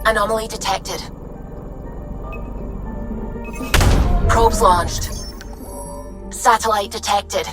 Anomaly detected. Probes launched. Satellite detected.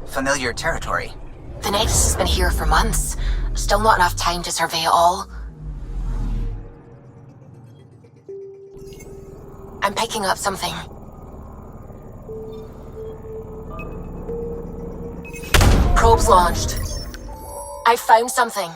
Familiar territory. The Nexus has been here for months. Still not enough time to survey it all. I'm picking up something. Probes launched. I found something.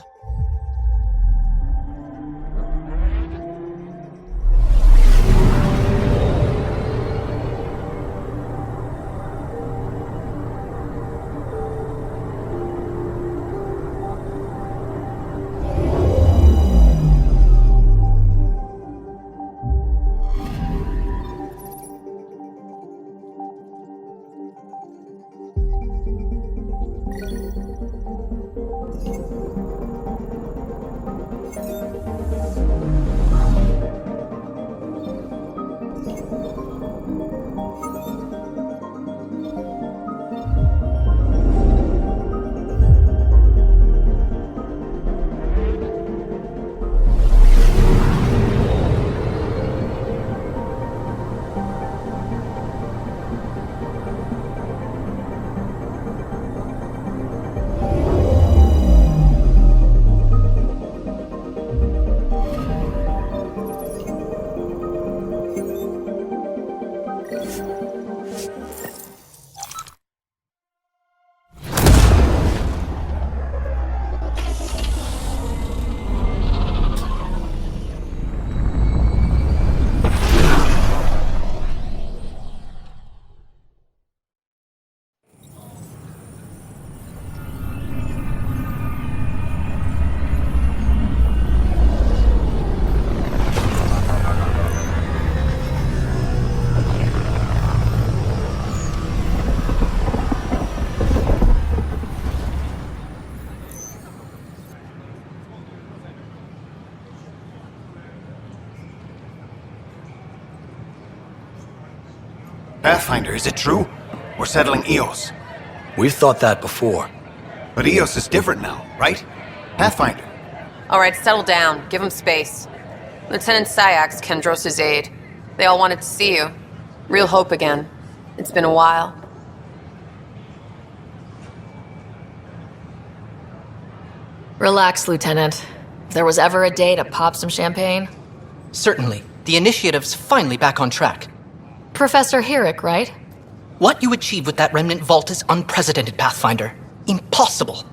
Pathfinder, is it true? We're settling Eos. We've thought that before. But Eos is different now, right? Pathfinder. All right, settle down. Give him space. Lieutenant Syax, Kendros' aide. They all wanted to see you. Real hope again. It's been a while. Relax, Lieutenant. If there was ever a day to pop some champagne... Certainly. The initiative's finally back on track. Professor Herrick, right? What you achieved with that remnant vault is unprecedented, Pathfinder. Impossible.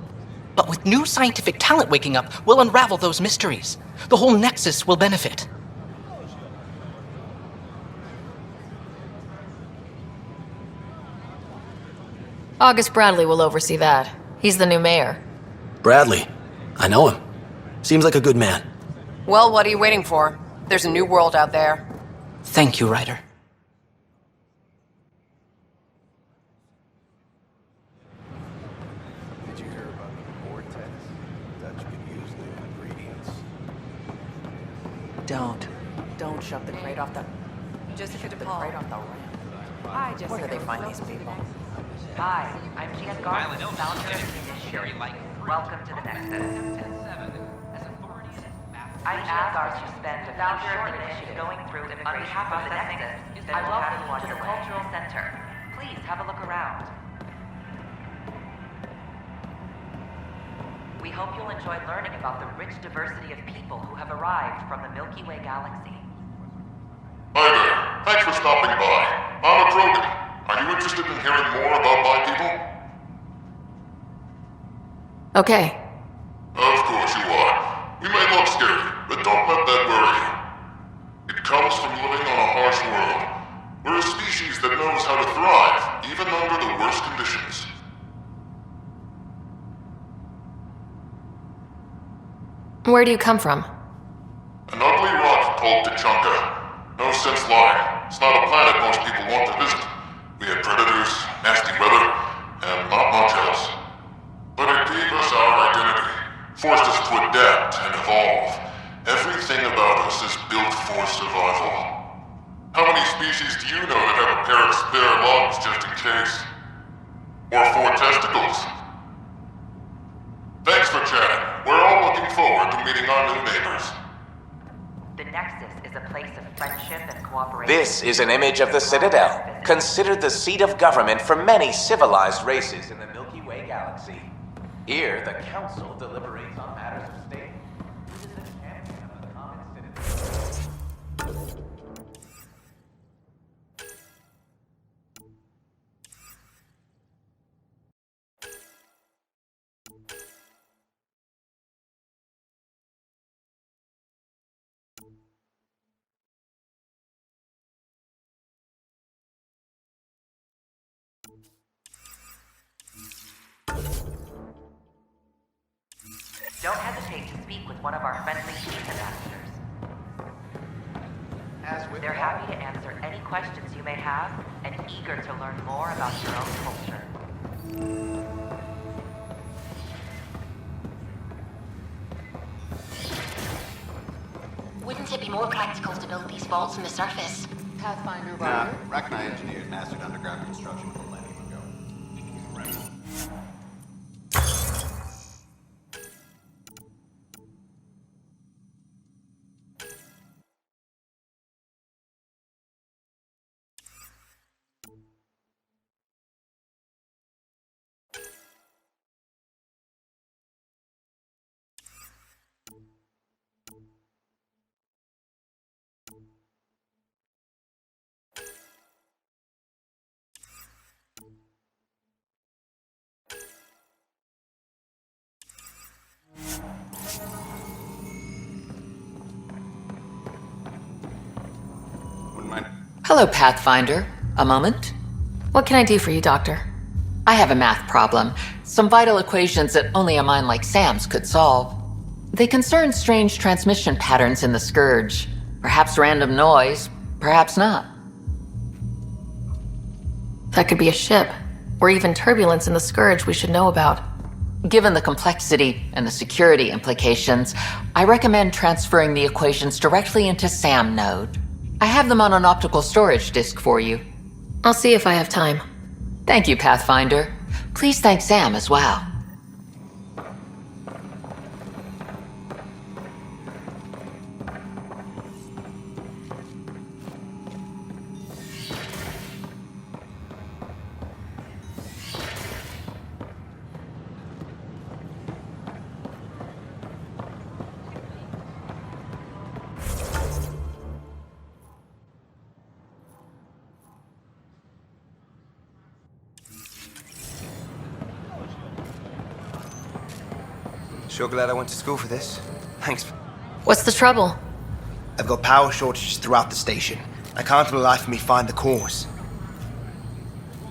But with new scientific talent waking up, we'll unravel those mysteries. The whole Nexus will benefit. August Bradley will oversee that. He's the new mayor. Bradley. I know him. Seems like a good man. Well, what are you waiting for? There's a new world out there. Thank you, Ryder. Did you hear about the vortex? Dutch could use new ingredients. Don't shove the crate off the... Just shove the crate off the ramp. Hi, Jessica. Where do they find these people? Hi, I'm Gian Garland, founder of the initiative. Welcome to the Nexus. I'm Agar Suspend, founder of the initiative, going through immigration process. I welcome you to the Cultural Center. Please have a look around. We hope you'll enjoy learning about the rich diversity of people who have arrived from the Milky Way galaxy. Hi there. Thanks for stopping by. I'm a Krogan. Are you interested in hearing more about my people? Okay. Of course you are. We may look scary, but don't let that worry you. It comes from living on a harsh world. We're a species that knows how to thrive, even under the worst conditions. Where do you come from? An ugly rock called Tachanka. No sense lying. It's not a planet most people want to visit. We had predators, nasty weather, and not much else. But it gave us our identity, forced us to adapt and evolve. Everything about us is built for survival. How many species do you know that have a pair of spare lungs just in case? Or 4 testicles? Thanks for chatting. We're all looking forward to meeting our new neighbors. The Nexus is a place of friendship and cooperation. This is an image of the Citadel, considered the seat of government for many civilized races in the Milky Way galaxy. Here, the Council deliberates on matters of state. This is the champion of the common citizen. Don't hesitate to speak with one of our friendly peace ambassadors. They're happy to answer any questions you may have and eager to learn more about your own culture. Wouldn't it be more practical to build these vaults on the surface? Pathfinder Nah, Ryder. Rachni engineered mastered underground construction a millennium ago. Incredible. Wouldn't mind. Hello, Pathfinder. A moment? What can I do for you, Doctor? I have a math problem. Some vital equations that only a mind like Sam's could solve. They concern strange transmission patterns in the Scourge. Perhaps random noise, perhaps not. That could be a ship, or even turbulence in the Scourge we should know about. Given the complexity and the security implications, I recommend transferring the equations directly into SAM node. I have them on an optical storage disk for you. I'll see if I have time. Thank you, Pathfinder. Please thank Sam as well. Sure glad I went to school for this. Thanks. What's the trouble? I've got power shortages throughout the station. I can't for the life of me find the cause.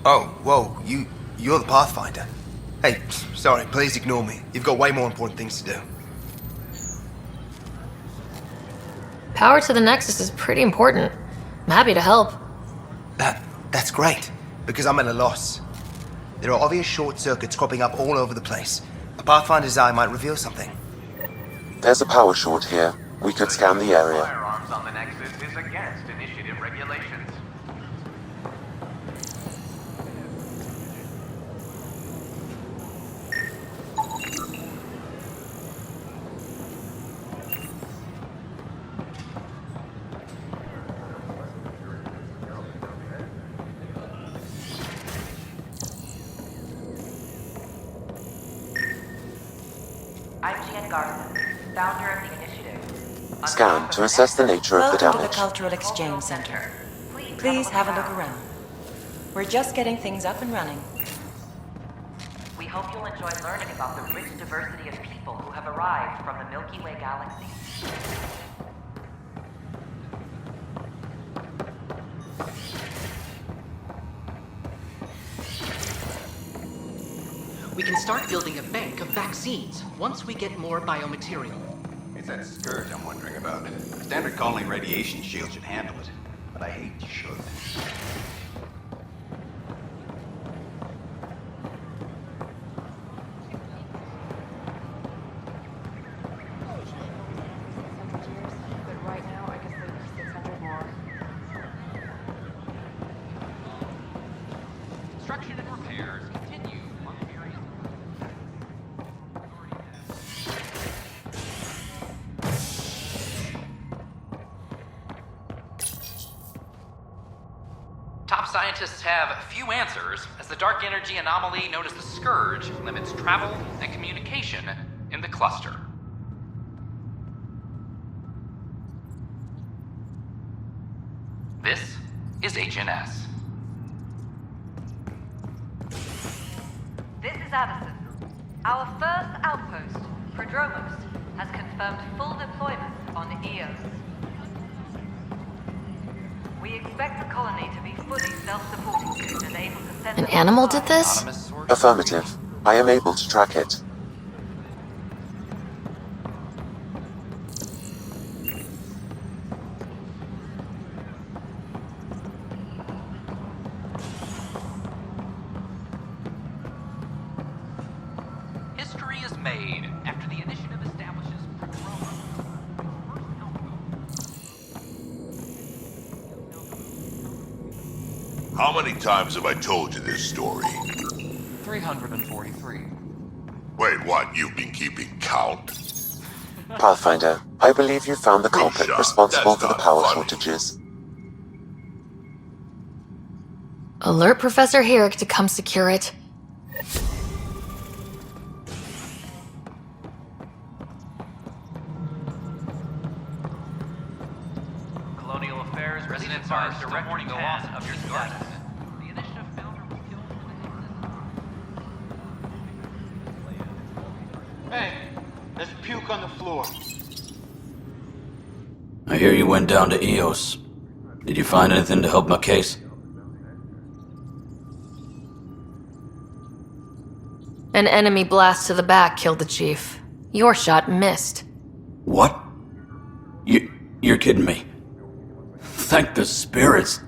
Oh, whoa, you're the Pathfinder. Hey, sorry, please ignore me. You've got way more important things to do. Power to the Nexus is pretty important. I'm happy to help. That's great, because I'm at a loss. There are obvious short circuits cropping up all over the place. A Pathfinder's eye might reveal something. There's a power short here. We could scan the area. Firearms on the Nexus is against initiative regulations. I'm Garson, founder of the initiative. Scan to assess the nature of the Welcome to the damage. Cultural Exchange Center. Please have a look around. We're just getting things up and running. We hope you'll enjoy learning about the rich diversity of people who have arrived from the Milky Way galaxy. We can start building a bank of vaccines once we get more biomaterial. It's that scourge I'm wondering about. Standard colony radiation shield should handle it, but I hate should. Construction and repairs continue on various... Top scientists have few answers, as the dark energy anomaly known as the Scourge limits travel and communication in the cluster. This is HNS. This is Addison. Our first outpost, Prodromos, has confirmed full deployment on Eos. We expect the colony to be fully self-supporting soon and able to send... An animal did this? Affirmative. I am able to track it. History is made after the initiative establishes Prodromos. How many times have I told you this story? 343. Wait, what? You've been keeping count? Pathfinder, I believe you found the culprit shot. responsible That's for the not power funny. shortages. Alert Professor Herrick to come secure it. Colonial Affairs residents are direct command of your status. The initiative founder was killed in the Hey, there's puke on the floor. I hear you went down to Eos. Did you find anything to help my case? An enemy blast to the back killed the chief. Your shot missed. What? You're kidding me. Thank the spirits.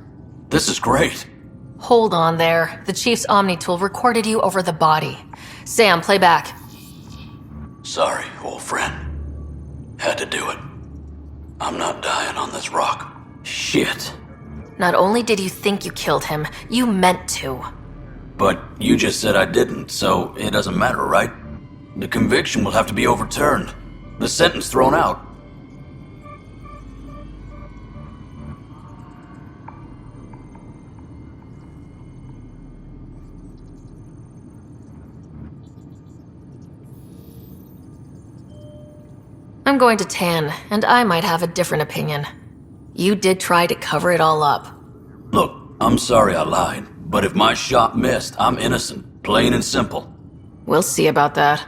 This is great. Hold on there. The chief's Omni tool recorded you over the body. Sam, play back. Sorry, old friend. Had to do it. I'm not dying on this rock. Shit. Not only did you think you killed him, you meant to. But you just said I didn't, so it doesn't matter, right? The conviction will have to be overturned. The sentence thrown out. I'm going to Tan, and I might have a different opinion. You did try to cover it all up. Look, I'm sorry I lied, but if my shot missed, I'm innocent. Plain and simple. We'll see about that.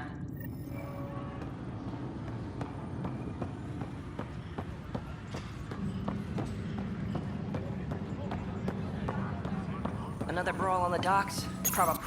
Another brawl on the docks? Probably.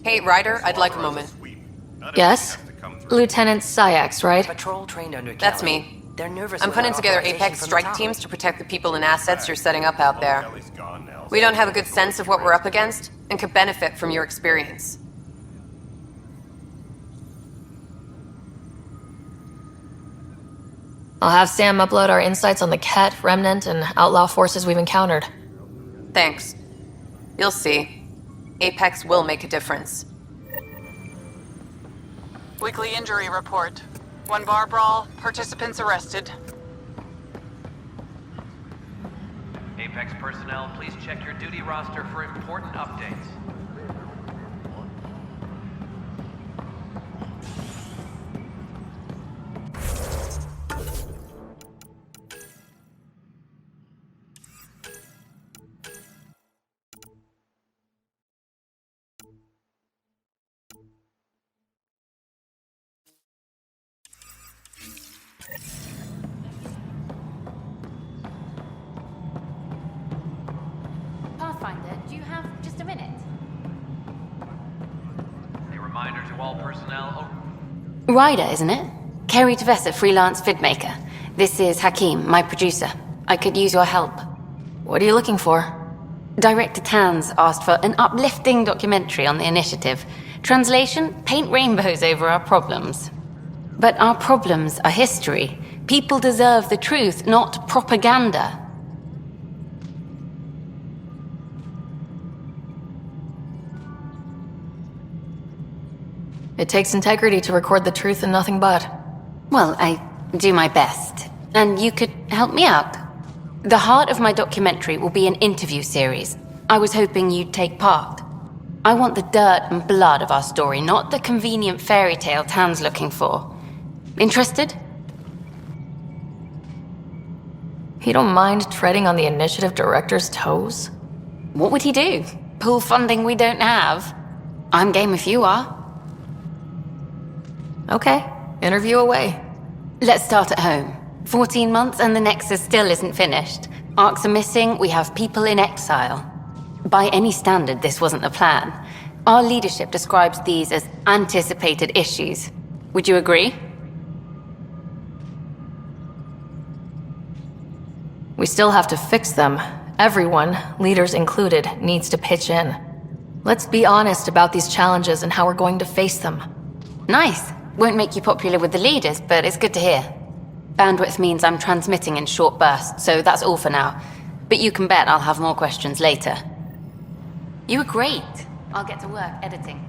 Hey, Ryder, I'd like a moment. Yes? Lieutenant Syax, right? Patrol trained under That's Kelly. me. They're nervous. I'm putting together Apex strike teams to protect the people and assets you're setting up out there. We don't have a good sense of what we're up against, and could benefit from your experience. I'll have Sam upload our insights on the Ket, Remnant, and outlaw forces we've encountered. Thanks. You'll see. Apex will make a difference. Weekly injury report. 1 bar brawl, participants arrested. Apex personnel, please check your duty roster for important updates. Pathfinder, do you have just a minute? A reminder to all personnel. Ryder, isn't it? Kerry Tavessa, freelance vidmaker. This is Hakeem, my producer. I could use your help. What are you looking for? Director Tanz asked for an uplifting documentary on the initiative. Translation, paint rainbows over our problems. But our problems are history. People deserve the truth, not propaganda. It takes integrity to record the truth and nothing but. Well, I do my best. And you could help me out. The heart of my documentary will be an interview series. I was hoping you'd take part. I want the dirt and blood of our story, not the convenient fairy tale Tan's looking for. Interested? You don't mind treading on the initiative director's toes? What would he do? Pull funding we don't have? I'm game if you are. Okay, interview away. Let's start at home. 14 months and the Nexus still isn't finished. Arcs are missing, we have people in exile. By any standard, this wasn't the plan. Our leadership describes these as anticipated issues. Would you agree? We still have to fix them. Everyone, leaders included, needs to pitch in. Let's be honest about these challenges and how we're going to face them. Nice. Won't make you popular with the leaders, but it's good to hear. Bandwidth means I'm transmitting in short bursts, so that's all for now. But you can bet I'll have more questions later. You were great. I'll get to work editing.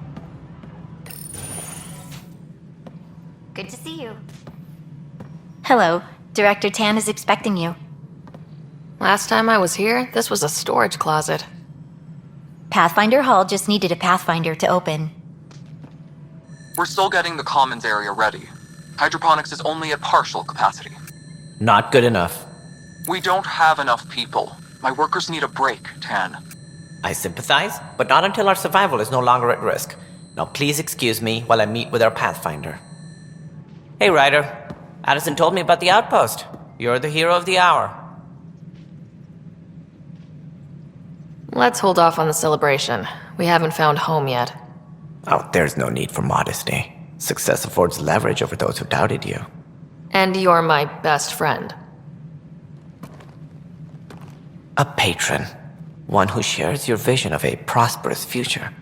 Good to see you. Hello. Director Tan is expecting you. Last time I was here, this was a storage closet. Pathfinder Hall just needed a Pathfinder to open. We're still getting the commons area ready. Hydroponics is only at partial capacity. Not good enough. We don't have enough people. My workers need a break, Tan. I sympathize, but not until our survival is no longer at risk. Now please excuse me while I meet with our Pathfinder. Hey, Ryder. Addison told me about the outpost. You're the hero of the hour. Let's hold off on the celebration. We haven't found home yet. Oh, there's no need for modesty. Success affords leverage over those who doubted you. And you're my best friend. A patron. One who shares your vision of a prosperous future.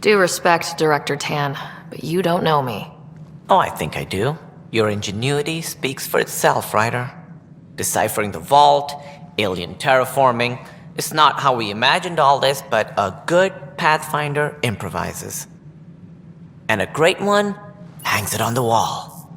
Due respect, Director Tan, but you don't know me. Oh, I think I do. Your ingenuity speaks for itself, Ryder. Deciphering the vault, alien terraforming. It's not how we imagined all this, but a good Pathfinder improvises. And a great one hangs it on the wall.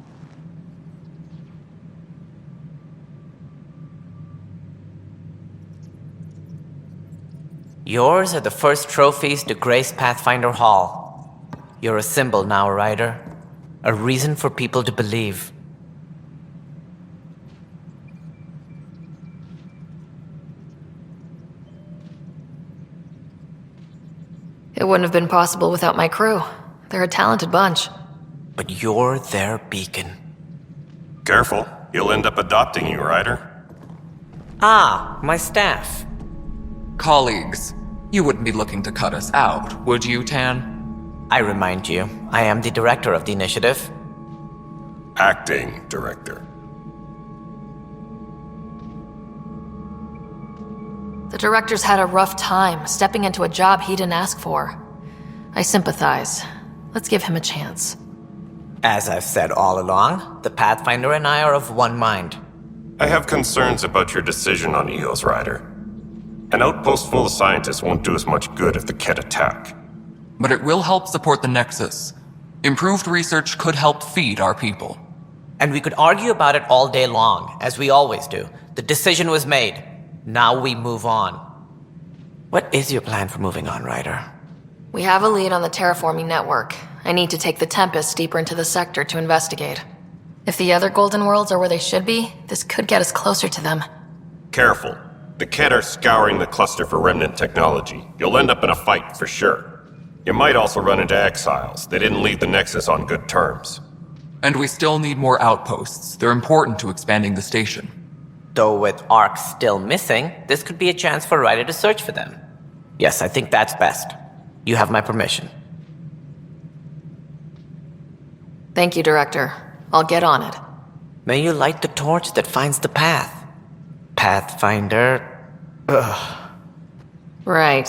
Yours are the first trophies to grace Pathfinder Hall. You're a symbol now, Ryder. A reason for people to believe. It wouldn't have been possible without my crew. They're a talented bunch. But you're their beacon. Careful. He'll end up adopting you, Ryder. Ah, my staff. Colleagues, you wouldn't be looking to cut us out, would you, Tan? I remind you, I am the director of the initiative. Acting director. The director's had a rough time stepping into a job he didn't ask for. I sympathize. Let's give him a chance. As I've said all along, the Pathfinder and I are of one mind. I have concerns about your decision on Eos, Ryder. An outpost full of scientists won't do us much good if the Kett attack. But it will help support the Nexus. Improved research could help feed our people. And we could argue about it all day long, as we always do. The decision was made. Now we move on. What is your plan for moving on, Ryder? We have a lead on the terraforming network. I need to take the Tempest deeper into the sector to investigate. If the other Golden Worlds are where they should be, this could get us closer to them. Careful. The Kett are scouring the cluster for remnant technology. You'll end up in a fight for sure. You might also run into exiles. They didn't leave the Nexus on good terms. And we still need more outposts. They're important to expanding the station. Though with Ark still missing, this could be a chance for Ryder to search for them. Yes, I think that's best. You have my permission. Thank you, Director. I'll get on it. May you light the torch that finds the path. Pathfinder... Ugh. Right.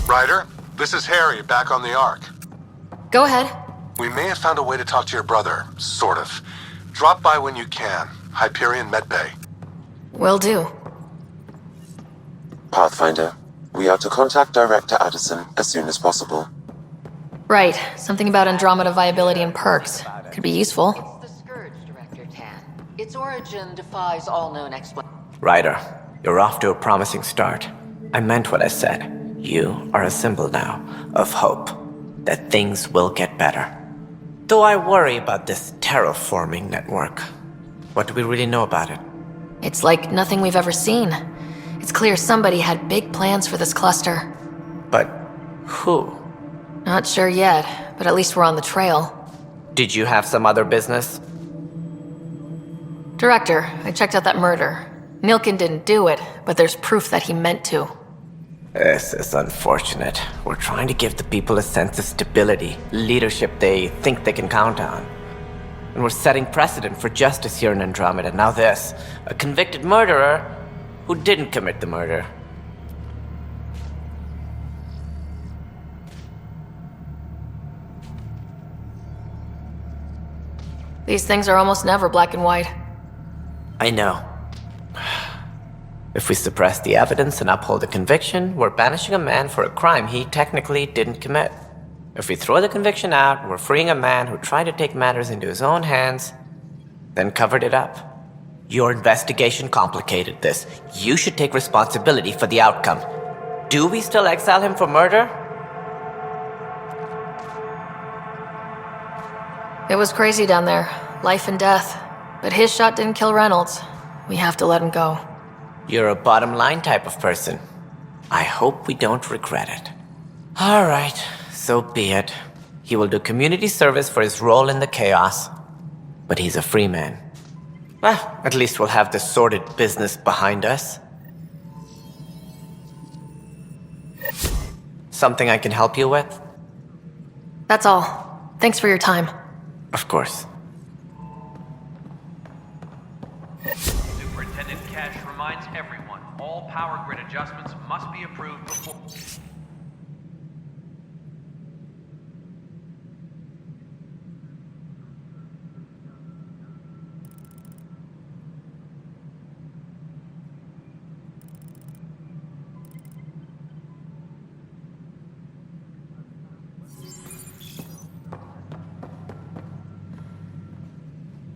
Ryder, this is Harry, back on the Ark. Go ahead. We may have found a way to talk to your brother, sort of. Drop by when you can. Hyperion Medbay. Will do. Pathfinder, we are to contact Director Addison as soon as possible. Right. Something about Andromeda viability and perks. Could be useful. It's the Scourge, Director Tan. Its origin defies all known explanations. Ryder, you're off to a promising start. I meant what I said. You are a symbol now of hope that things will get better. Though I worry about this terraforming network. What do we really know about it? It's like nothing we've ever seen. It's clear somebody had big plans for this cluster. But who? Not sure yet, but at least we're on the trail. Did you have some other business? Director, I checked out that murder. Nilkin didn't do it, but there's proof that he meant to. This is unfortunate. We're trying to give the people a sense of stability, leadership they think they can count on. And we're setting precedent for justice here in Andromeda. Now this, a convicted murderer who didn't commit the murder. These things are almost never black and white. I know. If we suppress the evidence and uphold the conviction, we're banishing a man for a crime he technically didn't commit. If we throw the conviction out, we're freeing a man who tried to take matters into his own hands, then covered it up. Your investigation complicated this. You should take responsibility for the outcome. Do we still exile him for murder? It was crazy down there. Life and death. But his shot didn't kill Reynolds. We have to let him go. You're a bottom line type of person. I hope we don't regret it. All right, so be it. He will do community service for his role in the chaos. But he's a free man. Well, at least we'll have the sordid business behind us. Something I can help you with? That's all. Thanks for your time. Of course. Superintendent Cash reminds everyone, all power grid adjustments must be approved before...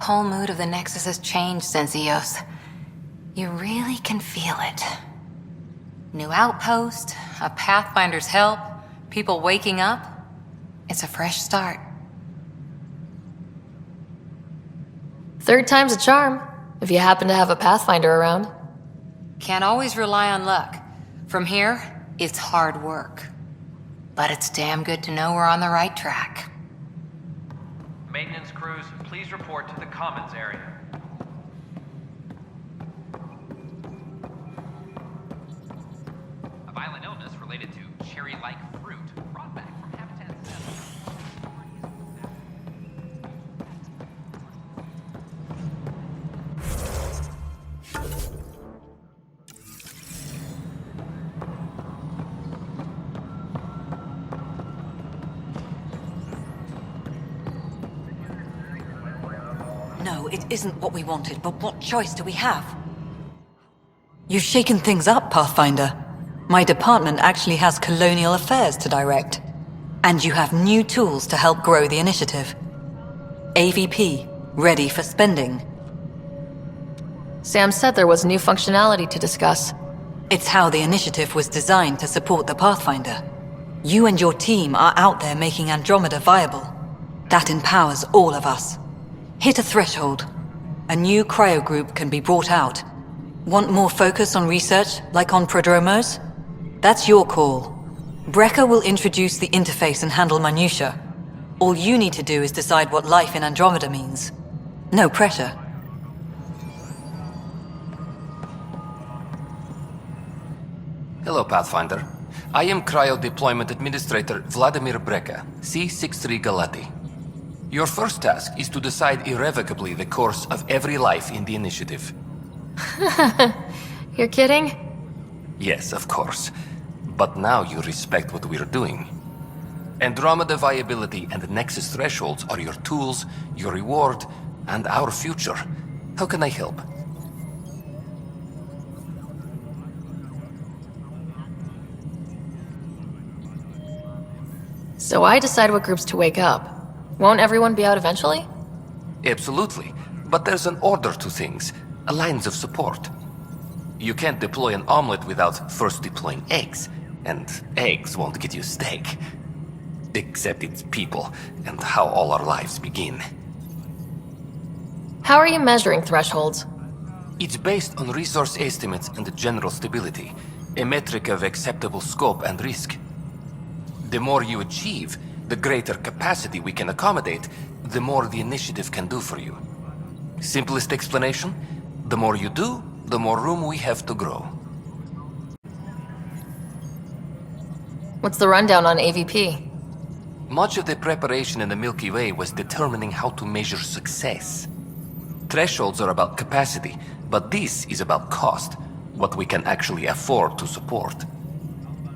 Whole mood of the Nexus has changed since Eos. You really can feel it. New outpost, a Pathfinder's help, people waking up. It's a fresh start. Third time's a charm, if you happen to have a Pathfinder around. Can't always rely on luck. From here, it's hard work. But it's damn good to know we're on the right track. Maintenance crews, please report to the commons area. A violent illness related to cherry-like fruit brought back from Habitat 7. No, it isn't what we wanted, but what choice do we have? You've shaken things up, Pathfinder. My department actually has colonial affairs to direct. And you have new tools to help grow the initiative. AVP, ready for spending. Sam said there was new functionality to discuss. It's how the initiative was designed to support the Pathfinder. You and your team are out there making Andromeda viable. That empowers all of us. Hit a threshold. A new cryo group can be brought out. Want more focus on research, like on prodromos? That's your call. Brecker will introduce the interface and handle minutiae. All you need to do is decide what life in Andromeda means. No pressure. Hello, Pathfinder. I am Cryo Deployment Administrator Vladimir Brecker, C-63 Galati. Your first task is to decide irrevocably the course of every life in the initiative. You're kidding? Yes, of course. But now you respect what we're doing. Andromeda viability and Nexus thresholds are your tools, your reward, and our future. How can I help? So I decide what groups to wake up. Won't everyone be out eventually? Absolutely. But there's an order to things, lines of support. You can't deploy an omelet without first deploying eggs, and eggs won't get you steak. Except it's people, and how all our lives begin. How are you measuring thresholds? It's based on resource estimates and general stability, a metric of acceptable scope and risk. The more you achieve, the greater capacity we can accommodate, the more the initiative can do for you. Simplest explanation, the more you do, the more room we have to grow. What's the rundown on AVP? Much of the preparation in the Milky Way was determining how to measure success. Thresholds are about capacity, but this is about cost, what we can actually afford to support.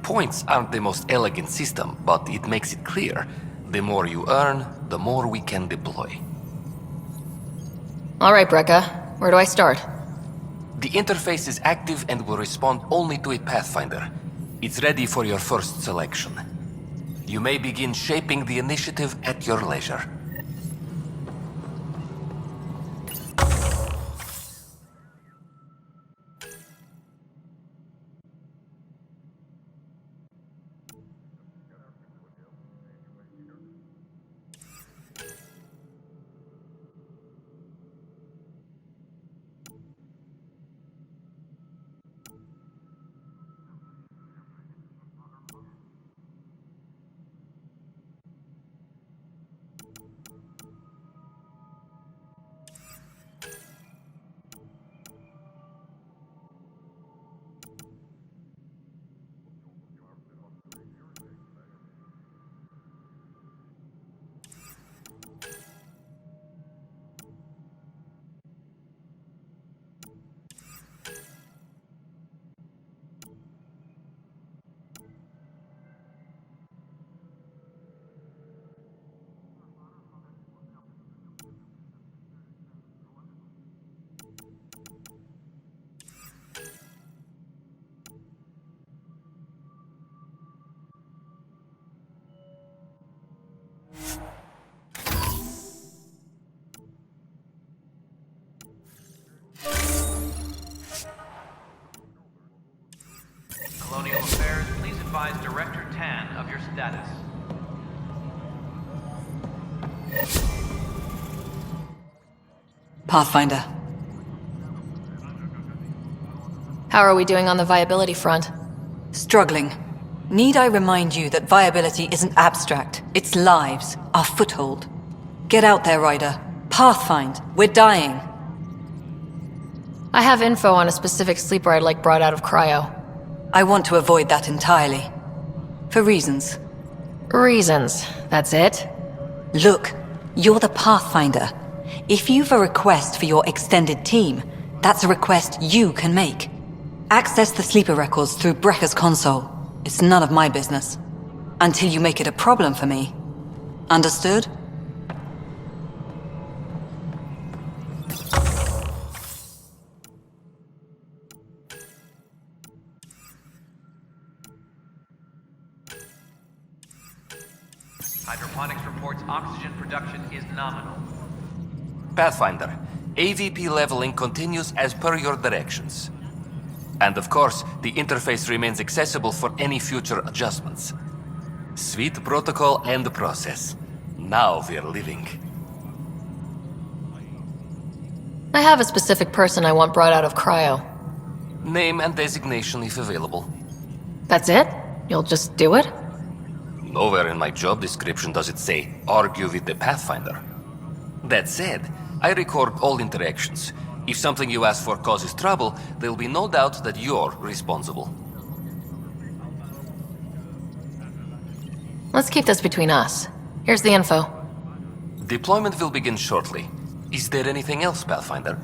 Points aren't the most elegant system, but it makes it clear. The more you earn, the more we can deploy. All right, Brecca. Where do I start? The interface is active and will respond only to a Pathfinder. It's ready for your first selection. You may begin shaping the initiative at your leisure. Colonial Affairs, please advise Director Tan of your status. Pathfinder. How are we doing on the viability front? Struggling. Need I remind you that viability isn't abstract, it's lives, our foothold. Get out there, Ryder. Pathfind. We're dying. I have info on a specific sleeper I'd like brought out of cryo. I want to avoid that entirely. For reasons. Reasons, that's it? Look, you're the Pathfinder. If you've a request for your extended team, that's a request you can make. Access the sleeper records through Brekker's console. It's none of my business. Until you make it a problem for me. Understood? Hydroponics reports oxygen production is nominal. Pathfinder, AVP leveling continues as per your directions. And of course, the interface remains accessible for any future adjustments. Sweet protocol and process. Now we're living. I have a specific person I want brought out of cryo. Name and designation if available. That's it? You'll just do it? Nowhere in my job description does it say, argue with the Pathfinder. That said, I record all interactions. If something you ask for causes trouble, there'll be no doubt that you're responsible. Let's keep this between us. Here's the info. Deployment will begin shortly. Is there anything else, Pathfinder?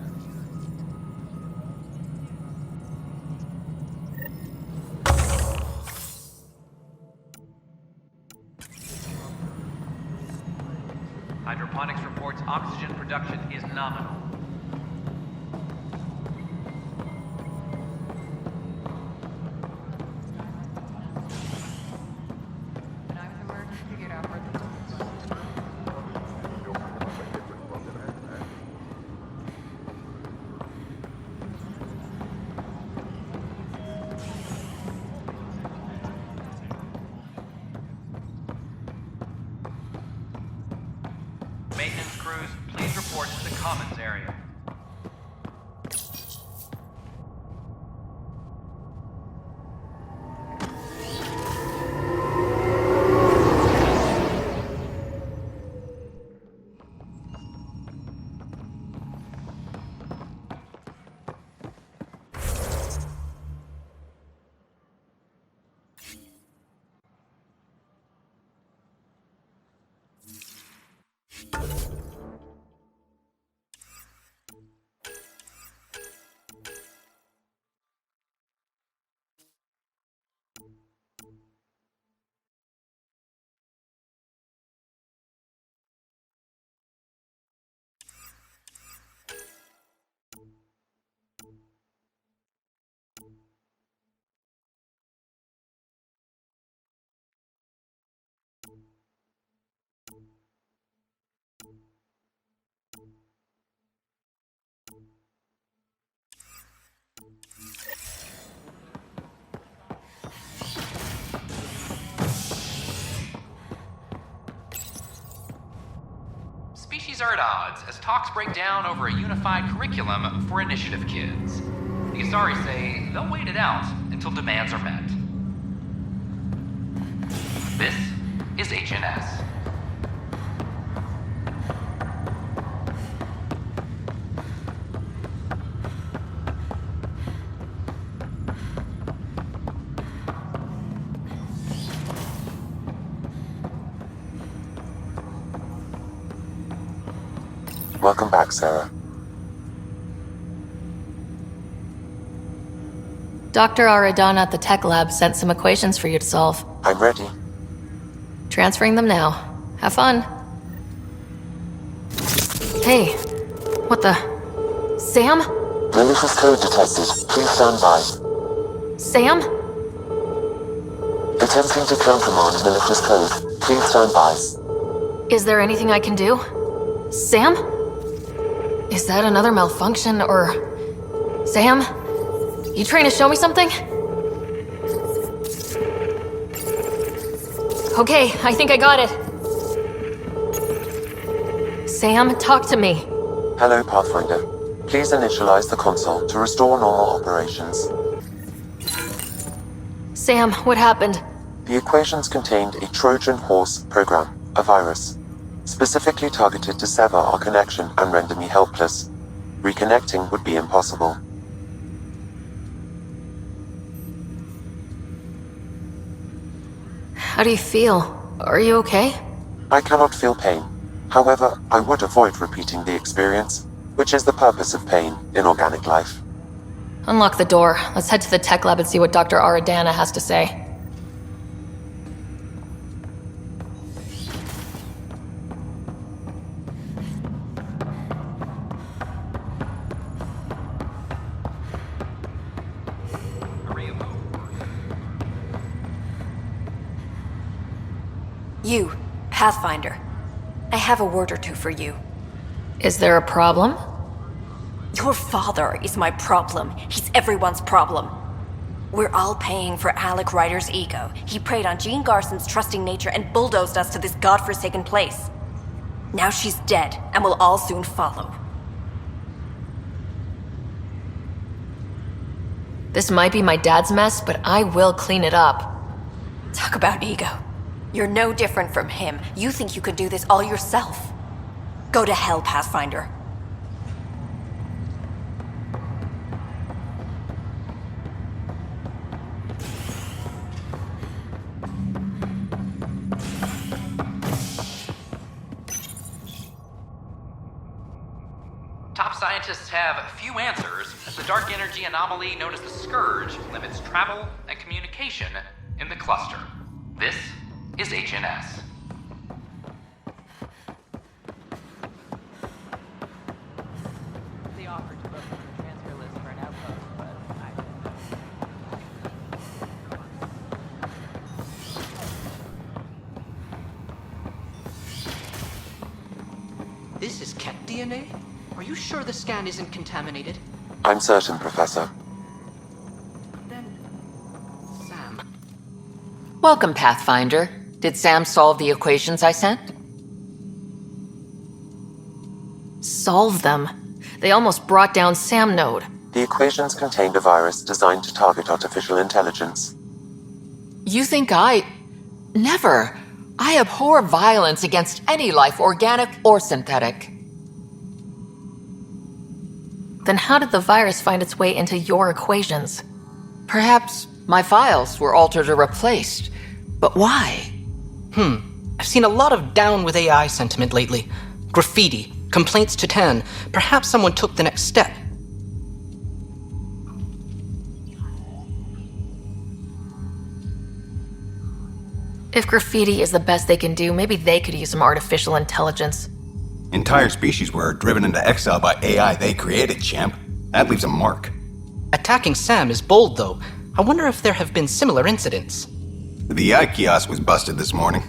Hydroponics reports oxygen production is nominal. Maintenance crews, please report to the commons area. Species are at odds as talks break down over a unified curriculum for initiative kids. The Asari say they'll wait it out until demands are met. This is HNS. Welcome back, Sarah. Dr. Aradana at the tech lab sent some equations for you to solve. I'm ready. Transferring them now. Have fun. Hey, what the... Sam? Malicious code detected. Please stand by. Sam? Attempting to countermand malicious code. Please stand by. Is there anything I can do? Sam? Is that another malfunction, or... Sam? You trying to show me something? Okay, I think I got it. Sam, talk to me. Hello, Pathfinder. Please initialize the console to restore normal operations. Sam, what happened? The equations contained a Trojan horse program, a virus. specifically targeted to sever our connection and render me helpless. Reconnecting would be impossible. How do you feel? Are you okay? I cannot feel pain. However, I would avoid repeating the experience, which is the purpose of pain in organic life. Unlock the door. Let's head to the tech lab and see what Dr. Aradana has to say. You, Pathfinder. I have a word or two for you. Is there a problem? Your father is my problem. He's everyone's problem. We're all paying for Alec Ryder's ego. He preyed on Jean Garson's trusting nature and bulldozed us to this godforsaken place. Now she's dead, and we'll all soon follow. This might be my dad's mess, but I will clean it up. Talk about ego. You're no different from him. You think you could do this all yourself. Go to hell, Pathfinder. Top scientists have few answers as the dark energy anomaly known as the Scourge limits travel and communication in the cluster. This is HNS. They offered to book on the transfer list for an outpost, but This is cat DNA? Are you sure the scan isn't contaminated? I'm certain, Professor. Sam. Welcome, Pathfinder. Did Sam solve the equations I sent? Solve them? They almost brought down Sam Node. The equations contained a virus designed to target artificial intelligence. You think Never. I abhor violence against any life, organic or synthetic. Then how did the virus find its way into your equations? Perhaps my files were altered or replaced. But why? I've seen a lot of down with AI sentiment lately. Graffiti, complaints to 10. Perhaps someone took the next step. If graffiti is the best they can do, maybe they could use some artificial intelligence. Entire species were driven into exile by AI they created, champ. That leaves a mark. Attacking Sam is bold, though. I wonder if there have been similar incidents. The AI kiosk was busted this morning.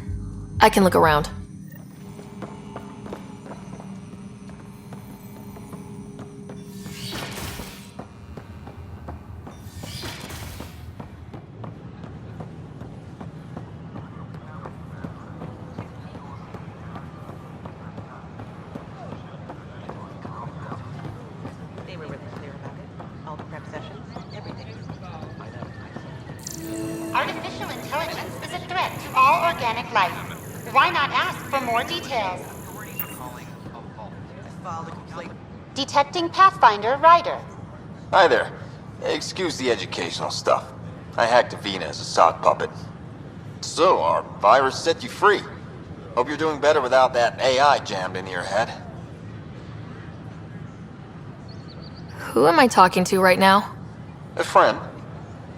I can look around. They were really clear about it. All the prep sessions, everything. Artificial intelligence is a threat to all organic life. Why not ask for more details? Detecting Pathfinder Ryder. Hi there. Excuse the educational stuff. I hacked Avina as a sock puppet. So, our virus set you free. Hope you're doing better without that AI jammed into your head. Who am I talking to right now? A friend.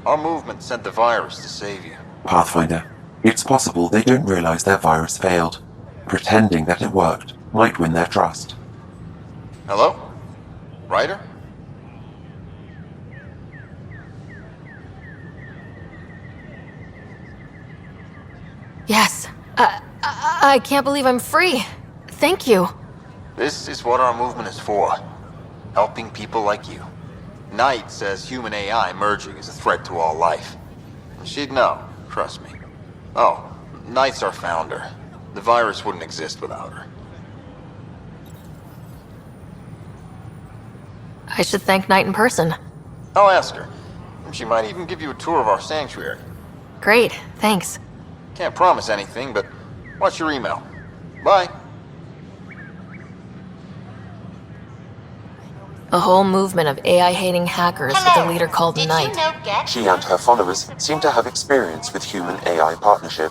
Our movement sent the virus to save you. Pathfinder, it's possible they don't realize their virus failed. Pretending that it worked might win their trust. Hello? Ryder? Yes. I can't believe I'm free. Thank you. This is what our movement is for. Helping people like you. Knight says human AI merging is a threat to all life. She'd know, trust me. Oh, Knight's our founder. The virus wouldn't exist without her. I should thank Knight in person. I'll ask her. She might even give you a tour of our sanctuary. Great, thanks. Can't promise anything, but what's your email? Bye. A whole movement of AI-hating hackers with a leader called Knight. She and her followers seem to have experience with human-AI partnership.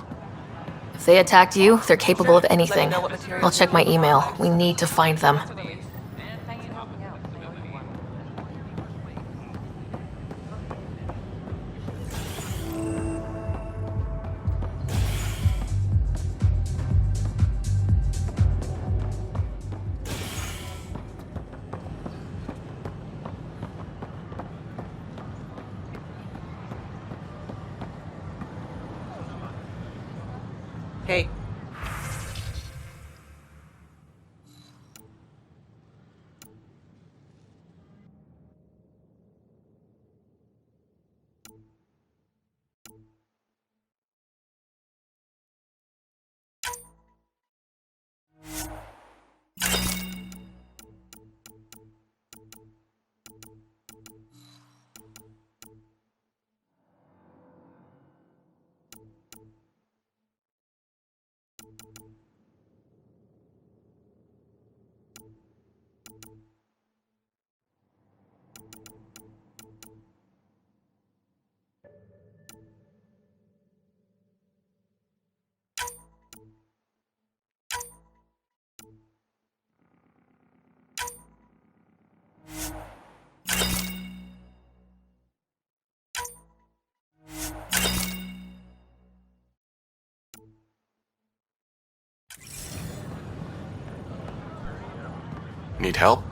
If they attacked you, they're capable of anything. I'll check my email. We need to find them. Hey. Need help?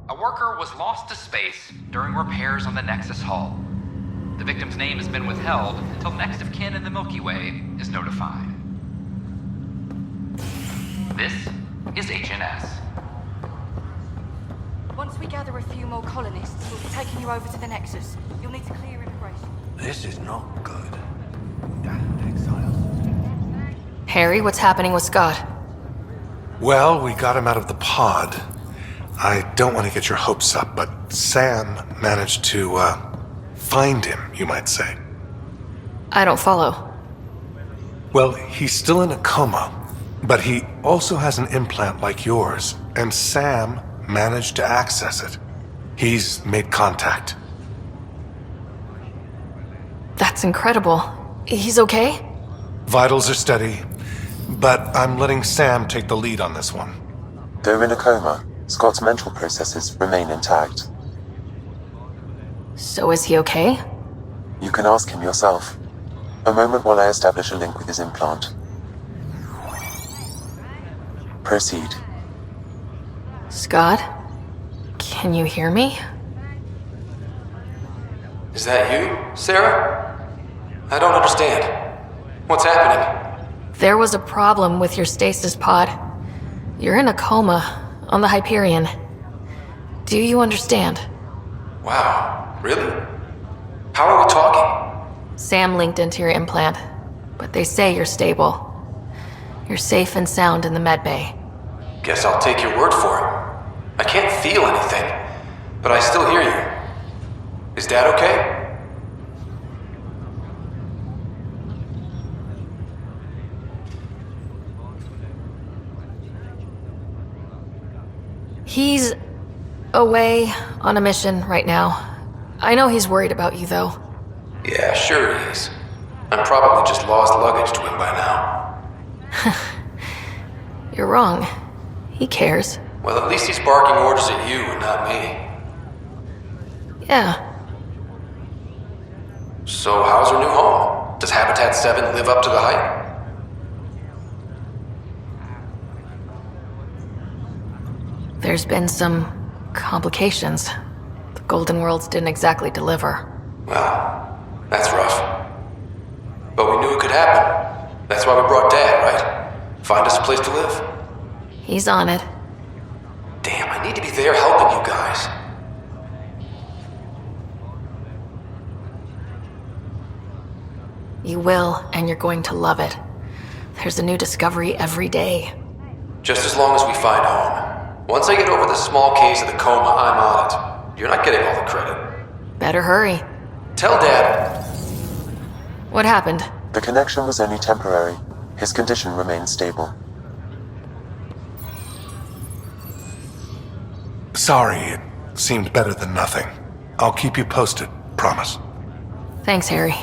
A worker was lost to space during repairs on the Nexus hull. The victim's name has been withheld until next of kin in the Milky Way is notified. This is HNS. Once we gather a few more colonists, we'll be taking you over to the Nexus. You'll need to clear immigration. This is not good. Harry, what's happening with Scott? Well, we got him out of the pod. I don't want to get your hopes up, but Sam managed to, find him, you might say. I don't follow. Well, he's still in a coma, but he also has an implant like yours, and Sam managed to access it. He's made contact. That's incredible. He's okay? Vitals are steady, but I'm letting Sam take the lead on this one. Though in a coma, Scott's mental processes remain intact. So is he okay? You can ask him yourself. A moment while I establish a link with his implant. Proceed. Scott? Can you hear me? Is that you, Sarah? I don't understand. What's happening? There was a problem with your stasis pod. You're in a coma on the Hyperion. Do you understand? Wow, really? How are we talking? Sam linked into your implant, but they say you're stable. You're safe and sound in the medbay. Guess I'll take your word for it. I can't feel anything, but I still hear you. Is Dad okay? He's away on a mission right now. I know he's worried about you, though. Yeah, sure he is. I'm probably just lost luggage to him by now. You're wrong. He cares. Well, at least he's barking orders at you and not me. Yeah. So how's her new home? Does Habitat 7 live up to the hype? There's been some complications. The Golden Worlds didn't exactly deliver. Well, that's rough. But we knew it could happen. That's why we brought Dad, right? Find us a place to live. He's on it. Damn, I need to be there helping you guys. You will, and you're going to love it. There's a new discovery every day. Just as long as we find home. Once I get over the small case of the coma, I'm on it. You're not getting all the credit. Better hurry. Tell Dad. What happened? The connection was only temporary. His condition remains stable. Sorry, it seemed better than nothing. I'll keep you posted, promise. Thanks, Harry.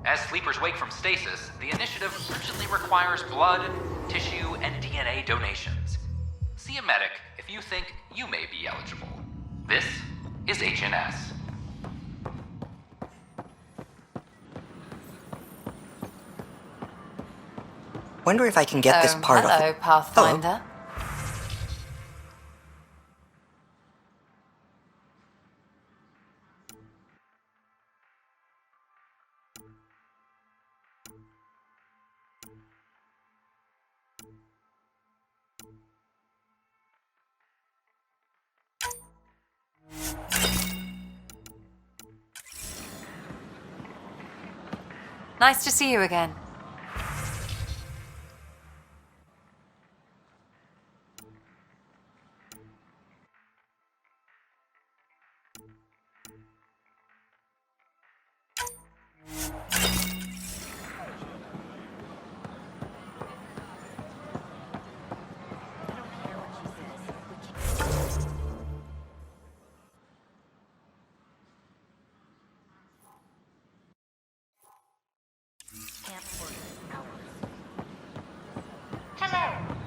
As sleepers wake from stasis, the initiative urgently requires blood, tissue, and DNA donations. See a medic if you think you may be eligible. This is HNS. Wonder if I can get this part off. Hello, Pathfinder. Nice to see you again.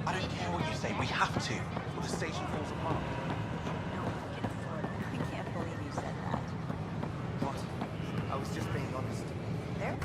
I don't care what you say, we have to, or the station falls apart. I can't believe you said that. What? I was just being honest. There?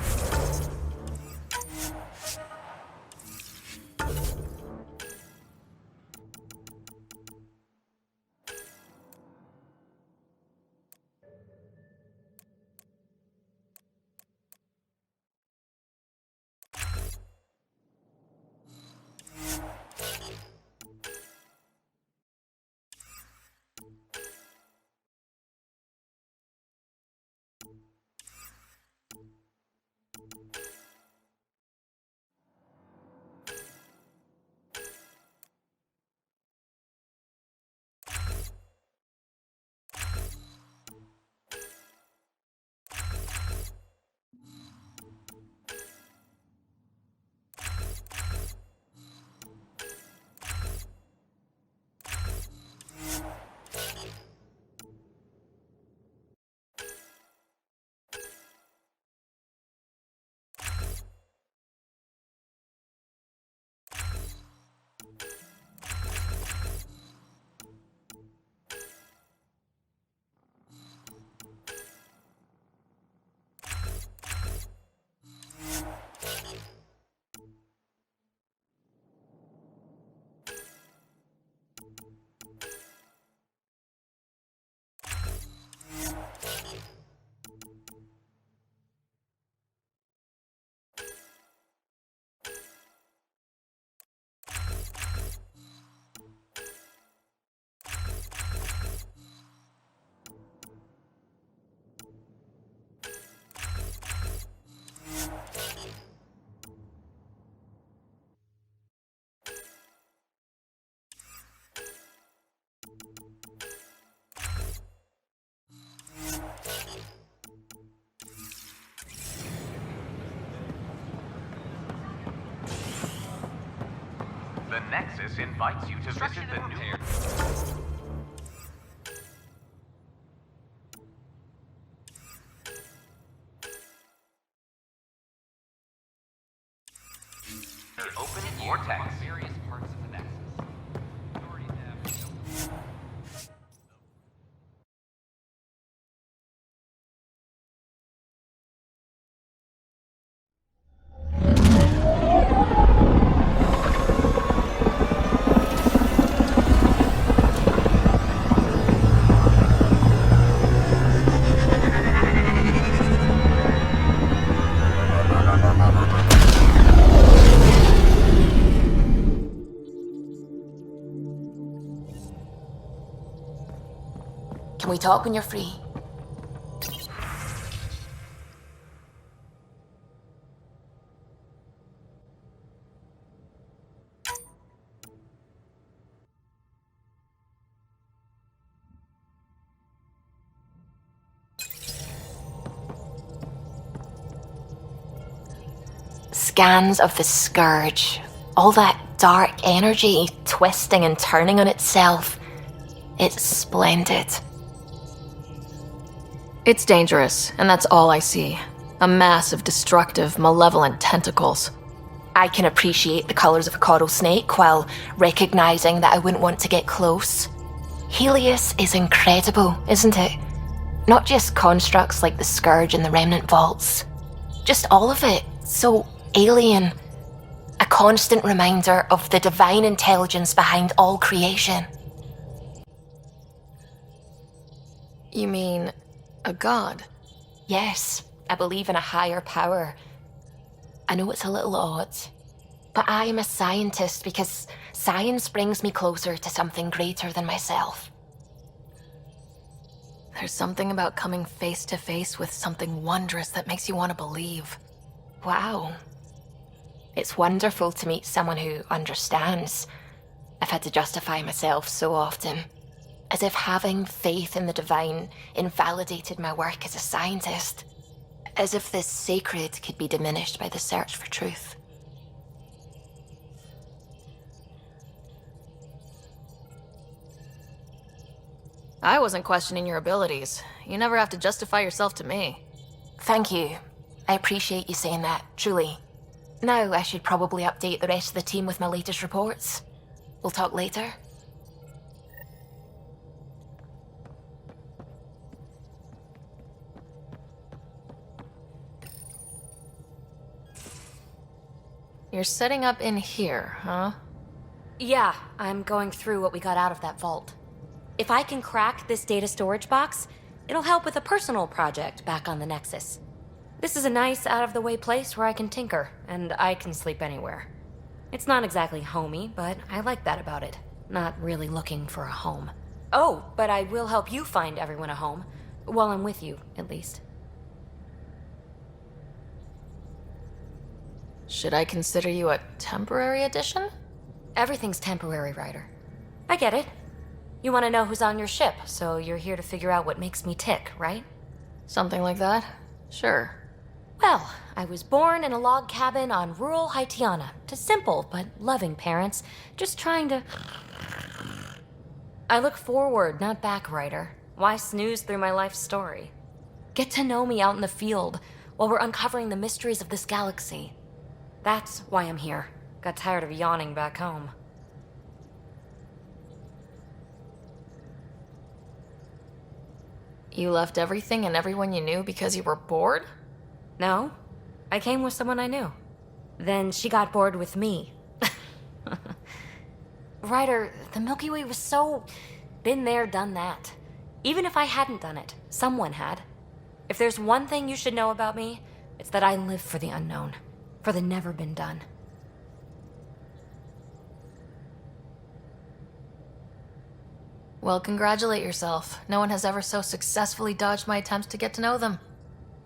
The Nexus invites you to visit the new... Open vortex. Various parts of the Nexus. Can we talk when you're free? Scans of the Scourge. All that dark energy twisting and turning on itself. It's splendid. It's dangerous, and that's all I see. A mass of destructive, malevolent tentacles. I can appreciate the colours of a coral snake while recognising that I wouldn't want to get close. Heleus is incredible, isn't it? Not just constructs like the Scourge and the Remnant Vaults. Just all of it. So alien. A constant reminder of the divine intelligence behind all creation. You mean a god? Yes, I believe in a higher power. I know it's a little odd, but I am a scientist because science brings me closer to something greater than myself. There's something about coming face to face with something wondrous that makes you want to believe. Wow. It's wonderful to meet someone who understands. I've had to justify myself so often. As if having faith in the divine invalidated my work as a scientist. As if this sacred could be diminished by the search for truth. I wasn't questioning your abilities. You never have to justify yourself to me. Thank you. I appreciate you saying that, truly. Now I should probably update the rest of the team with my latest reports. We'll talk later. You're setting up in here, huh? Yeah, I'm going through what we got out of that vault. If I can crack this data storage box, it'll help with a personal project back on the Nexus. This is a nice, out-of-the-way place where I can tinker, and I can sleep anywhere. It's not exactly homey, but I like that about it. Not really looking for a home. Oh, but I will help you find everyone a home. While I'm with you, at least. Should I consider you a temporary addition? Everything's temporary, Ryder. I get it. You want to know who's on your ship, so you're here to figure out what makes me tick, right? Something like that? Sure. Well, I was born in a log cabin on rural Haitiana to simple but loving parents, just trying to... I look forward, not back, Ryder. Why snooze through my life story? Get to know me out in the field while we're uncovering the mysteries of this galaxy. That's why I'm here. Got tired of yawning back home. You left everything and everyone you knew because you were bored? No. I came with someone I knew. Then she got bored with me. Ryder, the Milky Way was so... been there, done that. Even if I hadn't done it, someone had. If there's one thing you should know about me, it's that I live for the unknown. For the never been done. Well, congratulate yourself. No one has ever so successfully dodged my attempts to get to know them.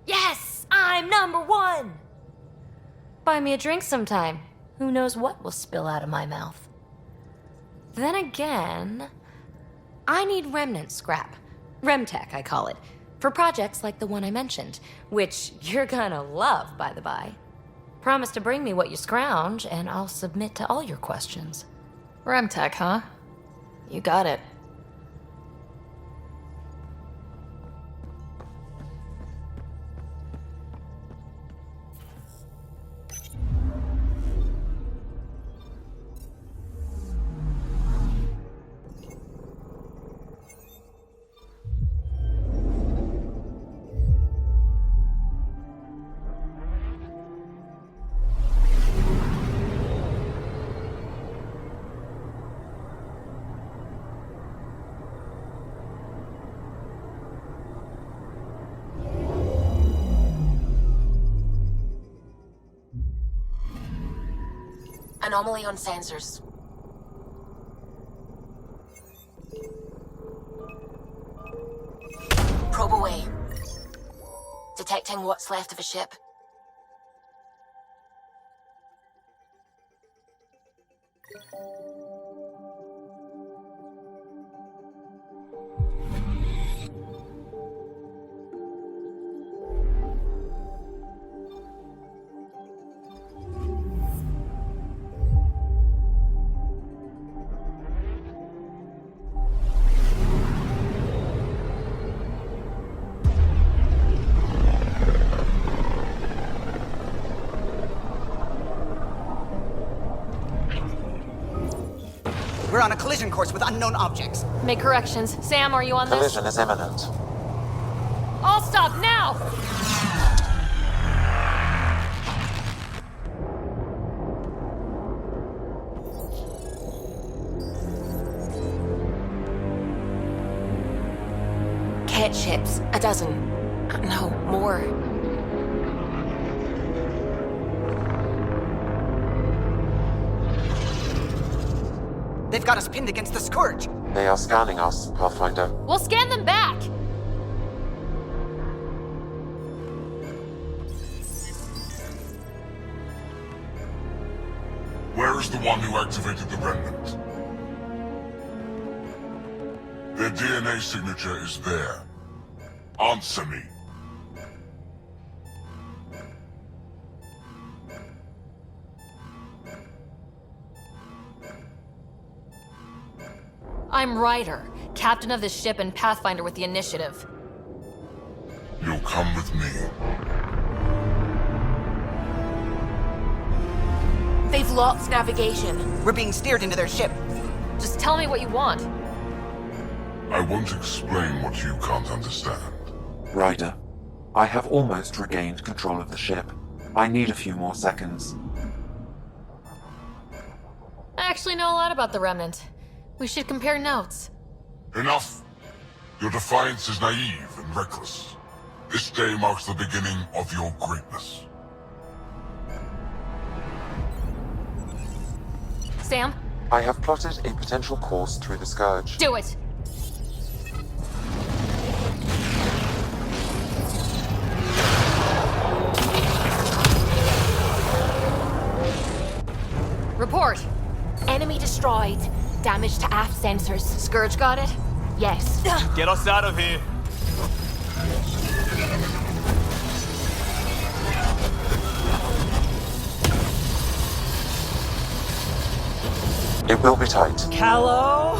Yes! I'm #1! Buy me a drink sometime. Who knows what will spill out of my mouth. Then again... I need remnant scrap. Remtech, I call it. For projects like the one I mentioned. Which you're gonna love, by the by. Promise to bring me what you scrounge, and I'll submit to all your questions. Remtech, huh? You got it. Anomaly on sensors. Probe away. Detecting what's left of a ship. We're on a collision course with unknown objects. Make corrections. Sam, are you on this? Collision is imminent. All stop now! Cat ships. 12. No, more. They've got us pinned against the Scourge. They are scanning us, Pathfinder. We'll scan them back! Where is the one who activated the remnant? Their DNA signature is there. Answer me. I'm Ryder, captain of this ship and Pathfinder with the initiative. You'll come with me. They've lost navigation. We're being steered into their ship. Just tell me what you want. I won't explain what you can't understand. Ryder, I have almost regained control of the ship. I need a few more seconds. I actually know a lot about the Remnant. We should compare notes. Enough! Your defiance is naive and reckless. This day marks the beginning of your greatness. Sam? I have plotted a potential course through the Scourge. Do it! Report! Enemy destroyed. Damage to aft sensors. Scourge got it? Yes. Get us out of here! It will be tight. Callow?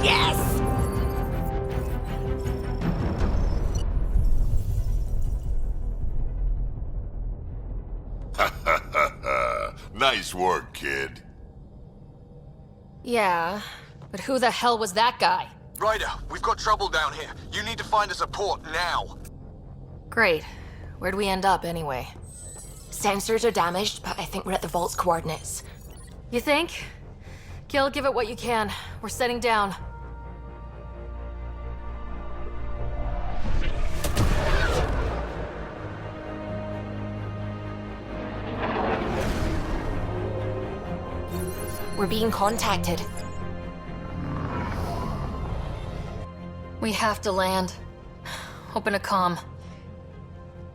Yes! Nice work, kid. Yeah, but who the hell was that guy? Ryder, we've got trouble down here. You need to find us a port now. Great. Where'd we end up anyway? Sensors are damaged, but I think we're at the vault's coordinates. You think? Gil, give it what you can. We're setting down. We're being contacted. We have to land. Open a comm.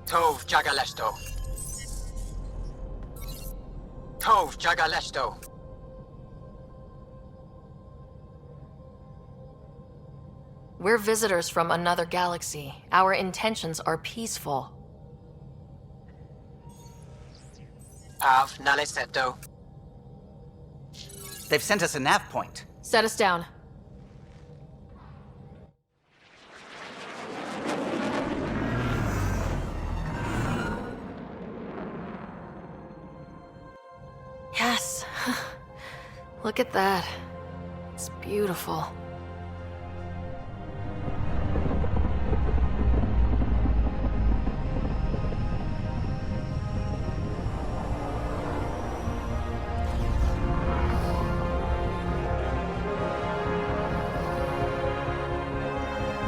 Tov Jagaleshto. Tov Jagaleshto. We're visitors from another galaxy. Our intentions are peaceful. Av nalesetto. They've sent us a nav point. Set us down. Yes. Look at that. It's beautiful.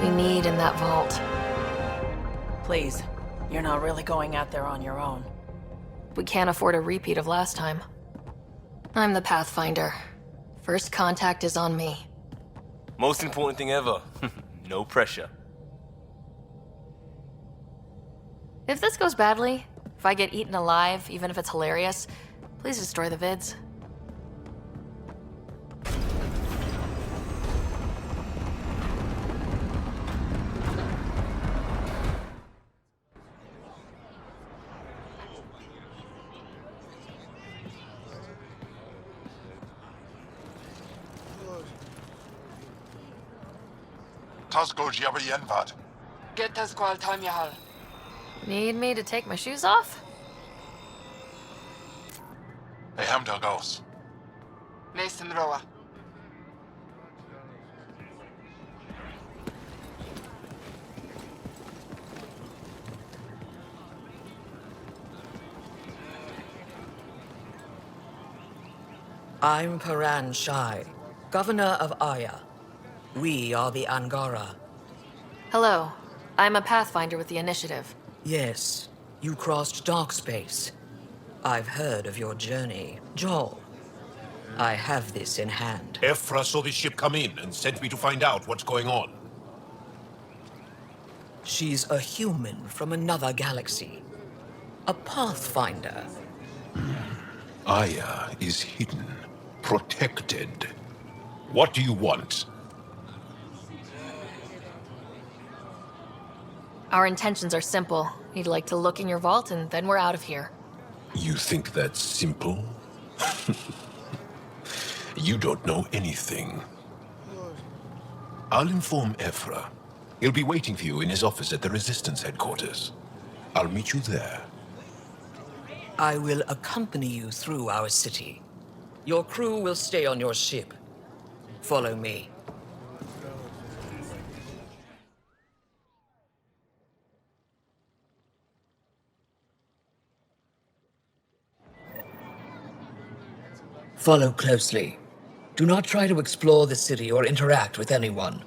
We need in that vault. Please, you're not really going out there on your own. We can't afford a repeat of last time. I'm the Pathfinder. First contact is on me. Most important thing ever. No pressure. If this goes badly, if I get eaten alive, even if it's hilarious, please destroy the vids. Tasgo Jiabayenvad. Get Tasqual Tamyahal. Need me to take my shoes off? Ehamda Gauss. Mason Roa. I'm Paran Shai, Governor of Aya. We are the Angara. Hello. I'm a Pathfinder with the Initiative. Yes, you crossed dark space. I've heard of your journey. Joel, I have this in hand. Ephra saw the ship come in and sent me to find out what's going on. She's a human from another galaxy. A Pathfinder. Aya is hidden, protected. What do you want? Our intentions are simple. We'd like to look in your vault and then we're out of here. You think that's simple? You don't know anything. I'll inform Ephra. He'll be waiting for you in his office at the Resistance headquarters. I'll meet you there. I will accompany you through our city. Your crew will stay on your ship. Follow me. Follow closely. Do not try to explore the city or interact with anyone.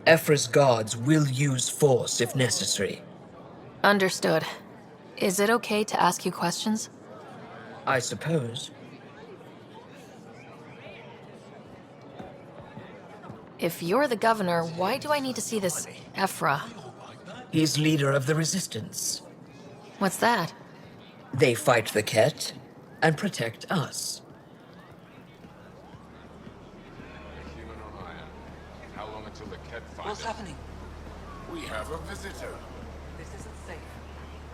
Ephra's guards will use force if necessary. Understood. Is it okay to ask you questions? I suppose. If you're the governor, why do I need to see this Ephra? He's leader of the Resistance. What's that? They fight the Ket and protect us. What's happening? We have a visitor. This isn't safe.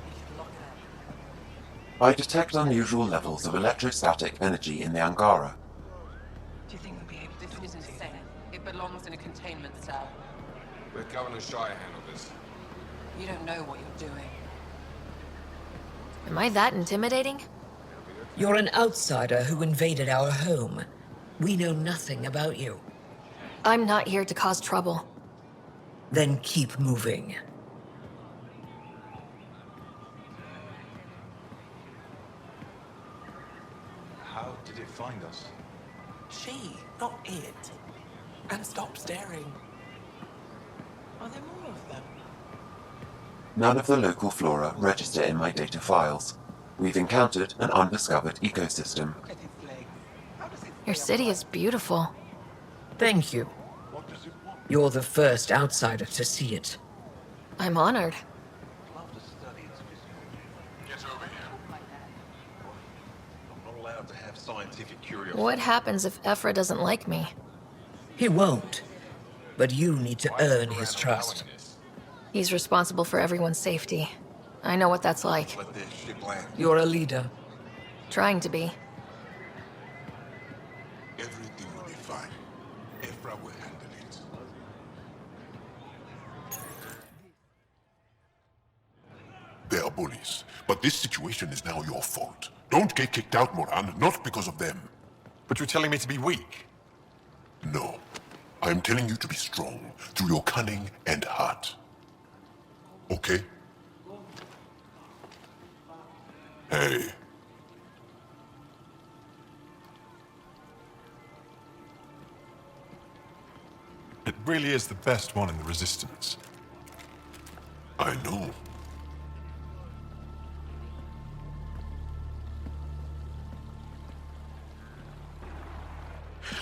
We should lock it up. I detect unusual levels of electrostatic energy in the Angara. Do you think we'll be able to? This isn't safe. It belongs in a containment cell. Let Governor Shire handle this. You don't know what you're doing. Am I that intimidating? You're an outsider who invaded our home. We know nothing about you. I'm not here to cause trouble. Then keep moving. How did it find us? She, not it. And stop staring. Are there more of them? None of the local flora register in my data files. We've encountered an undiscovered ecosystem. Your city is beautiful. Thank you. You're the first outsider to see it. I'm honored. Get over here. I'm not allowed to have scientific curiosity. What happens if Ephra doesn't like me? He won't. But you need to earn his trust. He's responsible for everyone's safety. I know what that's like. Let this ship land. You're a leader. Trying to be. Everything will be fine. Ephra will handle it. They are bullies, but this situation is now your fault. Don't get kicked out, Moran, not because of them. But you're telling me to be weak? No. I am telling you to be strong, through your cunning and heart. Okay? Hey. It really is the best one in the Resistance. I know.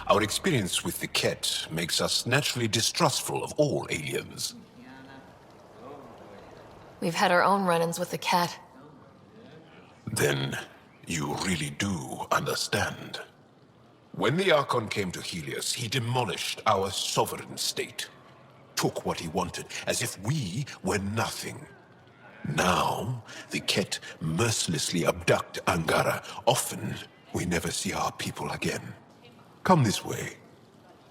Our experience with the Ket makes us naturally distrustful of all aliens. We've had our own run-ins with the cat. Then, you really do understand. When the Archon came to Heleus, he demolished our sovereign state. Took what he wanted, as if we were nothing. Now, the Ket mercilessly abduct Angara. Often, we never see our people again. Come this way.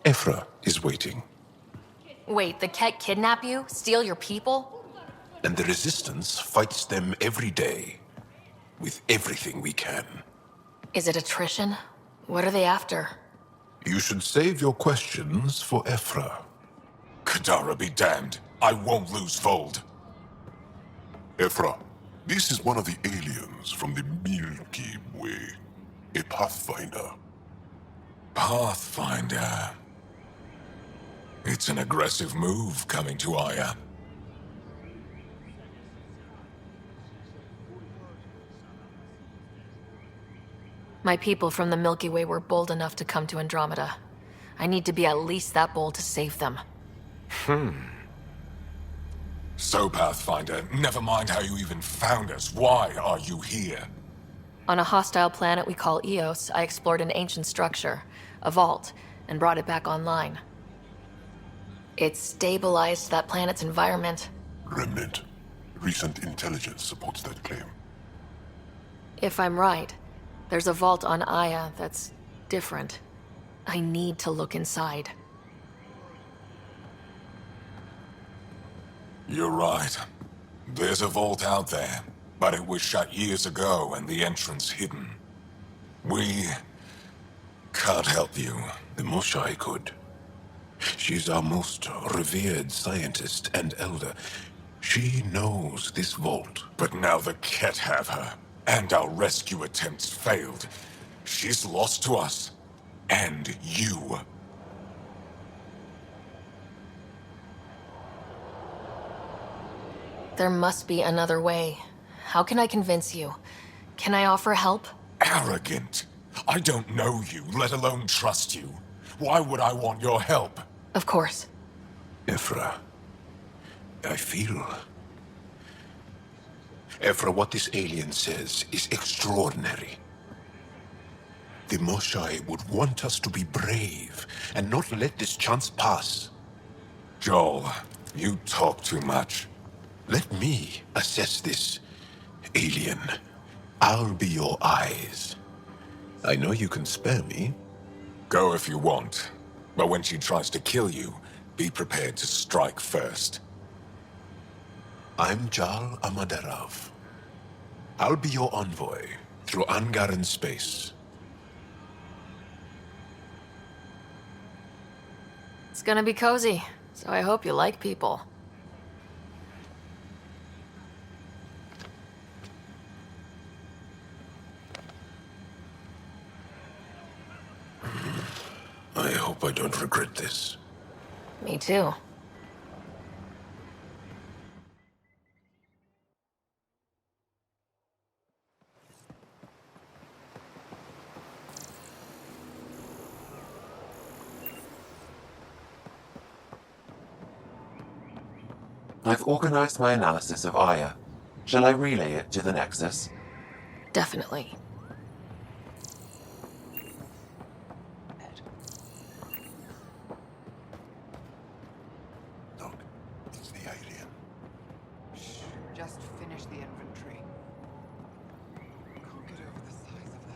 Ephra is waiting. Wait, the cat kidnap you? Steal your people? And the Resistance fights them every day. With everything we can. Is it attrition? What are they after? You should save your questions for Ephra. Kadara be damned. I won't lose Voled. Ephra, this is one of the aliens from the Milky Way. A Pathfinder. Pathfinder. It's an aggressive move coming to Aya. My people from the Milky Way were bold enough to come to Andromeda. I need to be at least that bold to save them. So, Pathfinder, never mind how you even found us. Why are you here? On a hostile planet we call Eos, I explored an ancient structure, a vault, and brought it back online. It stabilized that planet's environment. Remnant. Recent intelligence supports that claim. If I'm right, there's a vault on Aya that's different. I need to look inside. You're right. There's a vault out there, but it was shut years ago and the entrance hidden. We can't help you. The Moshai could. She's our most revered scientist and elder. She knows this vault. But now the Ket have her, and our rescue attempts failed. She's lost to us, and you. There must be another way. How can I convince you? Can I offer help? Arrogant. I don't know you, let alone trust you. Why would I want your help? Of course. Ephra, I feel... Ephra, what this alien says is extraordinary. The Moshai would want us to be brave and not let this chance pass. Joel, you talk too much. Let me assess this, alien. I'll be your eyes. I know you can spare me. Go if you want. But when she tries to kill you, be prepared to strike first. I'm Jal Amaderov. I'll be your envoy through Angaran space. It's gonna be cozy, so I hope you like people. I hope I don't regret this. Me too. I've organized my analysis of Aya. Shall I relay it to the Nexus? Definitely. It's the alien. Just finish the inventory. Can't get over the size of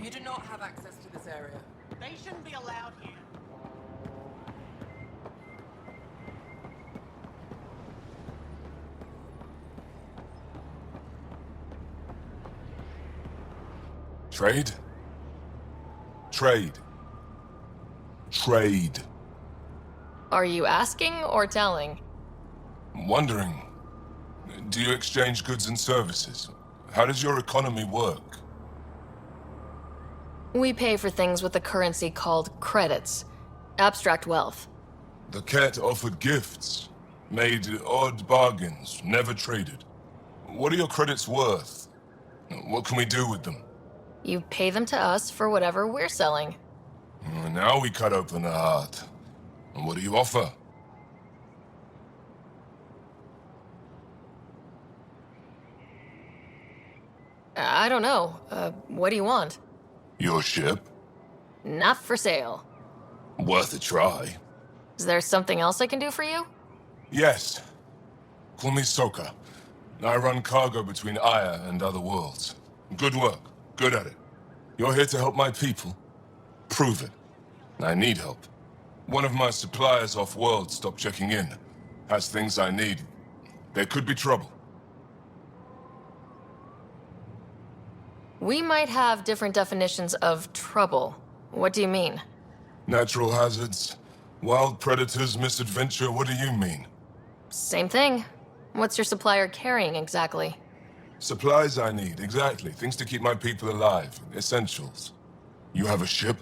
You do not have access to this area. They shouldn't be allowed here. Trade? Trade. Trade. Are you asking or telling? Wondering, do you exchange goods and services? How does your economy work? We pay for things with a currency called credits. Abstract wealth. The cat offered gifts, made odd bargains, never traded. What are your credits worth? What can we do with them? You pay them to us for whatever we're selling. Now we cut open the heart. And what do you offer? I don't know. What do you want? Your ship? Not for sale. Worth a try. Is there something else I can do for you? Yes. Call me Soka. I run cargo between Aya and other worlds. Good work. Good at it. You're here to help my people. Prove it. I need help. One of my suppliers off-world stopped checking in. Has things I need. There could be trouble. We might have different definitions of trouble. What do you mean? Natural hazards, wild predators, misadventure, what do you mean? Same thing. What's your supplier carrying exactly? Supplies I need, exactly. Things to keep my people alive. Essentials. You have a ship?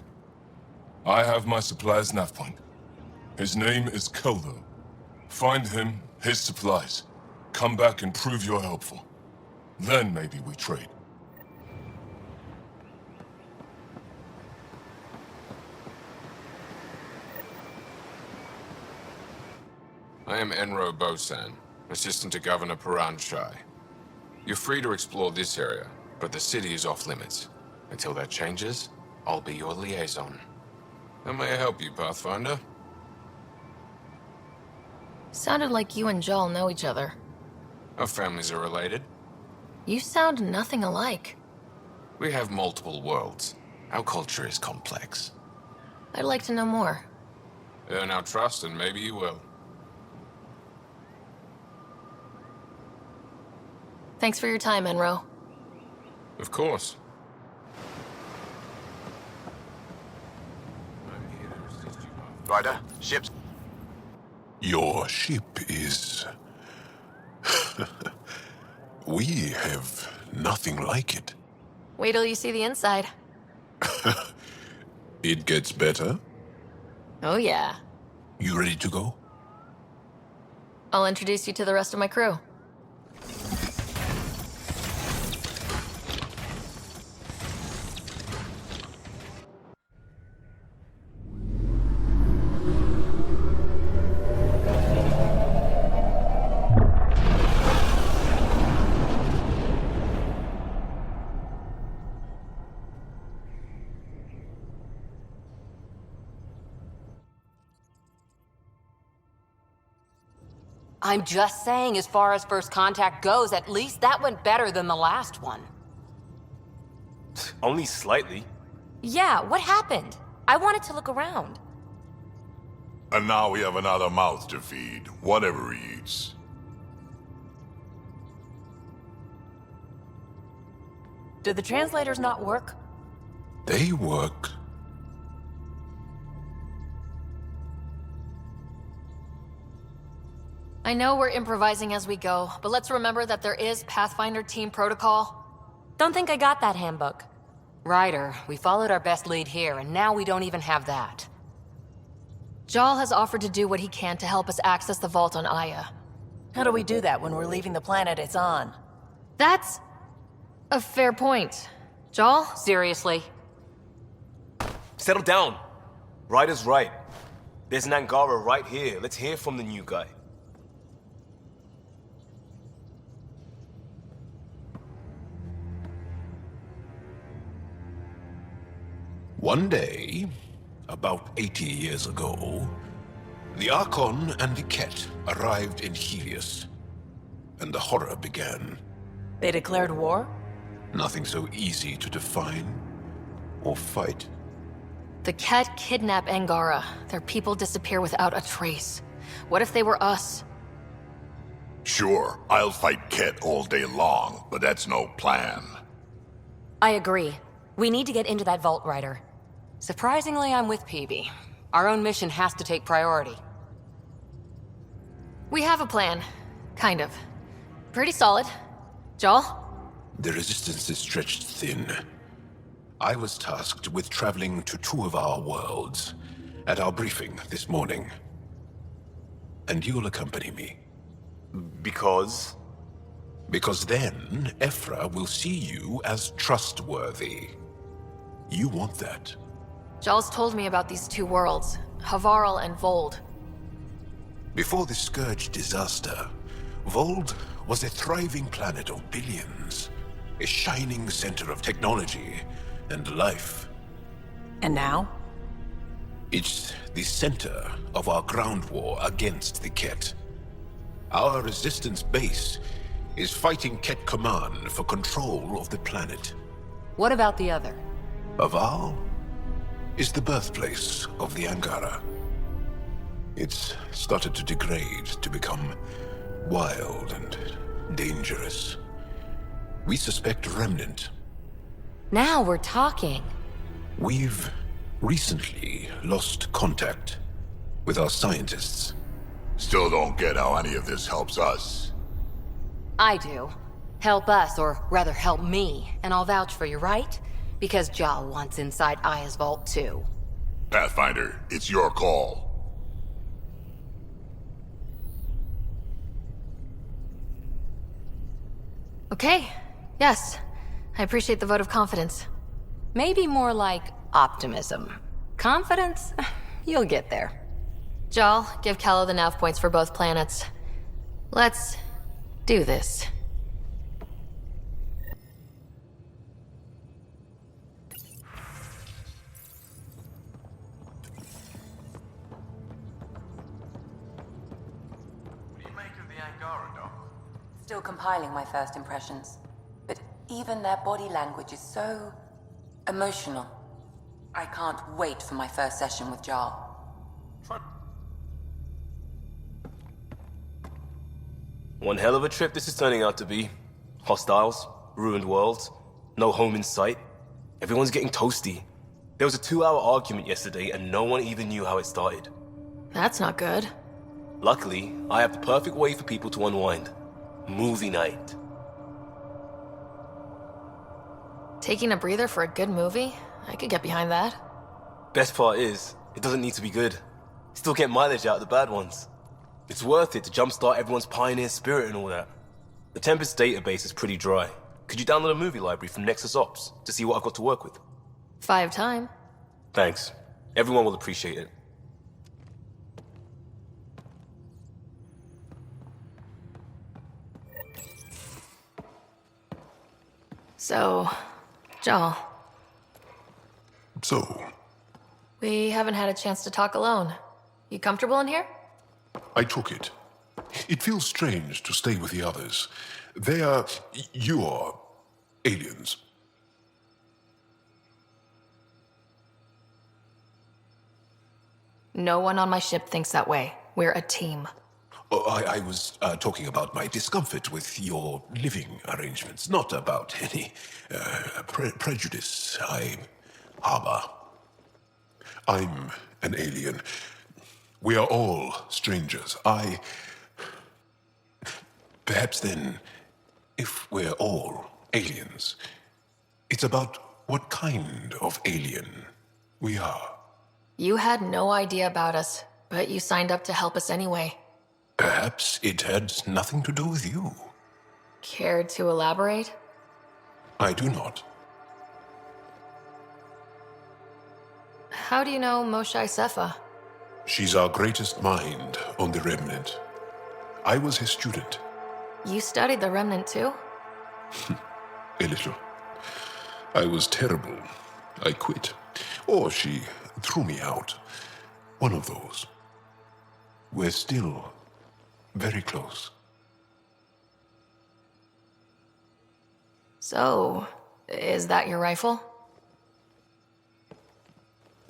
I have my supplier's nav point. His name is Koldo. Find him, his supplies. Come back and prove you're helpful. Then maybe we trade. I am Enro Bosan, assistant to Governor Paran Shai. You're free to explore this area, but the city is off limits. Until that changes, I'll be your liaison. How may I help you, Pathfinder? Sounded like you and Jal know each other. Our families are related. You sound nothing alike. We have multiple worlds. Our culture is complex. I'd like to know more. Earn our trust and maybe you will. Thanks for your time, Enro. Of course. Ryder, ship's... Your ship is... We have nothing like it. Wait till you see the inside. It gets better. Oh yeah. You ready to go? I'll introduce you to the rest of my crew. I'm just saying, as far as first contact goes, at least that went better than the last one. Only slightly. Yeah, what happened? I wanted to look around. And now we have another mouth to feed, whatever he eats. Did the translators not work? They work. I know we're improvising as we go, but let's remember that there is Pathfinder team protocol. Don't think I got that handbook. Ryder, we followed our best lead here, and now we don't even have that. Jal has offered to do what he can to help us access the vault on Aya. How do we do that when we're leaving the planet it's on? That's a fair point. Jal? Seriously? Settle down. Ryder's right. There's an Angara right here. Let's hear from the new guy. One day, about 80 years ago, the Archon and the Ket arrived in Heleus, and the horror began. They declared war? Nothing so easy to define. or fight? The Ket kidnap Angara. Their people disappear without a trace. What if they were us? Sure, I'll fight Ket all day long, but that's no plan. I agree. We need to get into that vault, Ryder. Surprisingly, I'm with Peavy. Our own mission has to take priority. We have a plan. Kind of. Pretty solid. Joel? The resistance is stretched thin. I was tasked with traveling to two of our worlds at our briefing this morning. And you'll accompany me. Because? Because then, Ephra will see you as trustworthy. You want that. Joel's told me about these two worlds, Havarl and Voled. Before the Scourge disaster, Voled was a thriving planet of billions. A shining center of technology and life. And now? It's the center of our ground war against the Ket. Our resistance base is fighting Ket Command for control of the planet. What about the other? Havarl is the birthplace of the Angara. It's started to degrade, to become wild and dangerous. We suspect a remnant. Now we're talking. We've recently lost contact with our scientists. Still don't get how any of this helps us. I do. Help us, or rather help me, and I'll vouch for you, right? Because Jal wants inside Aya's vault too. Pathfinder, it's your call. Okay. Yes. I appreciate the vote of confidence. Maybe more like optimism. Confidence? You'll get there. Jal, give Calo the nav points for both planets. Let's do this. What do you make of the Angara, Doc? Still compiling my first impressions. But even their body language is so emotional. I can't wait for my first session with Jar. One hell of a trip this is turning out to be. Hostiles, ruined worlds, no home in sight. Everyone's getting toasty. There was a 2-hour argument yesterday and no one even knew how it started. That's not good. Luckily, I have the perfect way for people to unwind. Movie night. Taking a breather for a good movie? I could get behind that. Best part is, it doesn't need to be good. Still get mileage out of the bad ones. It's worth it to jumpstart everyone's pioneer spirit and all that. The Tempest database is pretty dry. Could you download a movie library from Nexus Ops to see what I've got to work with? 5 time. Thanks. Everyone will appreciate it. So, Jal. So, We haven't had a chance to talk alone. You comfortable in here? I took it. It feels strange to stay with the others. They are your aliens. No one on my ship thinks that way. We're a team. Oh, I was talking about my discomfort with your living arrangements, not about any prejudice I harbor. I'm an alien. We are all strangers. Perhaps then, if we're all aliens, it's about what kind of alien we are. You had no idea about us, but you signed up to help us anyway. Perhaps it had nothing to do with you. Care to elaborate? I do not. How do you know Moshae Sefa? She's our greatest mind on the Remnant. I was her student. You studied the Remnant too? A little. I was terrible. I quit. Or she threw me out. One of those. We're still very close. So, is that your rifle?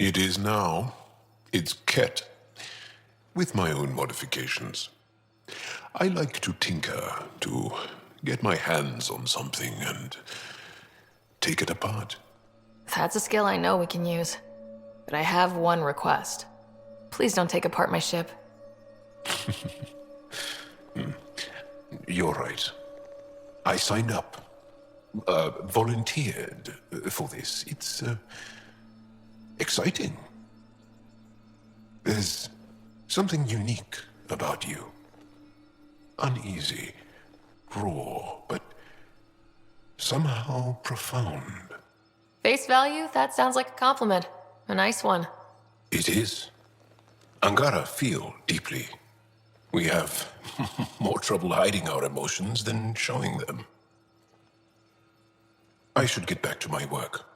It is now. It's Ket, with my own modifications. I like to tinker, to get my hands on something and take it apart. That's a skill I know we can use. But I have one request. Please don't take apart my ship. You're right. I signed up. Volunteered for this. It's, exciting. There's something unique about you. Uneasy, raw, but somehow profound. Face value? That sounds like a compliment. A nice one. It is. Angara feel deeply. We have more trouble hiding our emotions than showing them. I should get back to my work.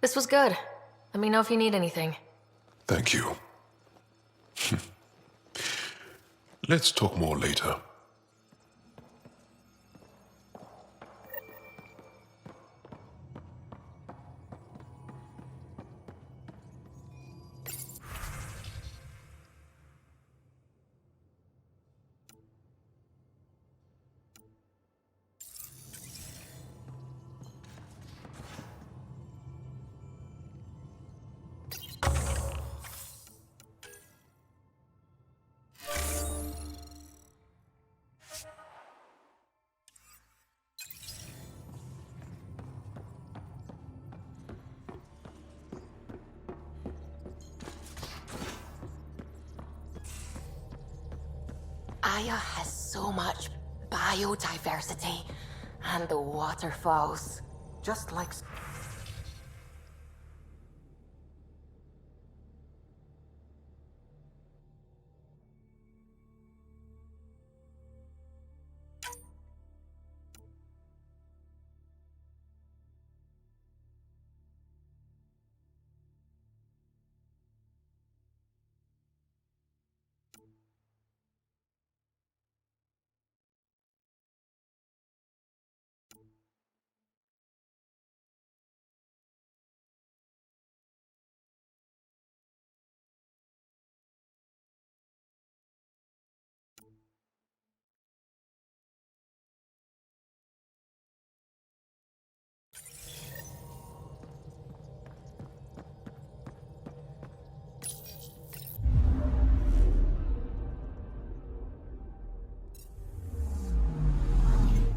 This was good. Let me know if you need anything. Thank you. Let's talk more later. Aya has so much biodiversity, and the waterfalls. Just like...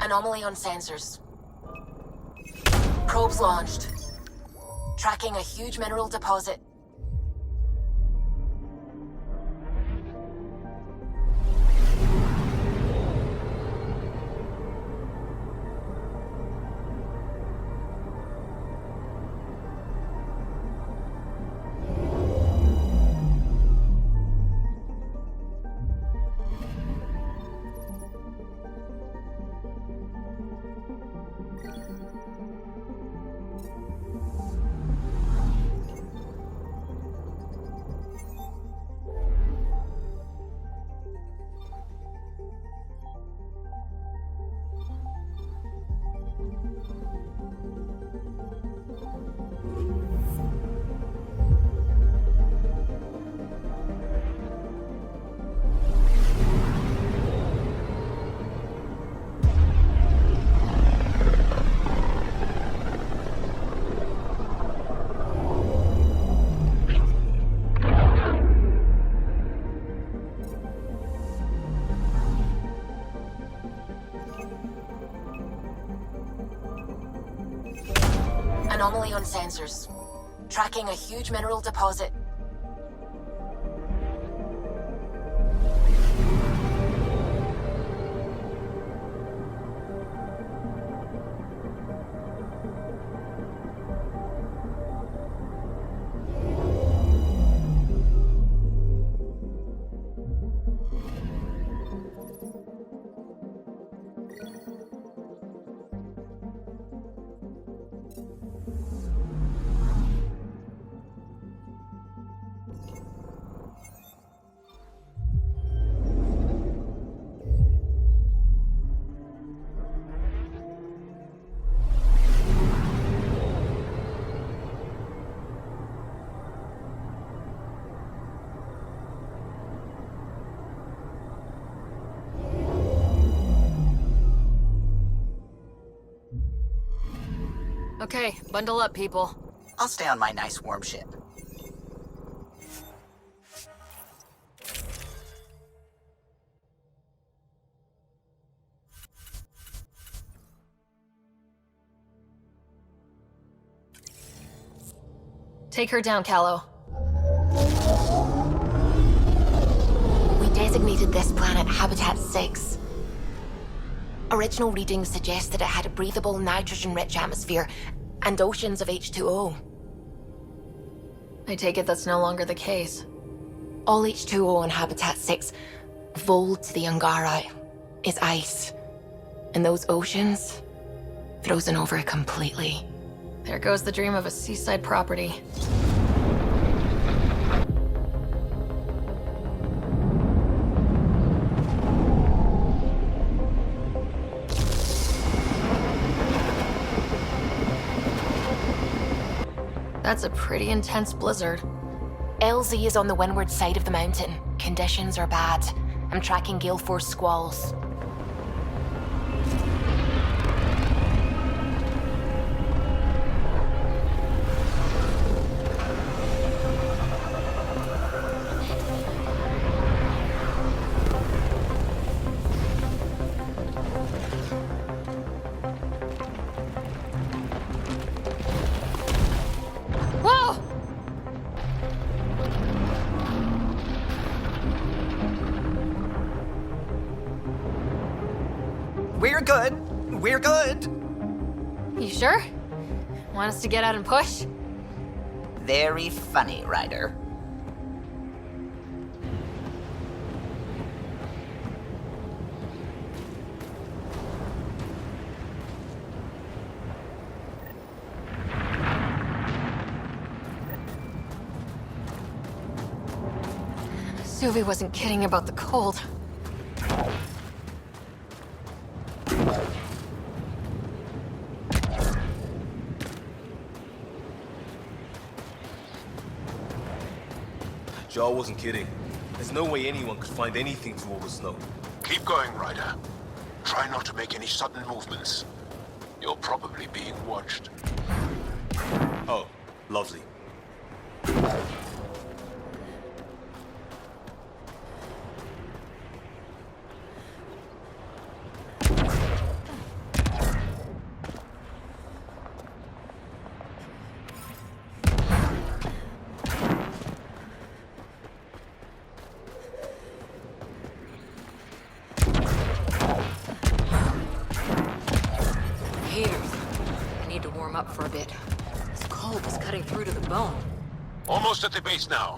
Anomaly on sensors. Probes launched. Tracking a huge mineral deposit. Anomaly on sensors. Tracking a huge mineral deposit. Okay, bundle up, people. I'll stay on my nice warm ship. Take her down, Callow. We designated this planet Habitat 6. Original readings suggested it had a breathable, nitrogen-rich atmosphere and oceans of H2O. I take it that's no longer the case. All H2O on Habitat 6, Voled to the Angara, is ice. And those oceans, frozen over completely. There goes the dream of a seaside property. That's a pretty intense blizzard. LZ is on the windward side of the mountain. Conditions are bad. I'm tracking gale force squalls. Whoa! We're good. We're good. You sure? Want us to get out and push? Very funny, Ryder. Suvi wasn't kidding about the cold. Jar wasn't kidding. There's no way anyone could find anything through all the snow. Keep going, Ryder. Try not to make any sudden movements. You're probably being watched. Oh, lovely. Up for a bit. This cold is cutting through to the bone. Almost at the base now.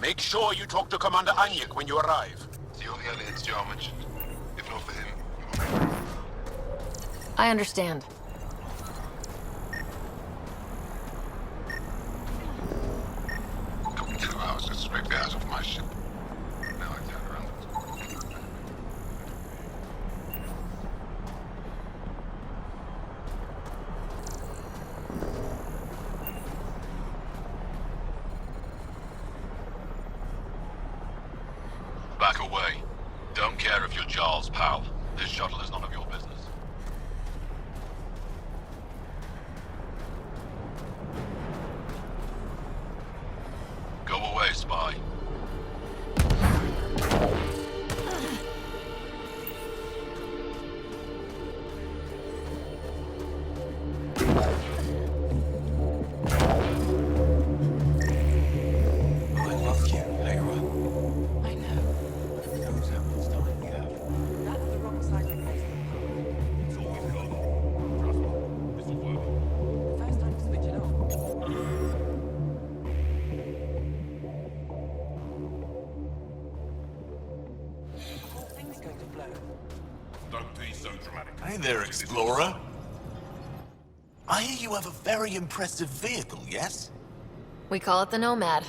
Make sure you talk to Commander Anyek when you arrive. The only aliens Jar mentioned. If not for him, I understand. took me 2 hours to scrape the ass off my ship. Now I turn around. Back away. Don't care if you're Jarl's pal. This shuttle is none of your business. Go away, spy. I love you, Lyra. I know. Who knows how much time we have? That's the wrong side of the case. It's all we've got. Trust me. This'll work. First time to switch it off. The whole thing's going to blow. Don't be so dramatic. Hey there, Explorer. I hear you have a very impressive vehicle, yes? We call it the Nomad.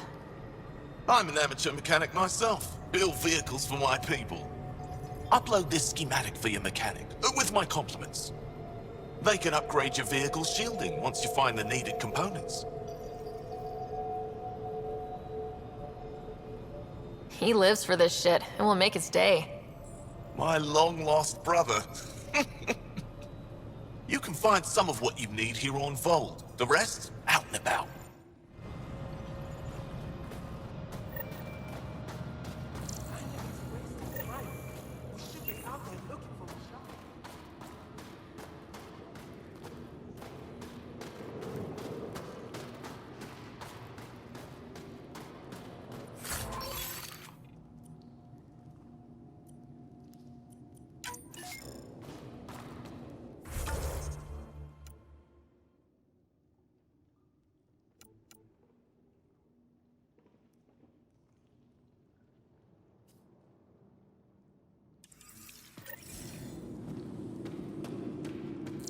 I'm an amateur mechanic myself. Build vehicles for my people. Upload this schematic for your mechanic, with my compliments. They can upgrade your vehicle's shielding once you find the needed components. He lives for this shit, and will make his day. My long-lost brother. You can find some of what you need here on Voled. The rest, out and about.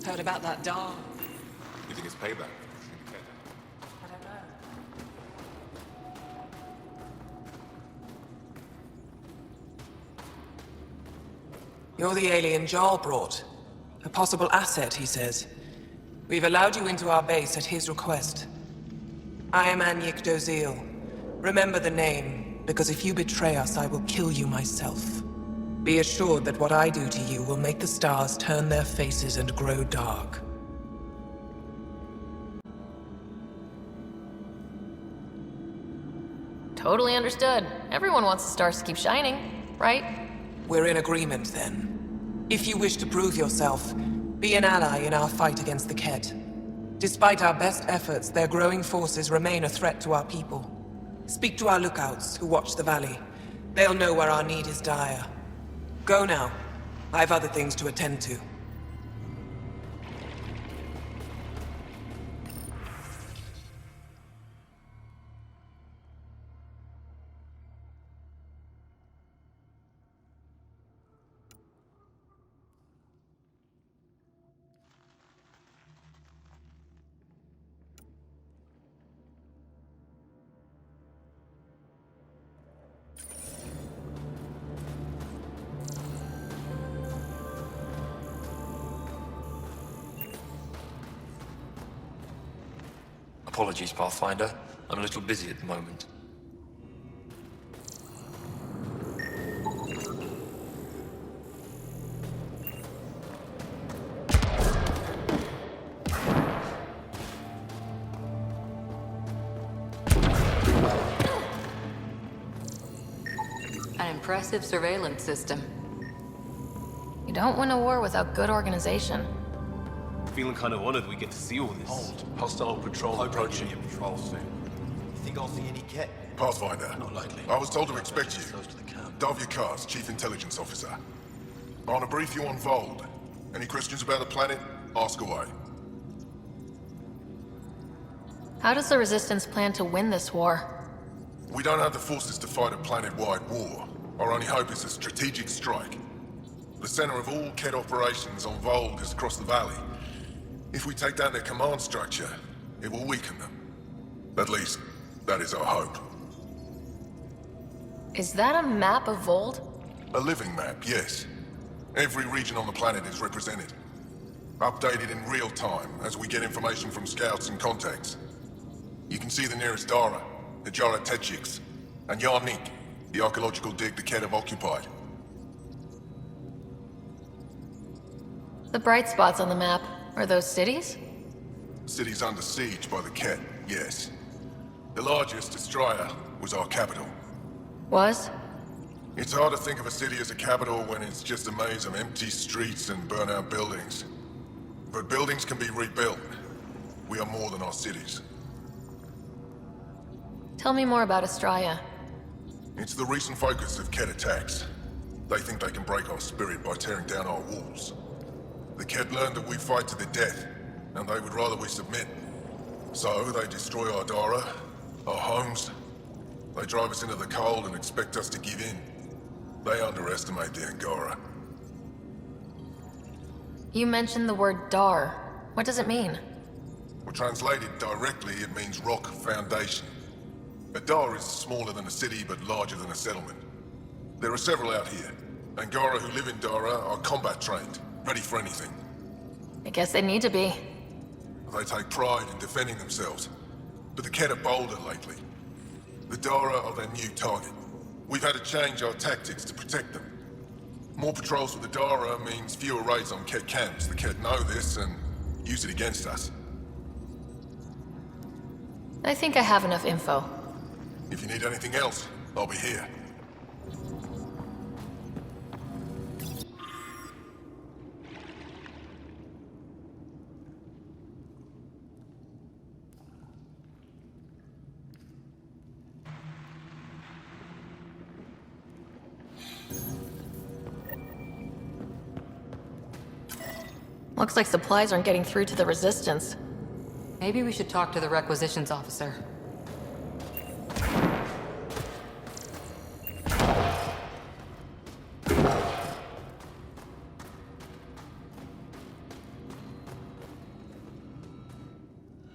Heard about that doll? You think it's payback? I don't know. You're the alien Jarl brought. A possible asset, he says. We've allowed you into our base at his request. I am Anyik Dozil. Remember the name, because if you betray us, I will kill you myself. Be assured that what I do to you will make the stars turn their faces and grow dark. Totally understood. Everyone wants the stars to keep shining, right? We're in agreement, then. If you wish to prove yourself, be an ally in our fight against the Ket. Despite our best efforts, their growing forces remain a threat to our people. Speak to our lookouts, who watch the valley. They'll know where our need is dire. Go now. I have other things to attend to. Apologies, Pathfinder. I'm a little busy at the moment. An impressive surveillance system. You don't win a war without good organization. Feeling kind of honored we get to see all this. Hold. Hostile patrol approaching. Patrol soon. You think I'll see any Ket? Pathfinder. Not likely. I was told to expect you. Close to the camp. Davia Kars, Chief Intelligence Officer. I want to brief you on Voled. Any questions about the planet? Ask away. How does the Resistance plan to win this war? We don't have the forces to fight a planet-wide war. Our only hope is a strategic strike. The center of all Ket operations on Voled is across the valley. If we take down their command structure, it will weaken them. At least, that is our hope. Is that a map of Voled? A living map, yes. Every region on the planet is represented. Updated in real time as we get information from scouts and contacts. You can see the nearest Dara, the Jara Tetchiks, and Yarnik, the archaeological dig the Ket have occupied. The bright spots on the map, are those cities? Cities under siege by the Ket, yes. The largest, Astraea, was our capital. Was? It's hard to think of a city as a capital when it's just a maze of empty streets and burnt-out buildings. But buildings can be rebuilt. We are more than our cities. Tell me more about Astraea. It's the recent focus of Ket attacks. They think they can break our spirit by tearing down our walls. The Ket learned that we fight to the death, and they would rather we submit. So they destroy our Dara, our homes. They drive us into the cold and expect us to give in. They underestimate the Angara. You mentioned the word Dar. What does it mean? Well, translated directly, it means rock foundation. A Dar is smaller than a city, but larger than a settlement. There are several out here. Angara who live in Dara are combat trained, ready for anything. I guess they need to be. They take pride in defending themselves. But the Ket are bolder lately. The Dara are their new target. We've had to change our tactics to protect them. More patrols with the Dara means fewer raids on Ket camps. The Ket know this, and use it against us. I think I have enough info. If you need anything else, I'll be here. Looks like supplies aren't getting through to the Resistance. Maybe we should talk to the requisitions officer.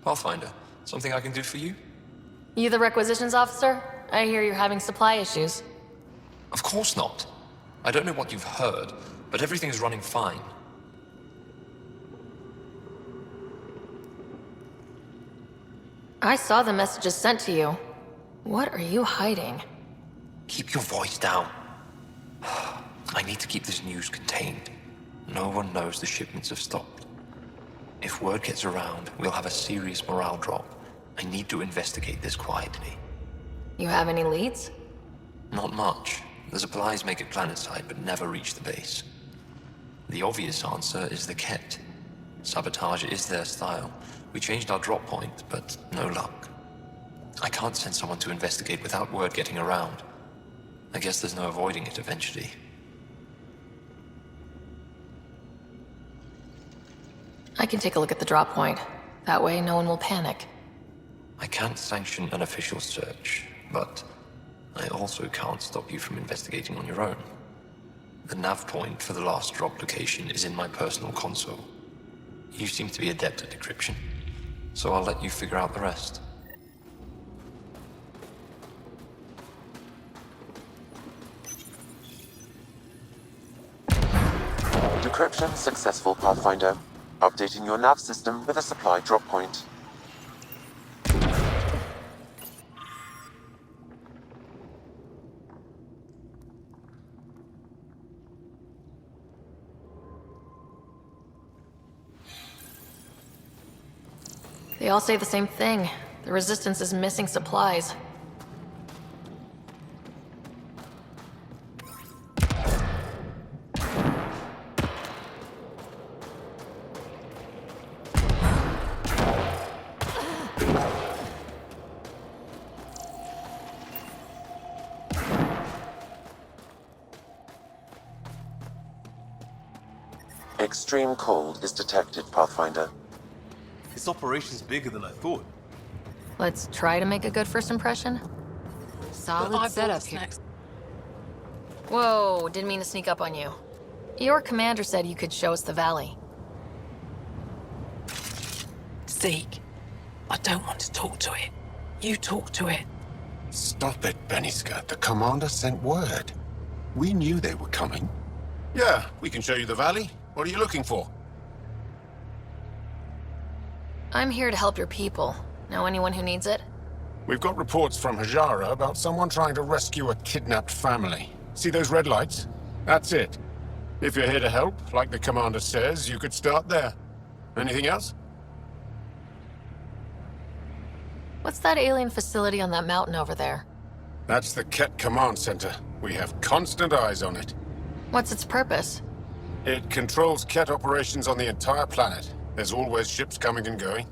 Pathfinder, something I can do for you? You the requisitions officer? I hear you're having supply issues. Of course not. I don't know what you've heard, but everything's running fine. I saw the messages sent to you. What are you hiding? Keep your voice down. I need to keep this news contained. No one knows the shipments have stopped. If word gets around, we'll have a serious morale drop. I need to investigate this quietly. You have any leads? Not much. The supplies make it planetside, but never reach the base. The obvious answer is the Ket. Sabotage is their style. We changed our drop point, but no luck. I can't send someone to investigate without word getting around. I guess there's no avoiding it eventually. I can take a look at the drop point. That way, no one will panic. I can't sanction an official search, but I also can't stop you from investigating on your own. The nav point for the last drop location is in my personal console. You seem to be adept at decryption, so I'll let you figure out the rest. Decryption successful, Pathfinder. Updating your nav system with a supply drop point. They all say the same thing. The Resistance is missing supplies. Extreme cold is detected, Pathfinder. This operation's bigger than I thought. Let's try to make a good first impression. Solid setup here. Whoa, didn't mean to sneak up on you. Your commander said you could show us the valley. Zeke, I don't want to talk to it. You talk to it. Stop it, Beniska. The commander sent word. We knew they were coming. Yeah, we can show you the valley. What are you looking for? I'm here to help your people. Know anyone who needs it? We've got reports from Hajara about someone trying to rescue a kidnapped family. See those red lights? That's it. If you're here to help, like the commander says, you could start there. Anything else? What's that alien facility on that mountain over there? That's the Ket Command Center. We have constant eyes on it. What's its purpose? It controls Ket operations on the entire planet. There's always ships coming and going.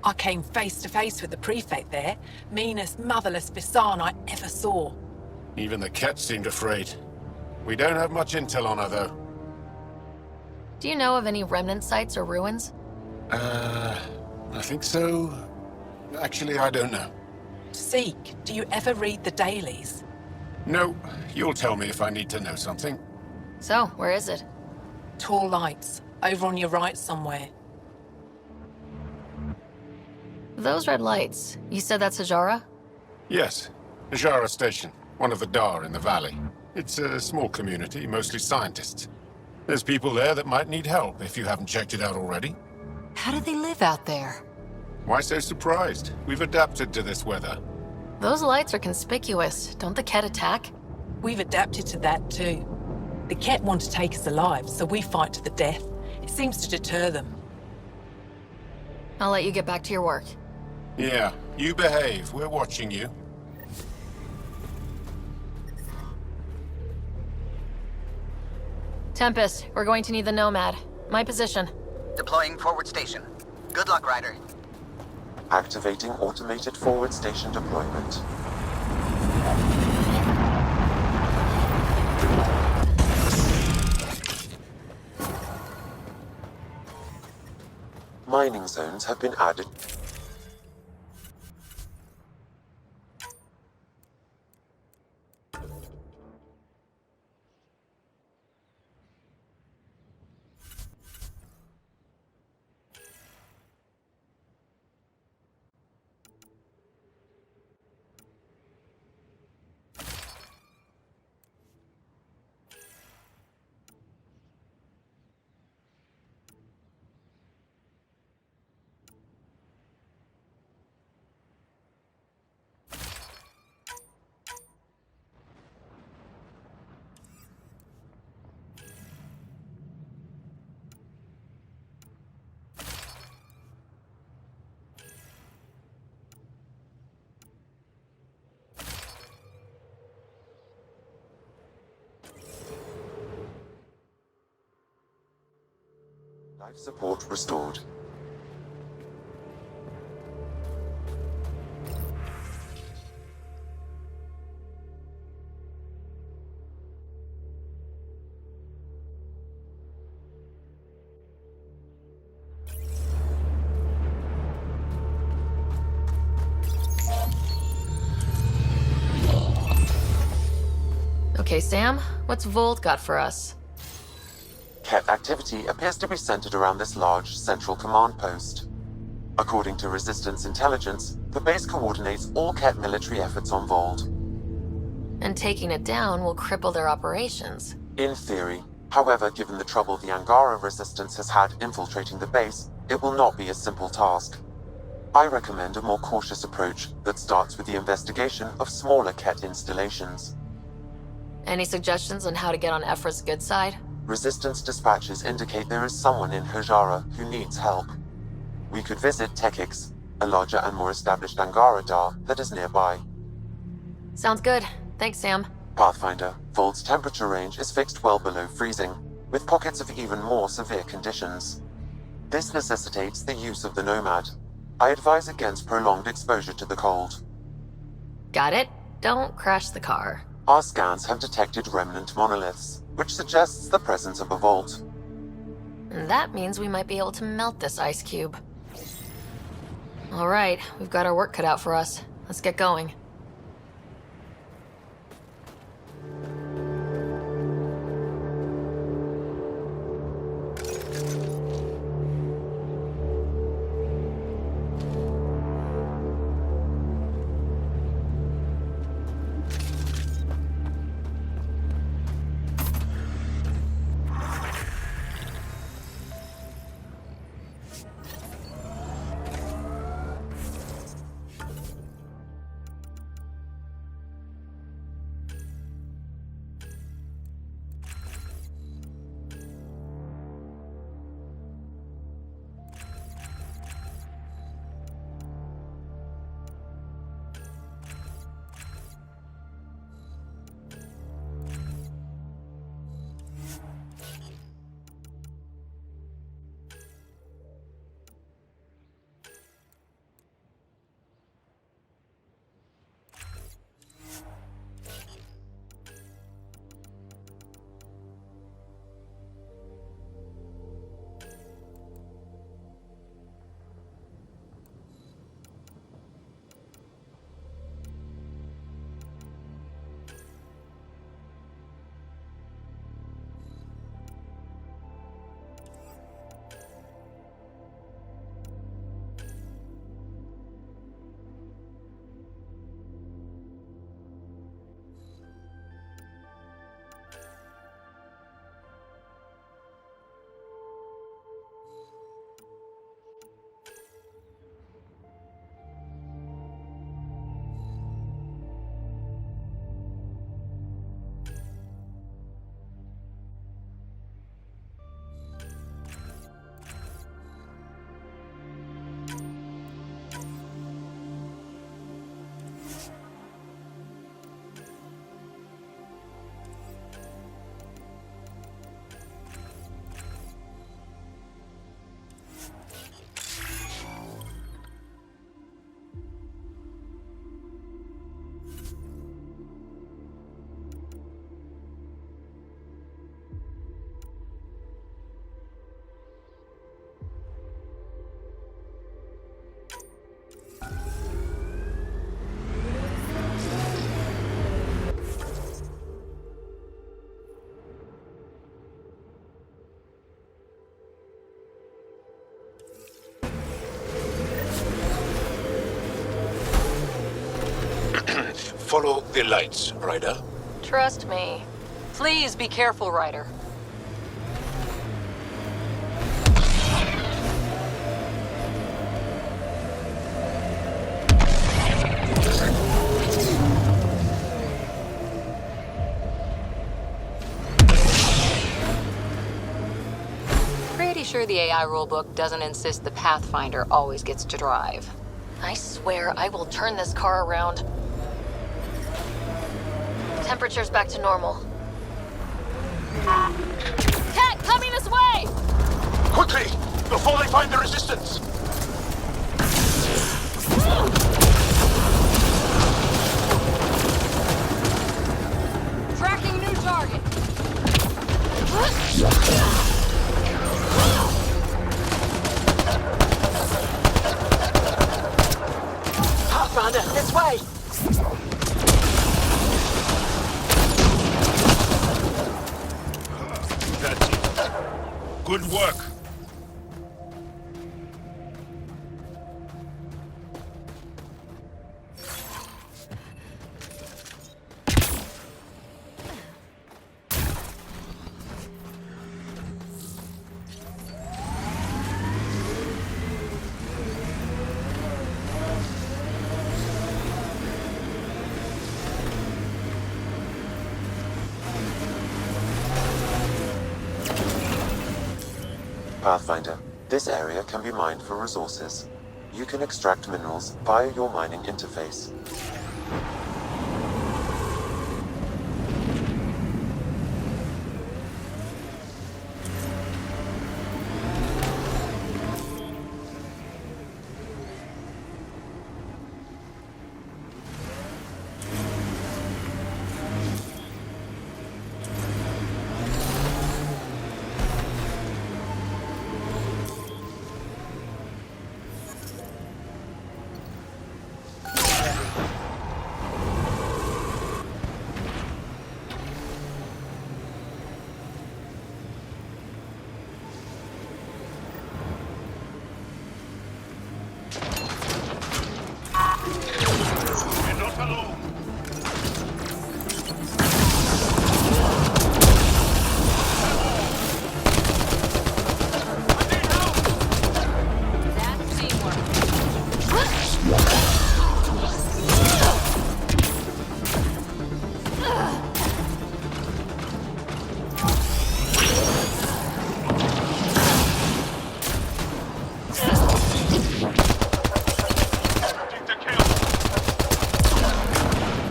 I came face to face with the prefect there. Meanest, motherless Visan I ever saw. Even the Ket seemed afraid. We don't have much intel on her, though. Do you know of any remnant sites or ruins? I think so. Actually, I don't know. Zeke, do you ever read the dailies? No, you'll tell me if I need to know something. So, where is it? Tall lights, over on your right somewhere. Those red lights, you said that's Hajara? Yes, Hajara Station, one of the Dar in the valley. It's a small community, mostly scientists. There's people there that might need help if you haven't checked it out already. How do they live out there? Why so surprised? We've adapted to this weather. Those lights are conspicuous. Don't the Ket attack? We've adapted to that too. The Ket want to take us alive, so we fight to the death. It seems to deter them. I'll let you get back to your work. Yeah, you behave. We're watching you. Tempest, we're going to need the Nomad. My position. Deploying forward station. Good luck, Ryder. Activating automated forward station deployment. Mining zones have been added. Life support restored. Okay, Sam, what's Voled got for us? Ket activity appears to be centered around this large central command post. According to Resistance intelligence, the base coordinates all Ket military efforts on Voled. And taking it down will cripple their operations. In theory. However, given the trouble the Angara Resistance has had infiltrating the base, it will not be a simple task. I recommend a more cautious approach that starts with the investigation of smaller Ket installations. Any suggestions on how to get on Ephra's good side? Resistance dispatches indicate there is someone in Hojara who needs help. We could visit Tekix, a larger and more established Angara Dar that is nearby. Sounds good. Thanks, Sam. Pathfinder, Vold's temperature range is fixed well below freezing, with pockets of even more severe conditions. This necessitates the use of the Nomad. I advise against prolonged exposure to the cold. Got it. Don't crash the car. Our scans have detected remnant monoliths, which suggests the presence of a vault. And that means we might be able to melt this ice cube. All right, we've got our work cut out for us. Let's get going. Follow the lights, Ryder. Trust me. Please be careful, Ryder. Pretty sure the AI rulebook doesn't insist the Pathfinder always gets to drive. I swear I will turn this car around. Temperature's back to normal. Tech, coming this way! Quickly! Before they find the resistance! Tracking new target. Pathfinder, this way! That's it. Good work. Pathfinder, this area can be mined for resources. You can extract minerals via your mining interface.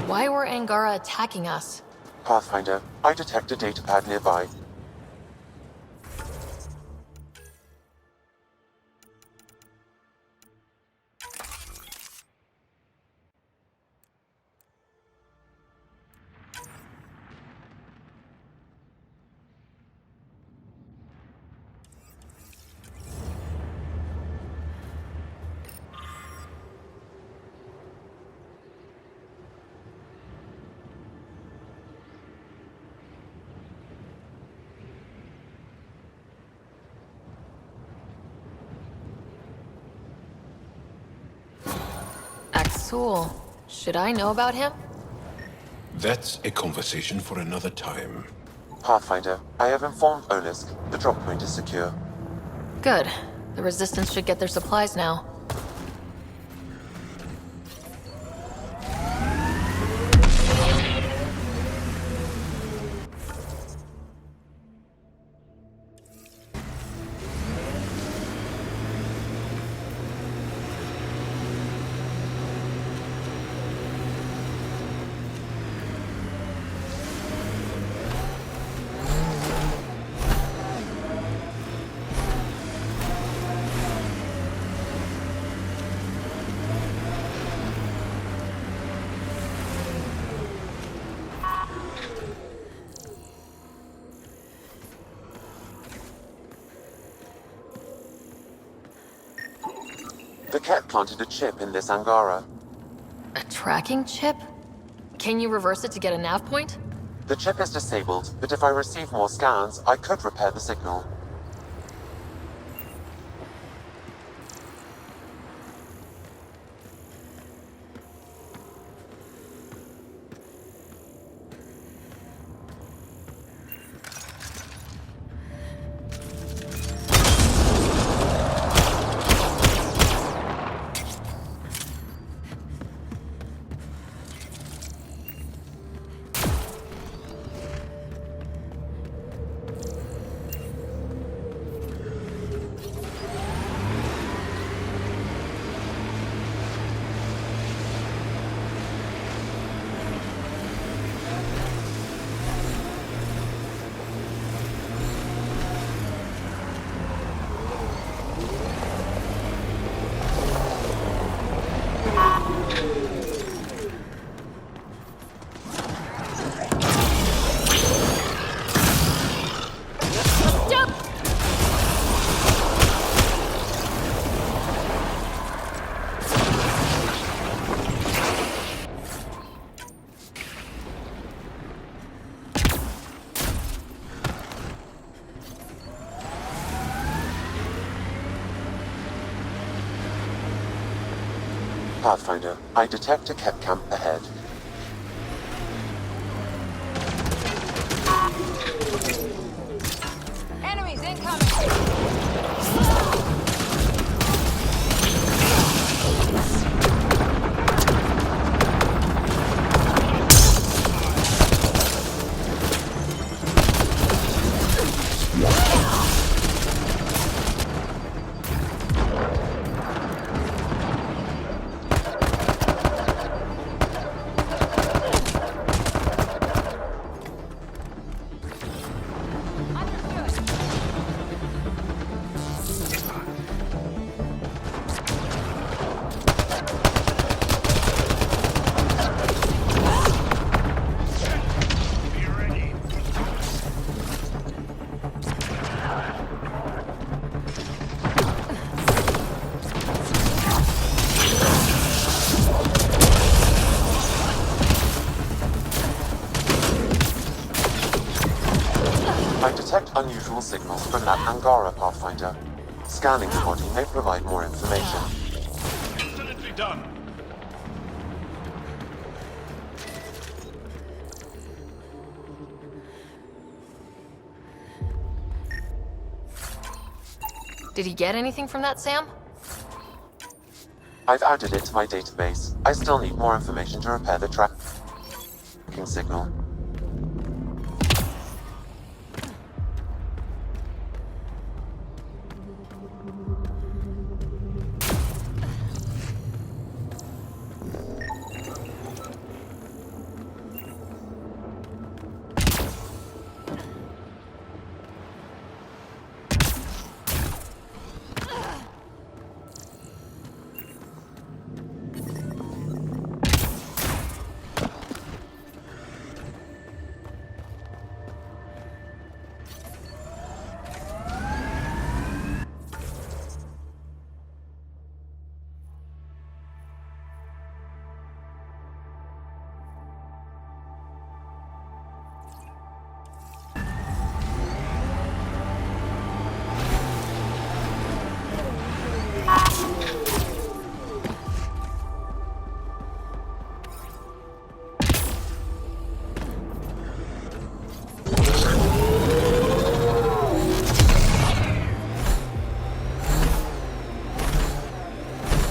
Why were Angara attacking us? Pathfinder, I detect a datapad nearby. Axul. Should I know about him? That's a conversation for another time. Pathfinder, I have informed Olisk. The drop point is secure. Good. The Resistance should get their supplies now. The Ket planted a chip in this Angara. A tracking chip? Can you reverse it to get a nav point? The chip is disabled, but if I receive more scans, I could repair the signal. Pathfinder, I detect a Kett camp ahead. Enemies incoming! I detect unusual signals from that Angara, Pathfinder. Scanning the body may provide more information. Excellently done. Did he get anything from that, Sam? I've added it to my database. I still need more information to repair the tracking signal.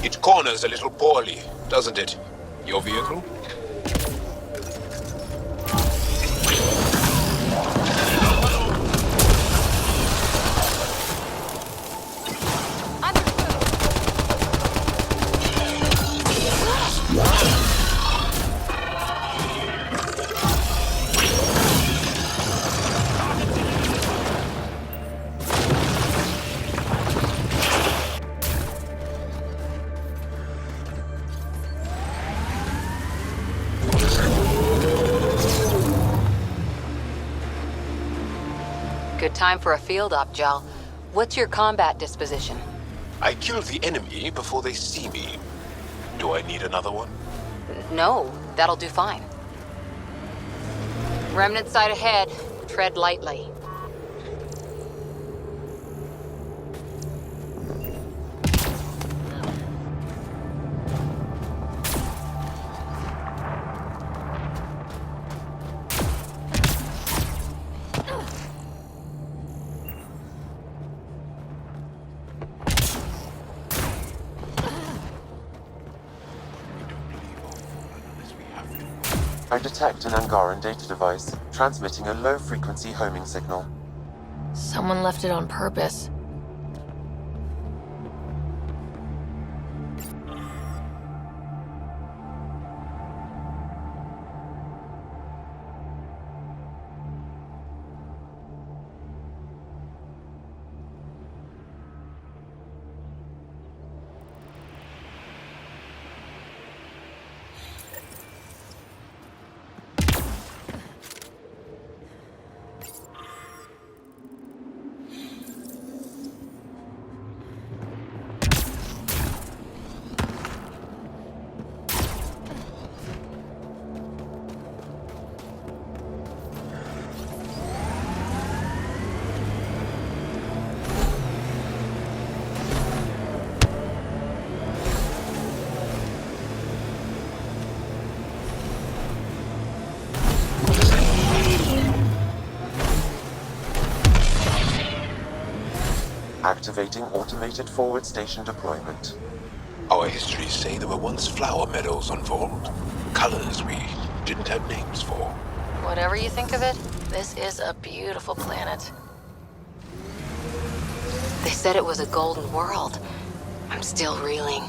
It corners a little poorly, doesn't it? Your vehicle? Good time for a field op, Jal. What's your combat disposition? I kill the enemy before they see me. Do I need another one? No, that'll do fine. Remnant side ahead. Tread lightly. I detect an Angaran data device, transmitting a low-frequency homing signal. Someone left it on purpose. Activating automated forward station deployment. Our histories say there were once flower meadows on Voled. Colors we didn't have names for. Whatever you think of it, this is a beautiful planet. They said it was a golden world. I'm still reeling.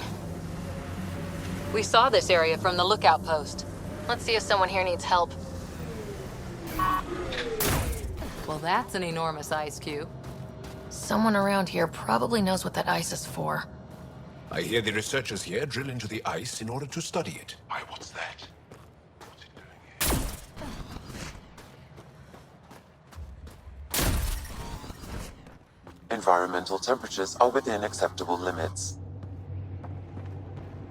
We saw this area from the lookout post. Let's see if someone here needs help. Well, that's an enormous ice cube. Someone around here probably knows what that ice is for. I hear the researchers here drill into the ice in order to study it. Why, what's that? Environmental temperatures are within acceptable limits.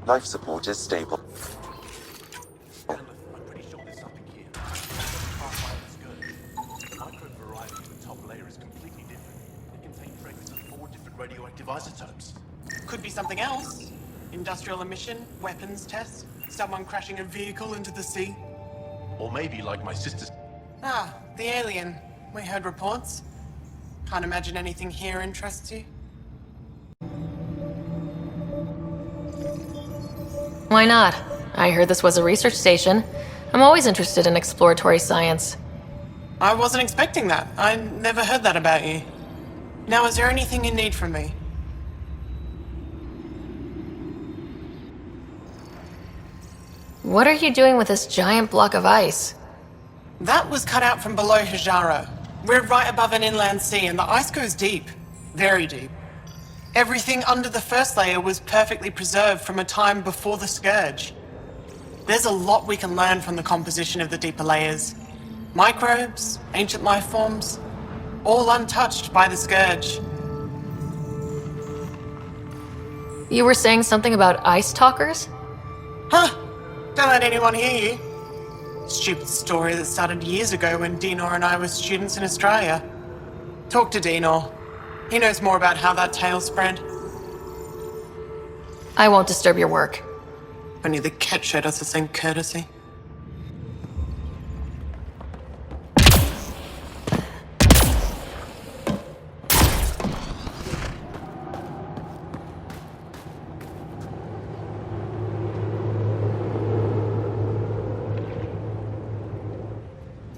Life support is stable. I'm pretty sure there's something here. Pathfinder's good. The micro variety of the top layer is completely different. It contains fragments of 4 different radioactive isotopes. Could be something else. Industrial emission, weapons tests, someone crashing a vehicle into the sea. Or maybe like my sister's. Ah, the alien. We heard reports. Can't imagine anything here interests you. Why not? I heard this was a research station. I'm always interested in exploratory science. I wasn't expecting that. I never heard that about you. Now, is there anything you need from me? What are you doing with this giant block of ice? That was cut out from below Hijara. We're right above an inland sea, and the ice goes deep. Very deep. Everything under the first layer was perfectly preserved from a time before the Scourge. There's a lot we can learn from the composition of the deeper layers. Microbes, ancient life forms, all untouched by the Scourge. You were saying something about ice talkers? Huh? Don't let anyone hear you. Stupid story that started years ago when Dinor and I were students in Australia. Talk to Dinor. He knows more about how that tale spread. I won't disturb your work. Only the cat showed us the same courtesy.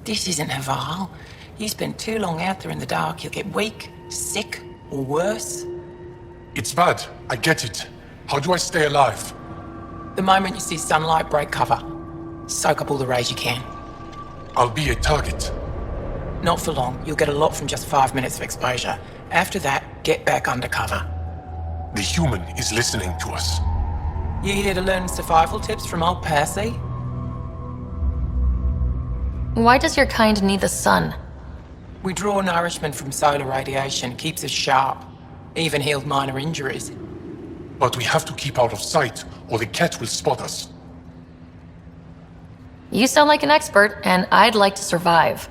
This isn't Haval. You spend too long out there in the dark, you'll get weak, sick, or worse. It's bad. I get it. How do I stay alive? The moment you see sunlight, break cover. Soak up all the rays you can. I'll be a target. Not for long. You'll get a lot from just 5 minutes of exposure. After that, get back under cover. The human is listening to us. You here to learn survival tips from old Percy? Why does your kind need the sun? We draw nourishment from solar radiation, keeps us sharp. Even healed minor injuries. But we have to keep out of sight, or the cat will spot us. You sound like an expert, and I'd like to survive.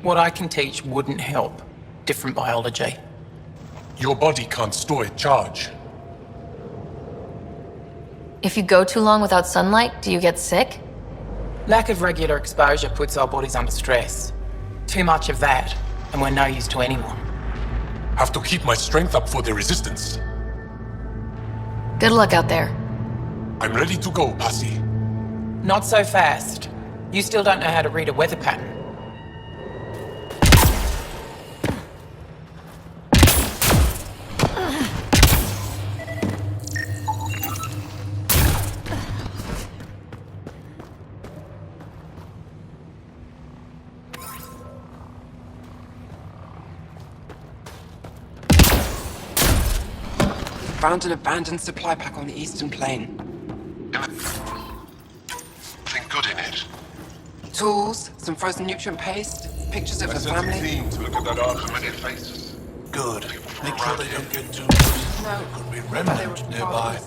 What I can teach wouldn't help. Different biology. Your body can't store a charge. If you go too long without sunlight, do you get sick? Lack of regular exposure puts our bodies under stress. Too much of that, and we're no use to anyone. Have to keep my strength up for the resistance. Good luck out there. I'm ready to go, Passy. Not so fast. You still don't know how to read a weather pattern. Found an abandoned supply pack on the eastern plain. Nothing good in it. Tools, some frozen nutrient paste, pictures of a family. Team to look at that art familiar faces. Good. Make sure they don't get too No, Could be but they remnant were nearby.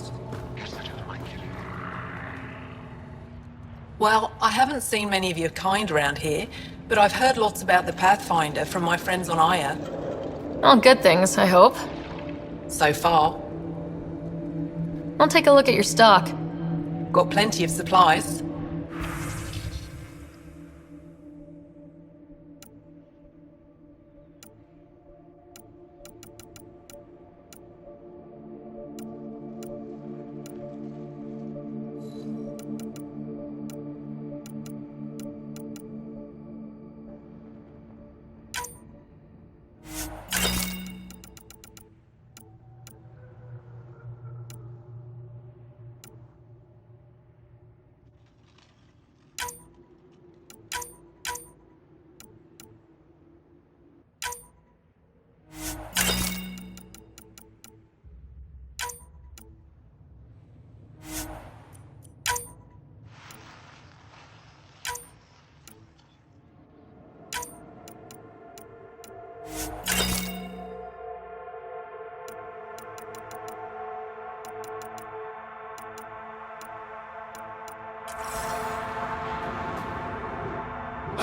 Well, I haven't seen many of your kind around here, but I've heard lots about the Pathfinder from my friends on Aya. All good things, I hope. So far. I'll take a look at your stock. Got plenty of supplies.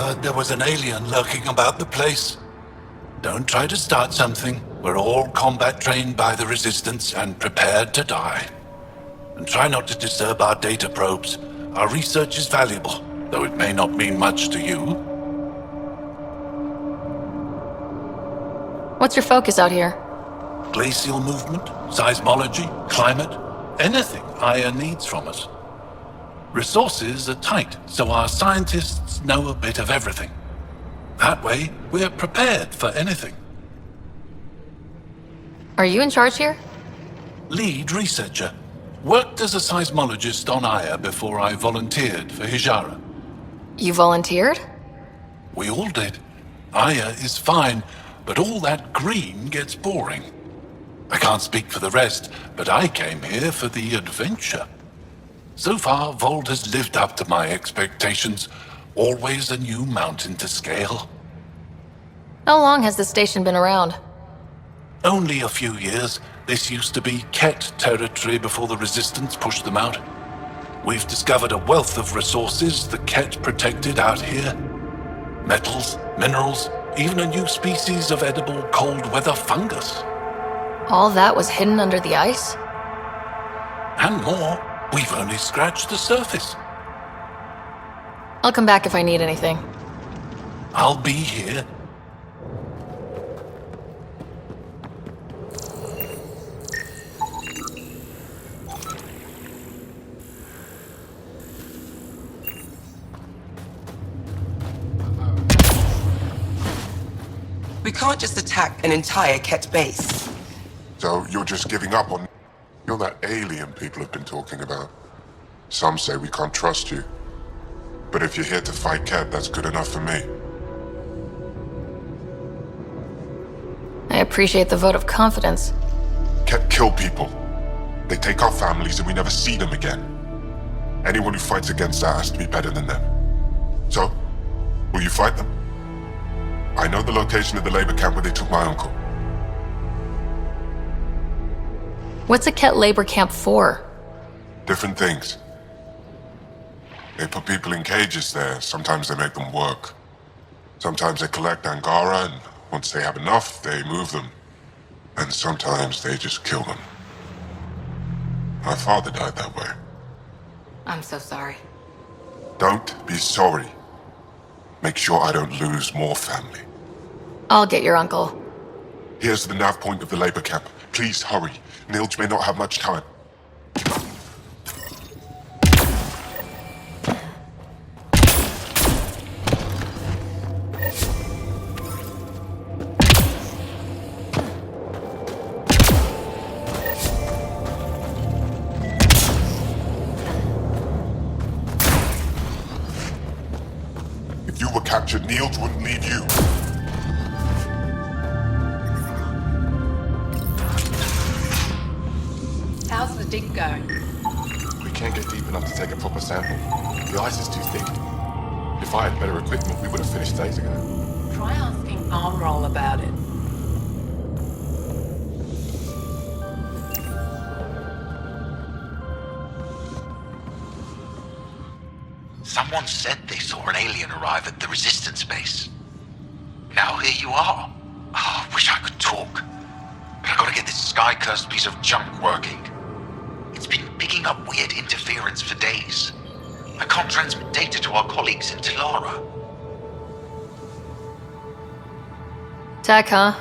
heard there was an alien lurking about the place. Don't try to start something. We're all combat trained by the Resistance and prepared to die. And try not to disturb our data probes. Our research is valuable, though it may not mean much to you. What's your focus out here? Glacial movement, seismology, climate, anything Aya needs from us. Resources are tight, so our scientists know a bit of everything. That way, we're prepared for anything. Are you in charge here? Lead researcher. Worked as a seismologist on Aya before I volunteered for Hijara. You volunteered? We all did. Aya is fine, but all that green gets boring. I can't speak for the rest, but I came here for the adventure. So far, Voled has lived up to my expectations. Always a new mountain to scale. How long has this station been around? Only a few years. This used to be Ket territory before the Resistance pushed them out. We've discovered a wealth of resources the Ket protected out here. Metals, minerals, even a new species of edible cold weather fungus. All that was hidden under the ice? And more. We've only scratched the surface. I'll come back if I need anything. I'll be here. We can't just attack an entire Ket base. So you're just giving up on... You're that alien people have been talking about. Some say we can't trust you. But if you're here to fight Ket, that's good enough for me. I appreciate the vote of confidence. Ket kill people. They take our families and we never see them again. Anyone who fights against that has to be better than them. So, will you fight them? I know the location of the labor camp where they took my uncle. What's a Ket labor camp for? Different things. They put people in cages there. Sometimes they make them work. Sometimes they collect Angara, and once they have enough, they move them. And sometimes they just kill them. My father died that way. I'm so sorry. Don't be sorry. Make sure I don't lose more family. I'll get your uncle. Here's the nav point of the labor camp. Please hurry. Nilj may not have much time. If you were captured, Nilj wouldn't leave you. How's the dig going? We can't get deep enough to take a proper sample. The ice is too thick. If I had better equipment, we would have finished days ago. Try asking Armroll about it. Someone said they saw an alien arrive at the Resistance base. Now here you are. Oh, I wish I could talk. But I gotta get this sky-cursed piece of junk working. It's been picking up weird interference for days. I can't transmit data to our colleagues in Talara. Tech, huh?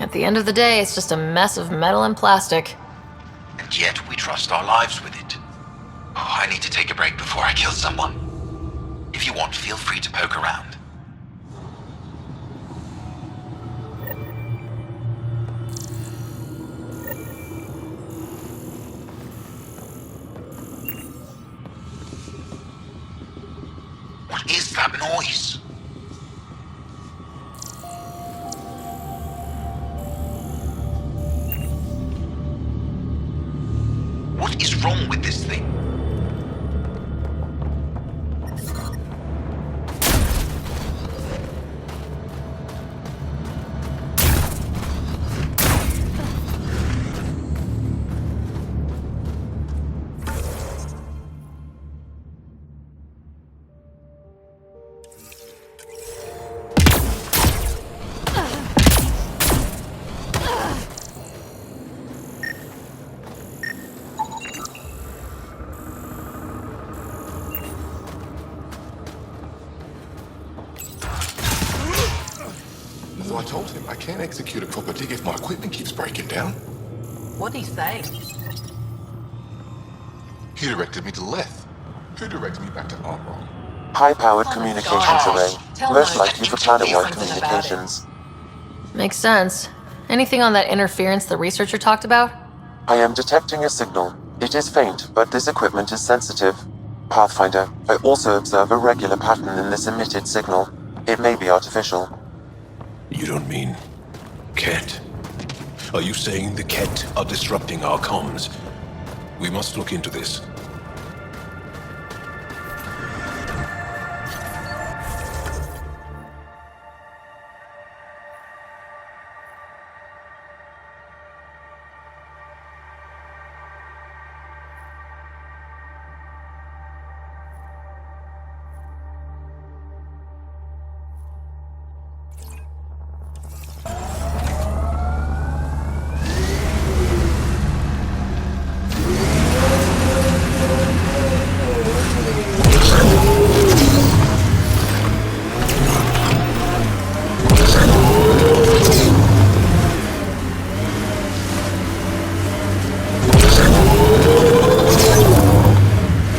At the end of the day, it's just a mess of metal and plastic. And yet we trust our lives with it. Oh, I need to take a break before I kill someone. If you want, feel free to poke around. What is that noise? What is wrong with this thing? can't execute a proper dig if my equipment keeps breaking down. What'd he say? He directed me to Leth, who directed me back to Armor. High-powered communications array, most likely for planet-wide something about it. communications. Makes sense. Anything on that interference the researcher talked about? I am detecting a signal. It is faint, but this equipment is sensitive. Pathfinder, I also observe a regular pattern in this emitted signal. It may be artificial. You don't mean Ket? Are you saying the Ket are disrupting our comms? We must look into this.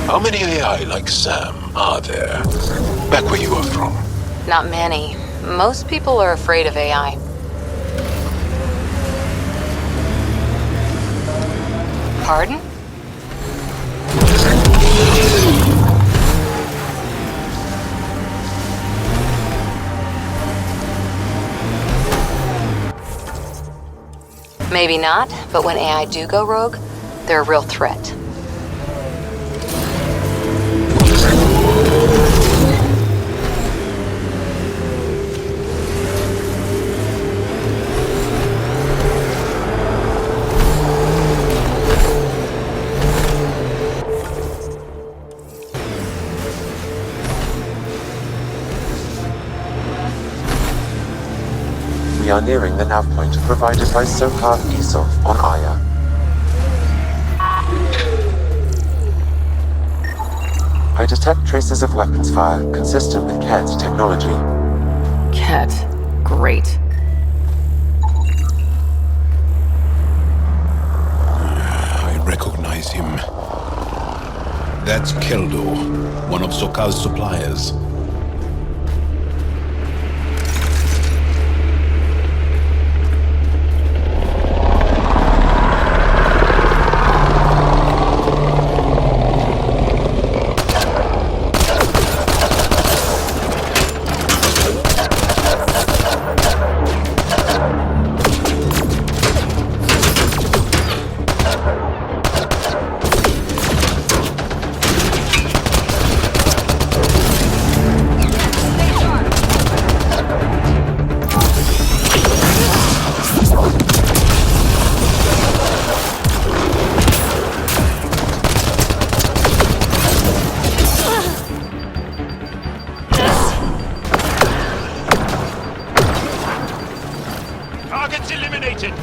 How many AI like Sam are there? Back where you are from. Not many. Most people are afraid of AI. Pardon? Maybe not, but when AI do go rogue, they're a real threat. We are nearing the nav point provided by Sokar Isov on Aya. I detect traces of weapons fire consistent with Ket's technology. Ket. Great. I recognize him. That's Keldo, one of Sokar's suppliers. Targets eliminated.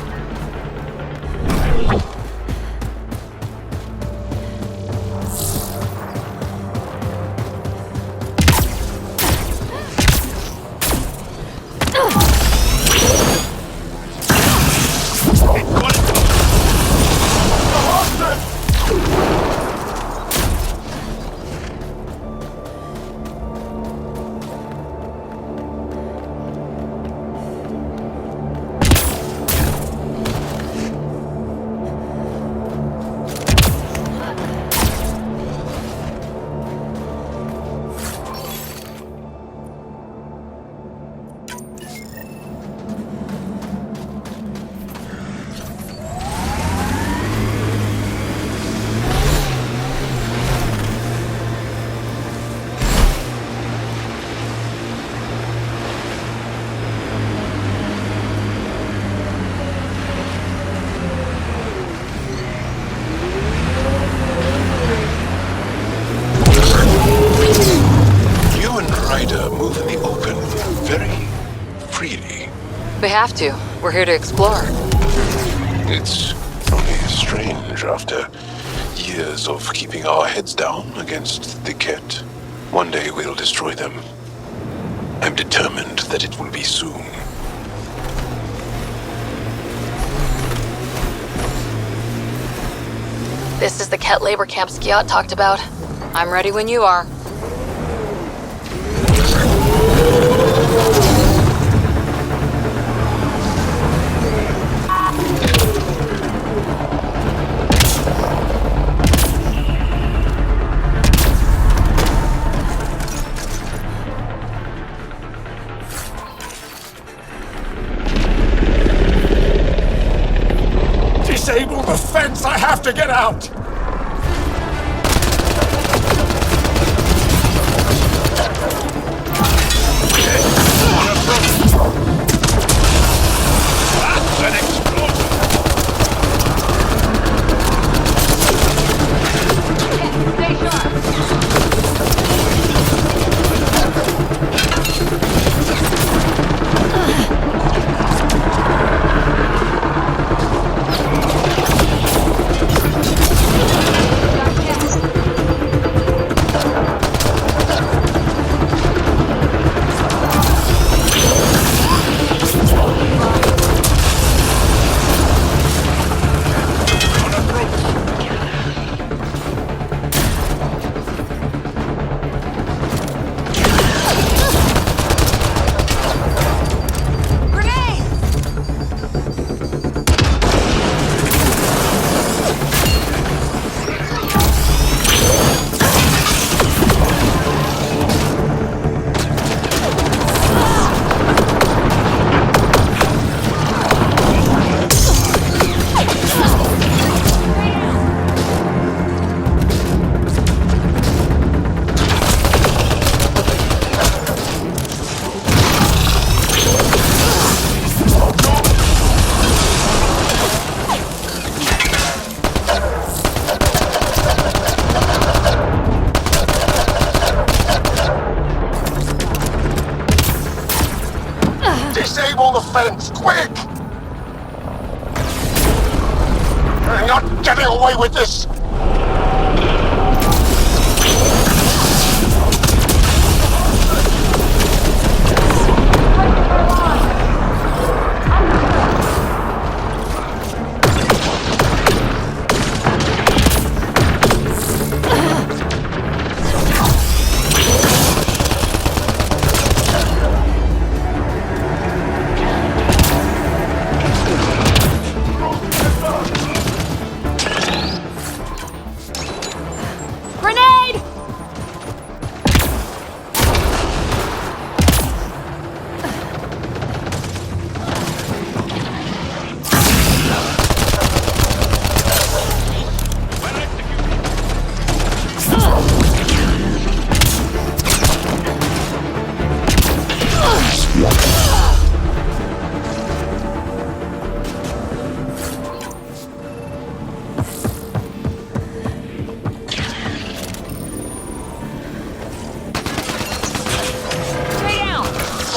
Ryder move in the open very freely. We have to. We're here to explore. It's only strange after years of keeping our heads down against the Ket. One day we'll destroy them. I'm determined that it will be soon. This is the Ket labor camp Skiot talked about. I'm ready when you are. Disable the fence! I have to get out! That's an explosion! Stay sharp! Disable the fence, quick! You're not getting away with this!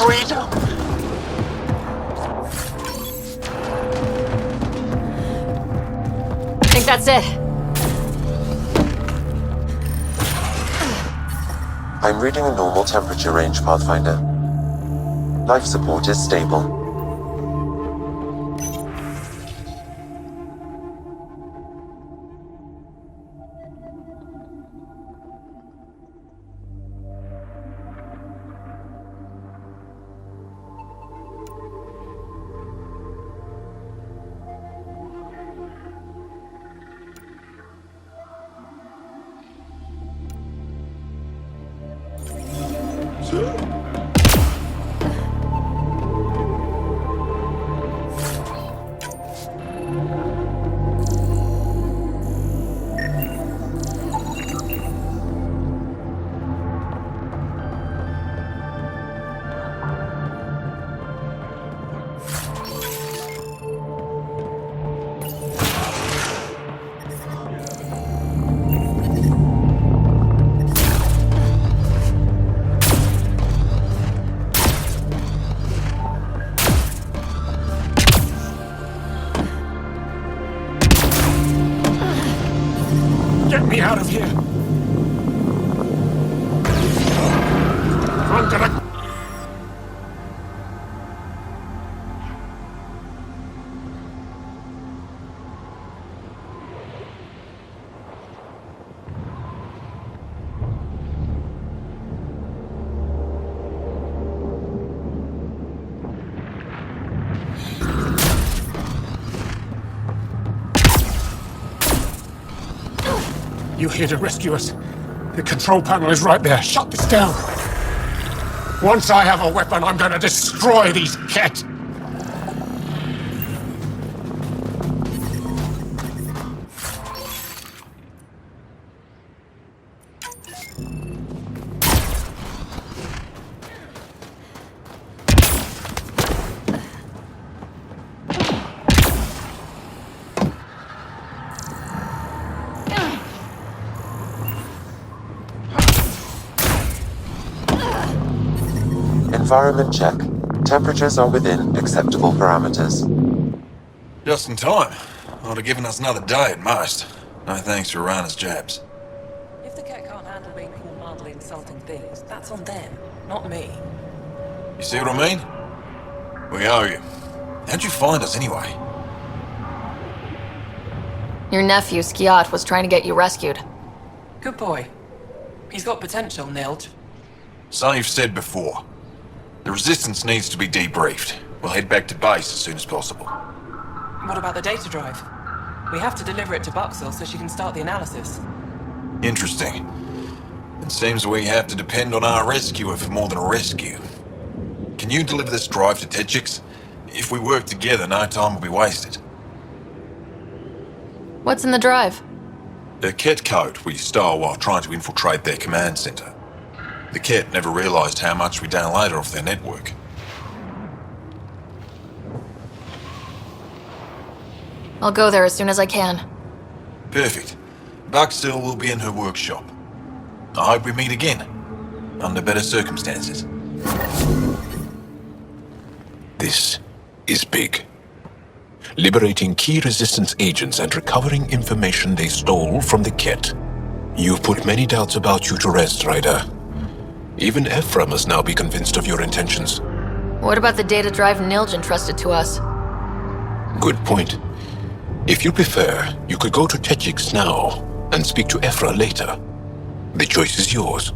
Freedom! I think that's it. I'm reading a normal temperature range, Pathfinder. Life support is stable. Get me out of here! I'm gonna... You here to rescue us? The control panel is right there. Shut this down. Once I have a weapon, I'm gonna destroy these Ket. Environment check. Temperatures are within acceptable parameters. Just in time. Ought have given us another day at most. No thanks for Rana's jabs. If the cat can't handle being called mildly insulting things, that's on them, not me. You see what I mean? We owe you. How'd you find us anyway? Your nephew, Skiat, was trying to get you rescued. Good boy. He's got potential, Nilge. So you've said before. The Resistance needs to be debriefed. We'll head back to base as soon as possible. What about the data drive? We have to deliver it to Buxel so she can start the analysis. Interesting. It seems we have to depend on our rescuer for more than a rescue. Can you deliver this drive to Techix? If we work together, no time will be wasted. What's in the drive? The Ket code we stole while trying to infiltrate their command center. The Ket never realized how much we downloaded off their network. I'll go there as soon as I can. Perfect. Buxel will be in her workshop. I hope we meet again, under better circumstances. This is big. Liberating key Resistance agents and recovering information they stole from the Ket. You've put many doubts about you to rest, Ryder. Even Ephra must now be convinced of your intentions. What about the data drive Nilge entrusted to us? Good point. If you prefer, you could go to Techix now and speak to Ephra later. The choice is yours.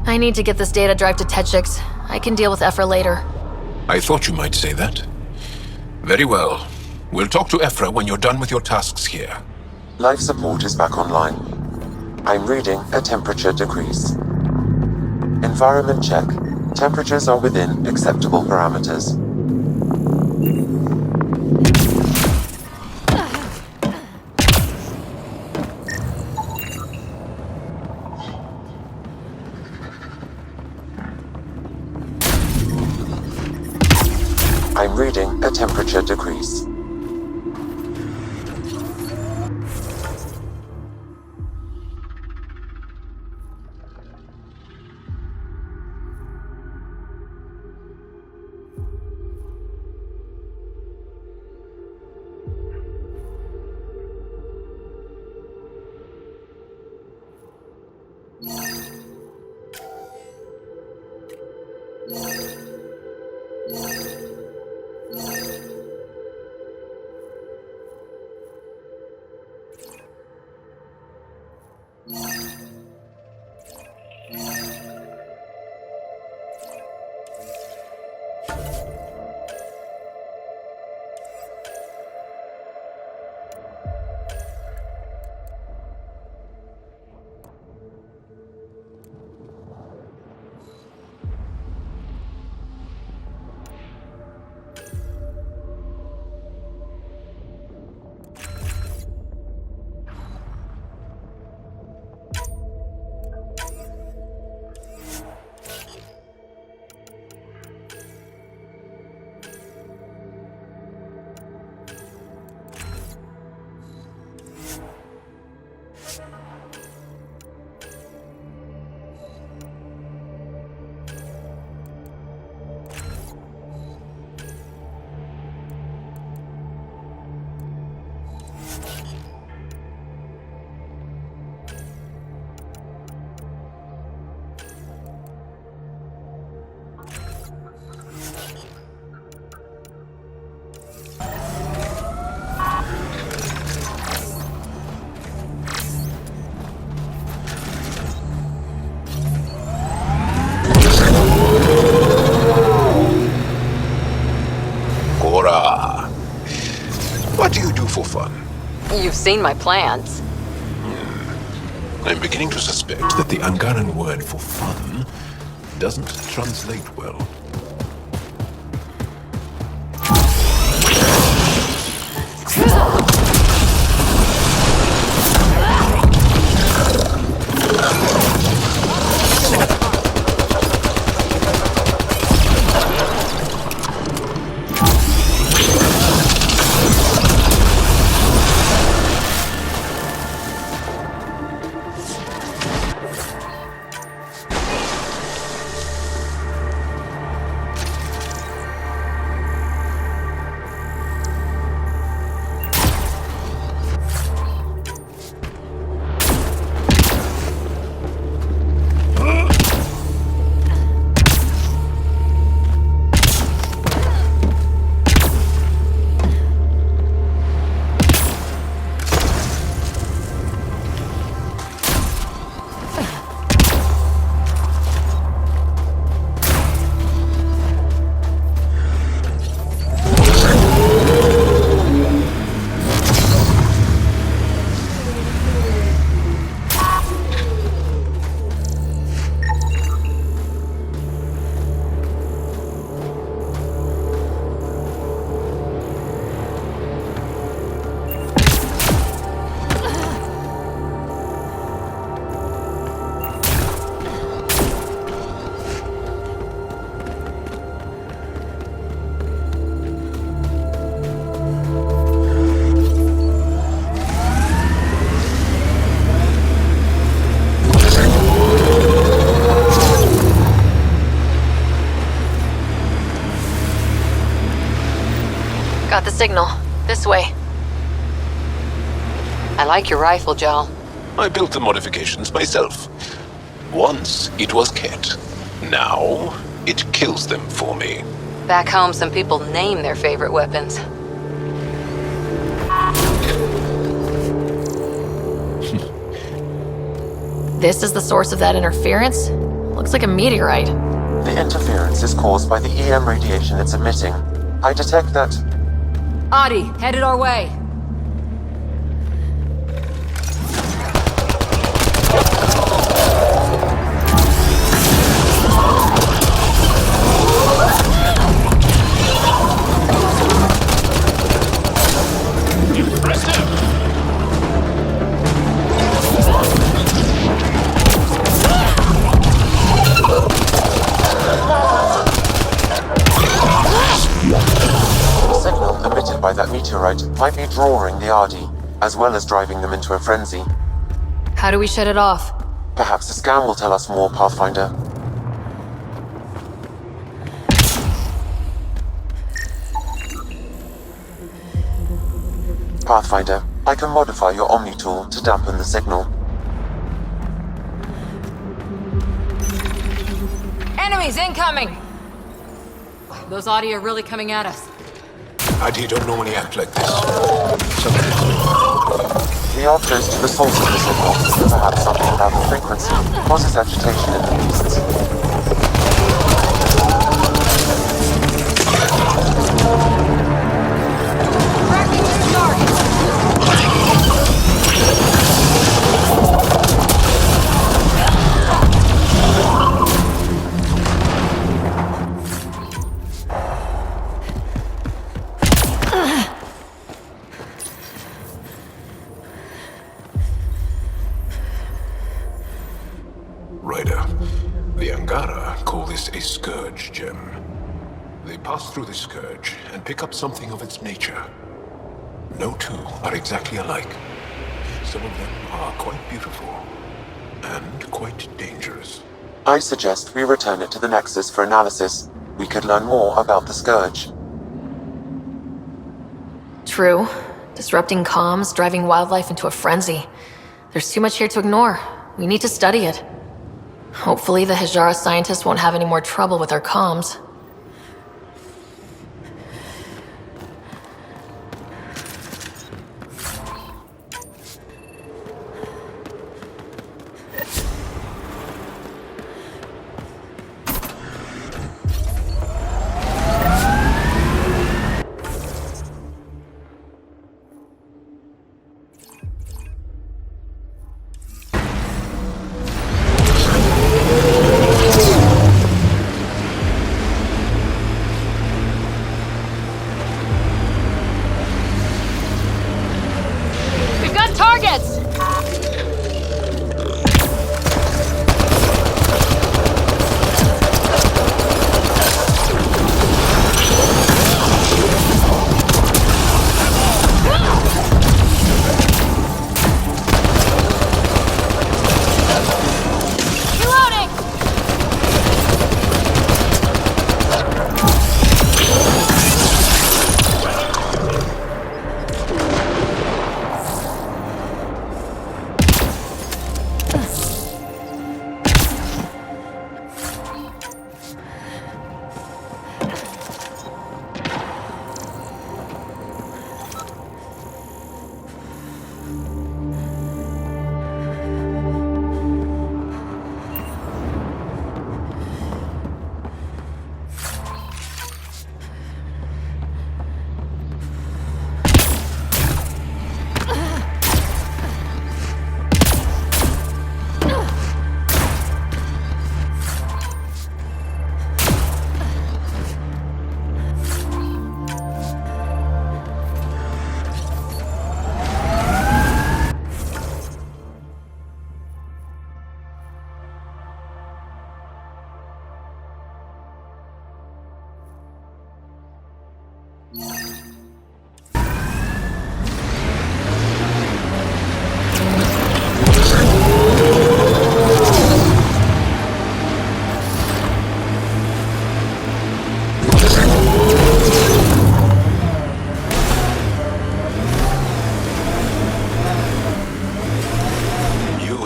I need to get this data drive to Techix. I can deal with Ephra later. I thought you might say that. Very well. We'll talk to Ephra when you're done with your tasks here. Life support is back online. I'm reading a temperature decrease. Environment check. Temperatures are within acceptable parameters. I'm reading a temperature decrease. What do you do for fun? You've seen my plans. I'm beginning to suspect that the Angaran word for fun doesn't translate well. Got the signal. This way. I like your rifle, Jal. I built the modifications myself. Once it was Ket. Now it kills them for me. Back home, some people name their favorite weapons. This is the source of that interference? Looks like a meteorite. The interference is caused by the EM radiation it's emitting. I detect that... Adi, headed our way. by that meteorite might be drawing the Ardi, as well as driving them into a frenzy. How do we shut it off? Perhaps the scan will tell us more, Pathfinder. Pathfinder, I can modify your Omni tool to dampen the signal. Enemies incoming! Those Audi are really coming at us. Adi don't normally act like this. We are close to the source of the signal. Perhaps something about the frequency causes agitation in the beasts. Ryder, the Angara call this a scourge gem. They pass through the scourge and pick up something of its nature. No two are exactly alike. Some of them are quite beautiful and quite dangerous. I suggest we return it to the Nexus for analysis. We could learn more about the scourge. True. Disrupting comms, driving wildlife into a frenzy. There's too much here to ignore. We need to study it. Hopefully the Hijara scientists won't have any more trouble with our comms.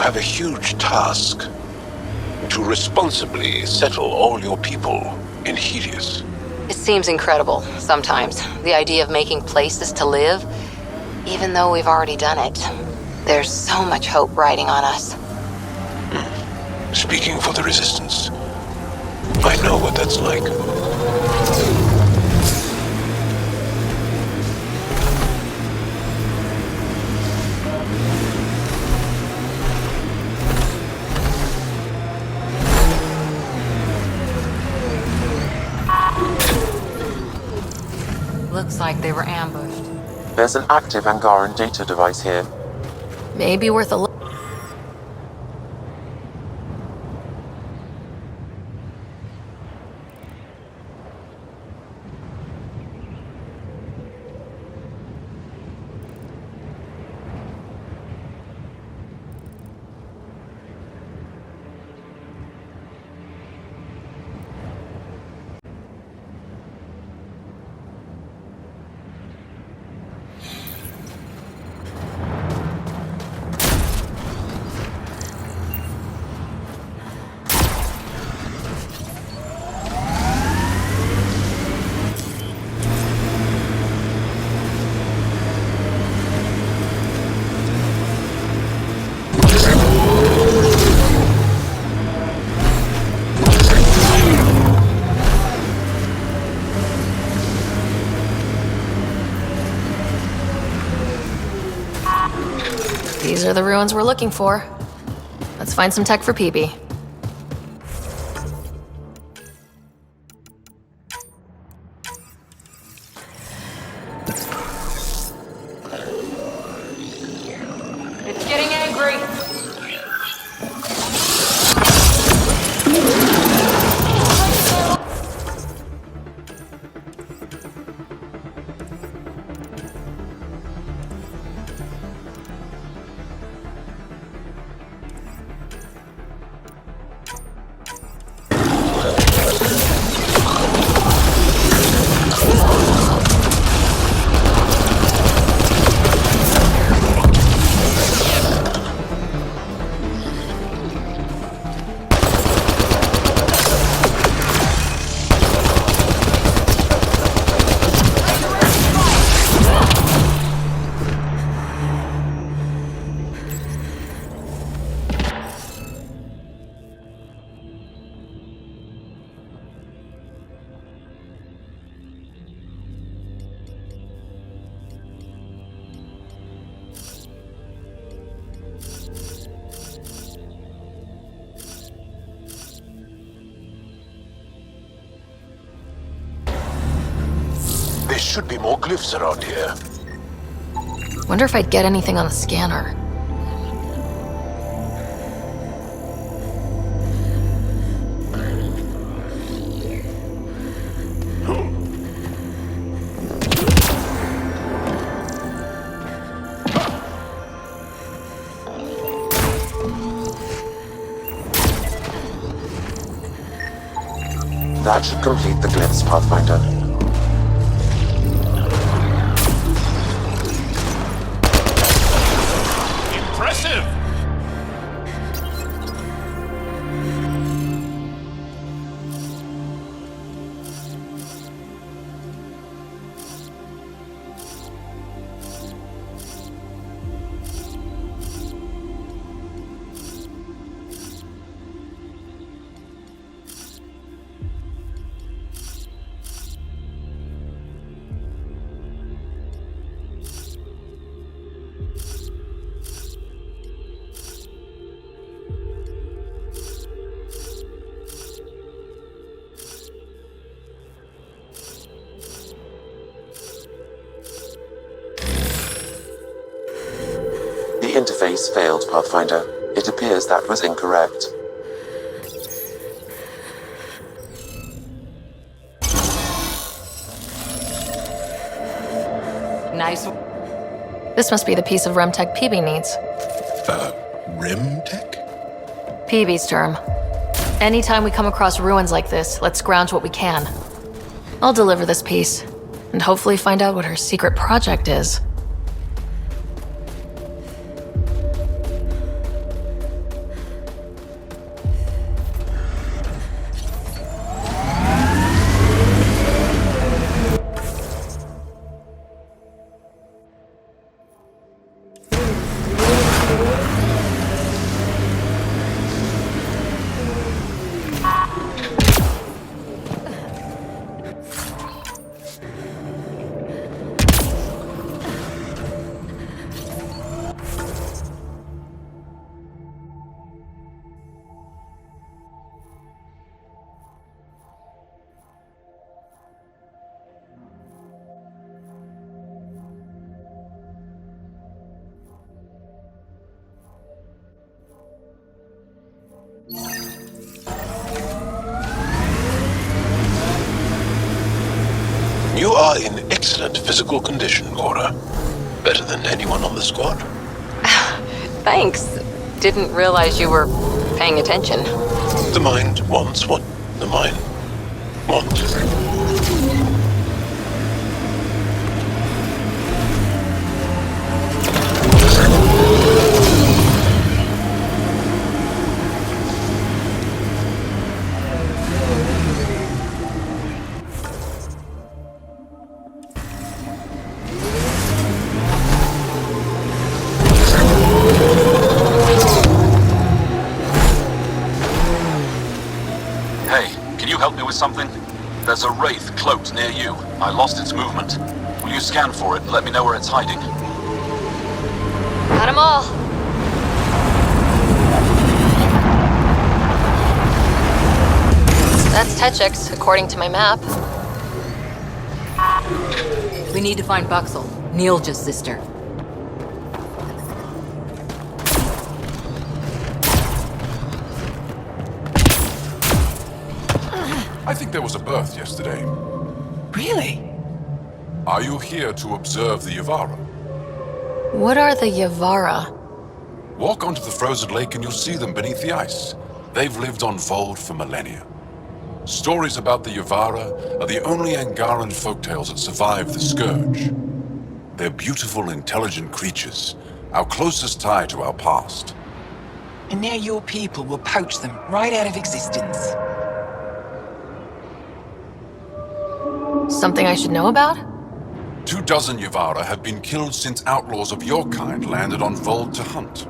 have a huge task. To responsibly settle all your people in Heleus. It seems incredible, sometimes. The idea of making places to live, even though we've already done it. There's so much hope riding on us. Speaking for the Resistance, I know what that's like. Looks like they were ambushed. There's an active Angaran data device here. Maybe worth a look. These are the ruins we're looking for. Let's find some tech for PB. It's getting angry. There should be more glyphs around here. Wonder if I'd get anything on the scanner. That should complete the glyphs, Pathfinder. Impressive! The interface failed, Pathfinder. It appears that was incorrect. Nice. This must be the piece of Remtech PB needs. Remtech? PB's term. Anytime we come across ruins like this, let's scrounge what we can. I'll deliver this piece, and hopefully find out what her secret project is. excellent physical condition, Cora. Better than anyone on the squad. Thanks. Didn't realize you were paying attention. The mind wants what the mind wants. Something? There's a wraith cloaked near you. I lost its movement. Will you scan for it and let me know where it's hiding? Got 'em all. That's Techix, according to my map. We need to find Buxel, Neilja's sister. I think there was a birth yesterday. Really? Are you here to observe the Yavara? What are the Yavara? Walk onto the frozen lake and you'll see them beneath the ice. They've lived on Voled for millennia. Stories about the Yavara are the only Angaran folktales that survive the Scourge. They're beautiful, intelligent creatures, our closest tie to our past. And now your people will poach them right out of existence. Something I should know about? 24 Yavara have been killed since outlaws of your kind landed on Voled to hunt.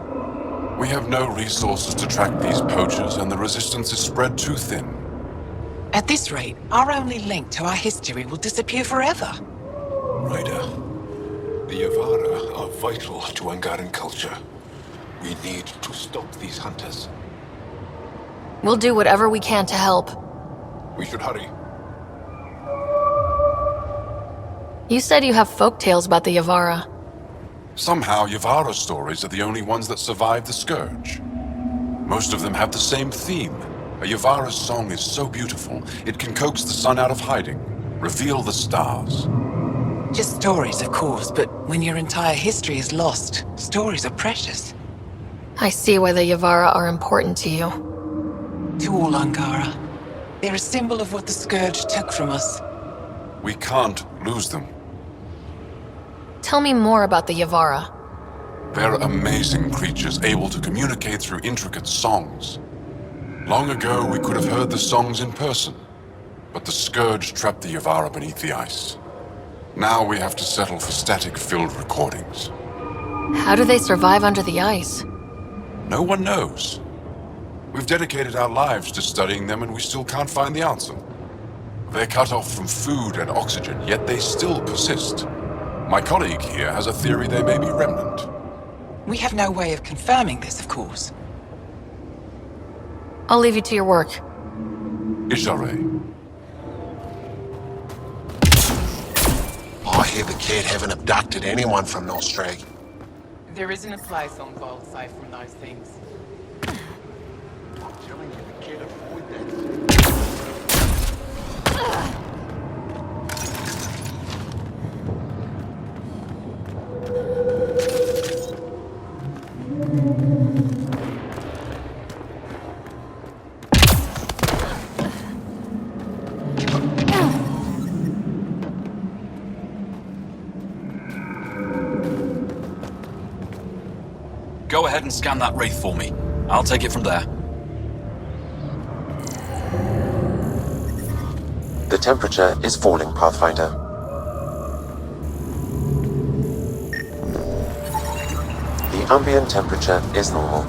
We have no resources to track these poachers, and the resistance is spread too thin. At this rate, our only link to our history will disappear forever. Ryder, the Yavara are vital to Angaran culture. We need to stop these hunters. We'll do whatever we can to help. We should hurry. You said you have folktales about the Yavara. Somehow, Yavara stories are the only ones that survive the Scourge. Most of them have the same theme. A Yavara's song is so beautiful, it can coax the sun out of hiding, reveal the stars. Just stories, of course, but when your entire history is lost, stories are precious. I see why the Yavara are important to you. To all Angara. They're a symbol of what the Scourge took from us. We can't lose them. Tell me more about the Yavara. They're amazing creatures able to communicate through intricate songs. Long ago, we could have heard the songs in person, but the Scourge trapped the Yavara beneath the ice. Now we have to settle for static-filled recordings. How do they survive under the ice? No one knows. We've dedicated our lives to studying them, and we still can't find the answer. They're cut off from food and oxygen, yet they still persist. My colleague here has a theory they may be remnant. We have no way of confirming this, of course. I'll leave you to your work. Ishare. I hear the kid haven't abducted anyone from Nostreg. There isn't a place on Voled safe from those things. I'm telling you, the kid avoid that. Go ahead and scan that wraith for me. I'll take it from there. The temperature is falling, Pathfinder. The ambient temperature is normal.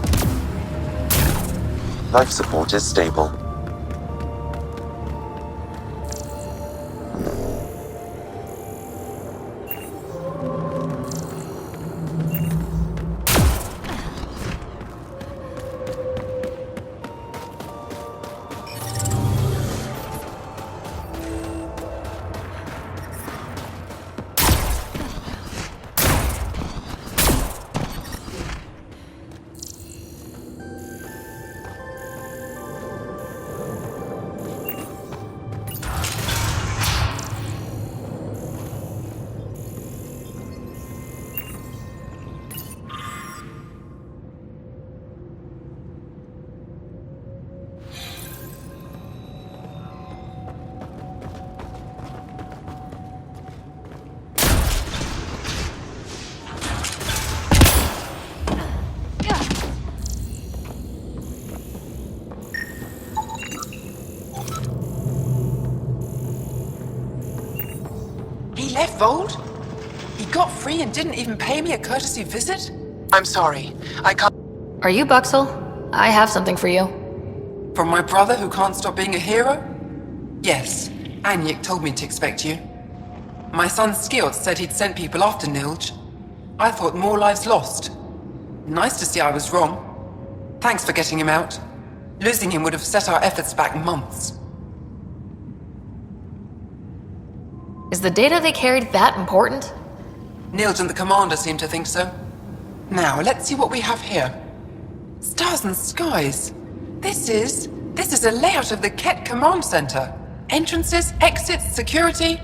Life support is stable. left, Voled? He got free and didn't even pay me a courtesy visit? I'm sorry. I can't... Are you Buxel? I have something for you. From my brother who can't stop being a hero? Yes. Anyik told me to expect you. My son Skjort said he'd sent people after Nilj. I thought more lives lost. Nice to see I was wrong. Thanks for getting him out. Losing him would have set our efforts back months. Is the data they carried that important? Nilj and the commander seem to think so. Now, let's see what we have here. Stars and skies. This is a layout of the Ket Command Center. Entrances, exits, security.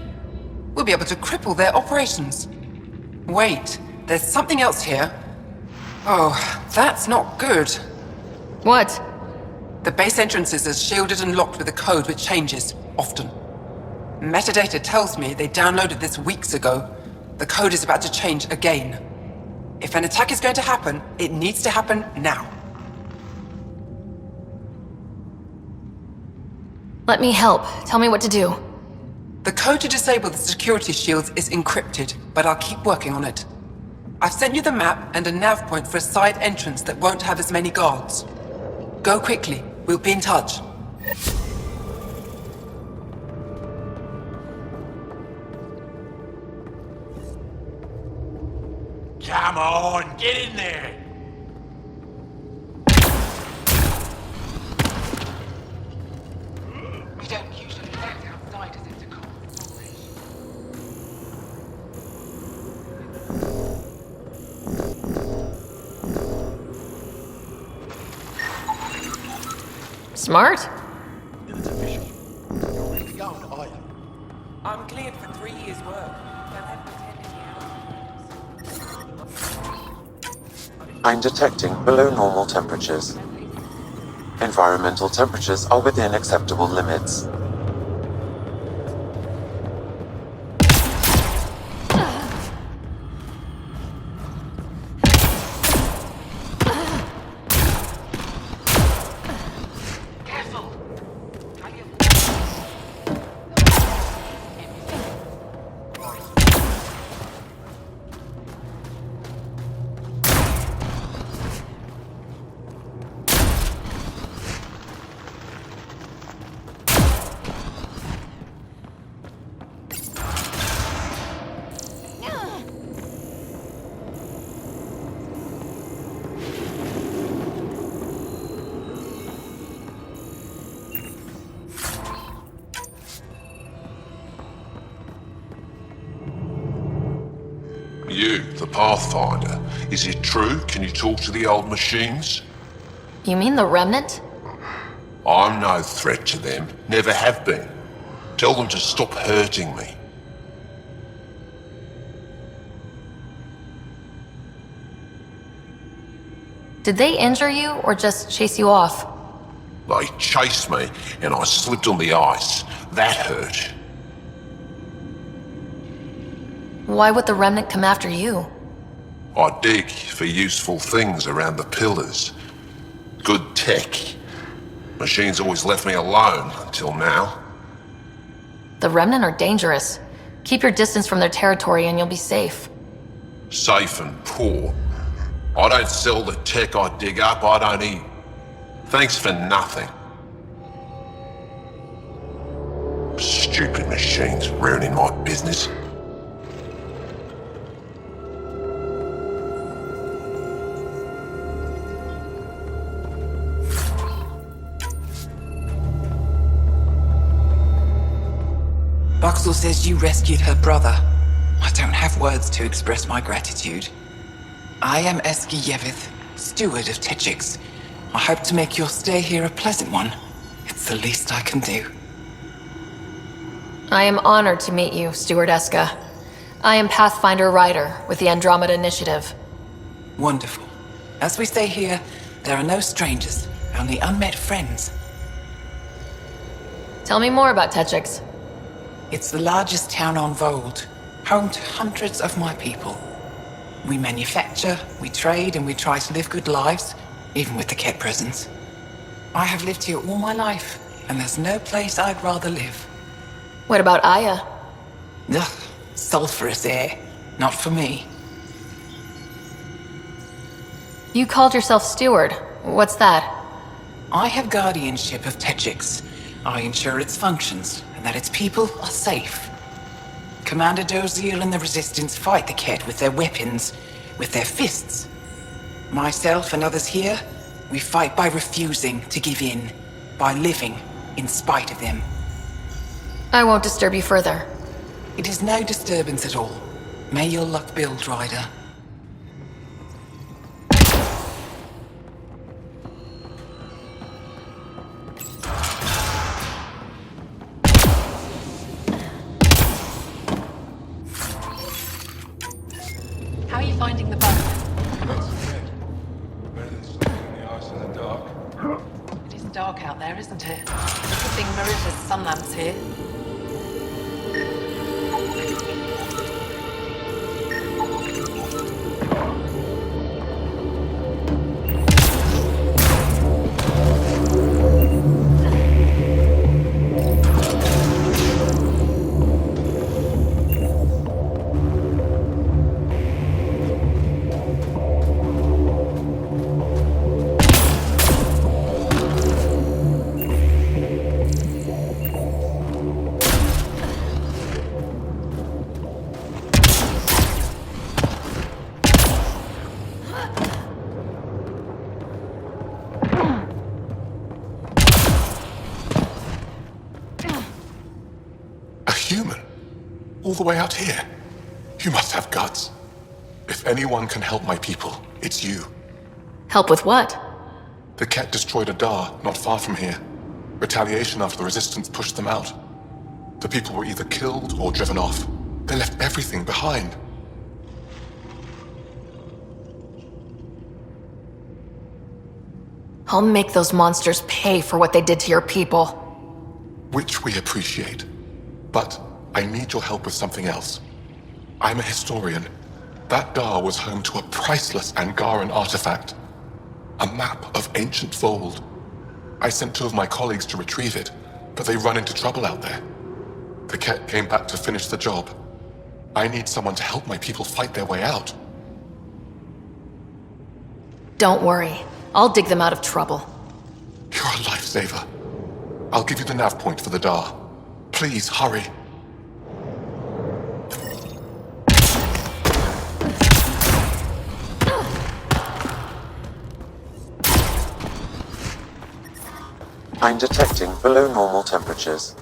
We'll be able to cripple their operations. Wait, there's something else here. Oh, that's not good. What? The base entrances are shielded and locked with a code which changes, often. Metadata tells me they downloaded this weeks ago. The code is about to change again. If an attack is going to happen, it needs to happen now. Let me help. Tell me what to do. The code to disable the security shields is encrypted, but I'll keep working on it. I've sent you the map and a nav point for a side entrance that won't have as many guards. Go quickly. We'll be in touch. Come on, get in there! We don't usually let outsiders into Smart? It's official. You're really going, are you? I'm cleared for 3 years' work. I'm detecting below normal temperatures. Environmental temperatures are within acceptable limits. You, the Pathfinder. Is it true? Can you talk to the old machines? You mean the Remnant? I'm no threat to them. Never have been. Tell them to stop hurting me. Did they injure you or just chase you off? They chased me and I slipped on the ice. That hurt. Why would the Remnant come after you? I dig for useful things around the pillars. Good tech. Machines always left me alone until now. The Remnant are dangerous. Keep your distance from their territory and you'll be safe. Safe and poor. I don't sell the tech I dig up, I don't eat. Thanks for nothing. Stupid machines ruining my business. Buxel says you rescued her brother. I don't have words to express my gratitude. I am Eski Yevith, steward of Techix. I hope to make your stay here a pleasant one. It's the least I can do. I am honored to meet you, Steward Eska. I am Pathfinder Ryder with the Andromeda Initiative. Wonderful. As we say here, there are no strangers, only unmet friends. Tell me more about Techix. It's the largest town on Voled, home to hundreds of my people. We manufacture, we trade, and we try to live good lives, even with the Ket presence. I have lived here all my life, and there's no place I'd rather live. What about Aya? Ugh, Sulphurous air. Not for me. You called yourself steward. What's that? I have guardianship of Techix. I ensure its functions, and that its people are safe. Commander Doziel and the Resistance fight the Kett with their weapons, with their fists. Myself and others here, we fight by refusing to give in, by living in spite of them. I won't disturb you further. It is no disturbance at all. May your luck build, Ryder. How are you finding the boat? It is dark out there, isn't it? Good thing Maritta's sun lamps here. All the way out here. You must have guts. If anyone can help my people, it's you. Help with what? The Kett destroyed a Dar not far from here. Retaliation after the Resistance pushed them out. The people were either killed or driven off. They left everything behind. I'll make those monsters pay for what they did to your people. Which we appreciate. But I need your help with something else. I'm a historian. That Dar was home to a priceless Angaran artifact. A map of ancient Voled. I sent 2 of my colleagues to retrieve it, but they run into trouble out there. The Kett came back to finish the job. I need someone to help my people fight their way out. Don't worry. I'll dig them out of trouble. You're a lifesaver. I'll give you the nav point for the Dar. Please, hurry. I'm detecting below normal temperatures.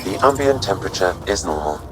The ambient temperature is normal.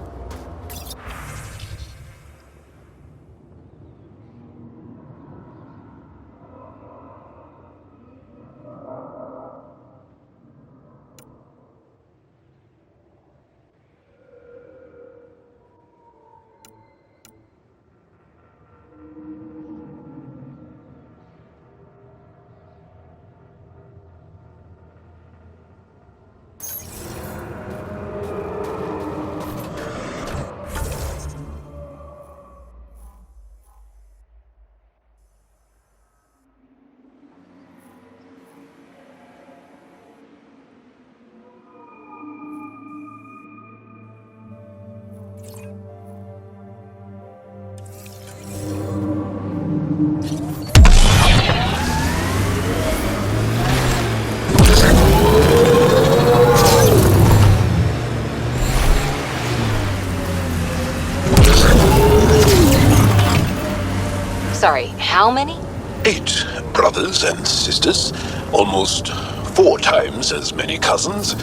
Sorry, how many? 8 brothers and sisters. Almost 4 times as many cousins.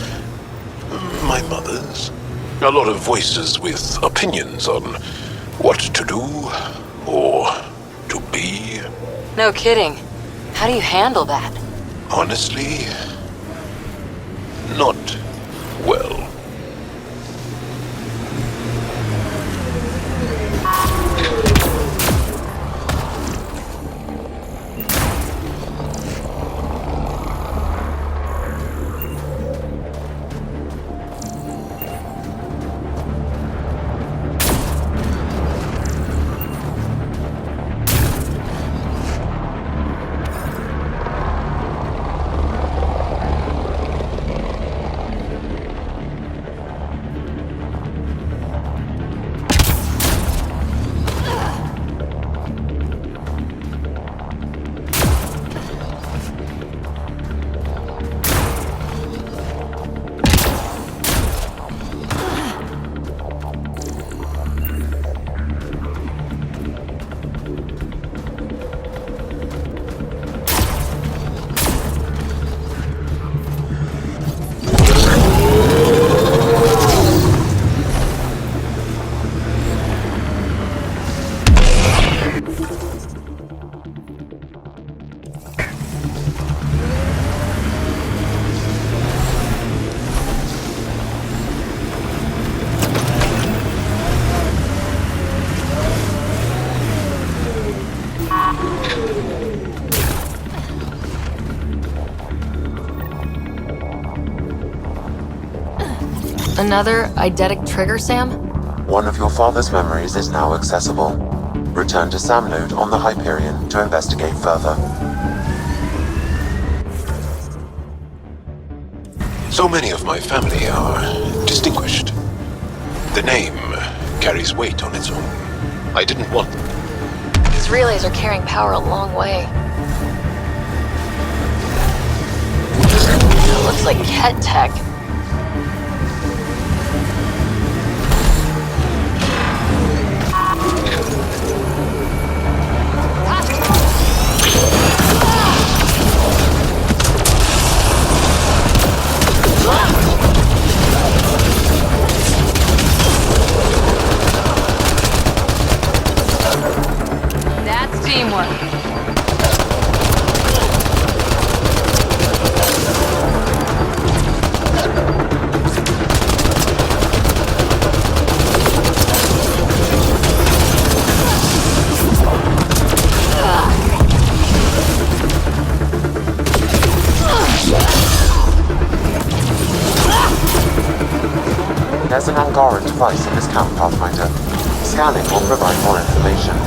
My mother's. A lot of voices with opinions on what to do or to be. No kidding. How do you handle that? Honestly, not well. Another eidetic trigger, Sam? One of your father's memories is now accessible. Return to Sam Node on the Hyperion to investigate further. So many of my family are distinguished. The name carries weight on its own. I didn't want... These relays are carrying power a long way. It looks like Ket tech. That's teamwork. There's an Angaran device in this camp, Pathfinder. Scanning will provide more information.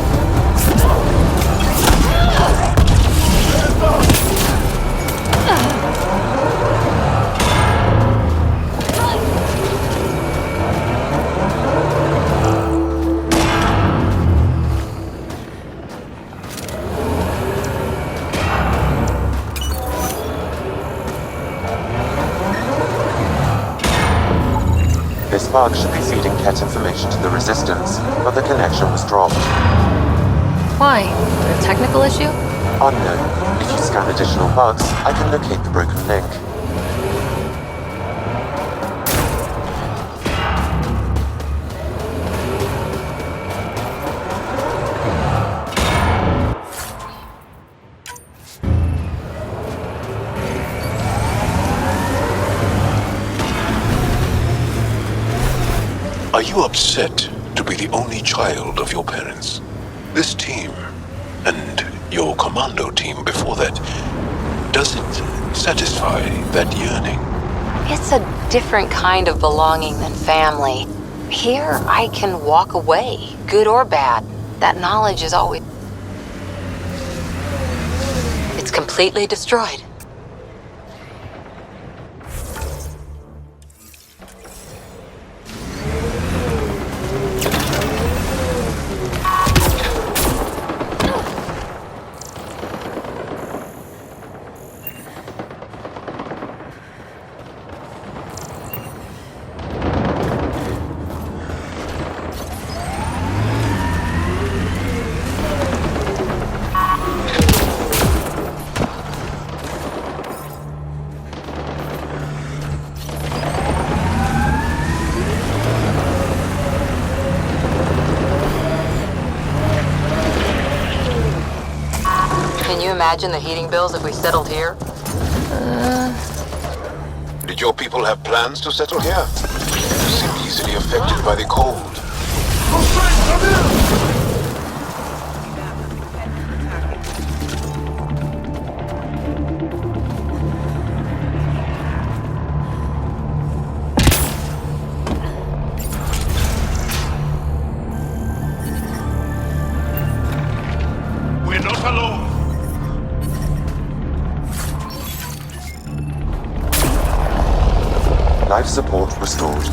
This bug should be feeding Ket information to the Resistance, but the connection was dropped. Why? A technical issue? Unknown. If you scan additional bugs, I can locate the broken link. Are you upset to be the only child of your parents? This team, and your commando team before that, does it satisfy that yearning? It's a different kind of belonging than family. Here, I can walk away, good or bad. That knowledge is always... It's completely destroyed. Can you imagine the heating bills if we settled here? Did your people have plans to settle here? You seem easily affected by the cold. We're not alone. Life support restored.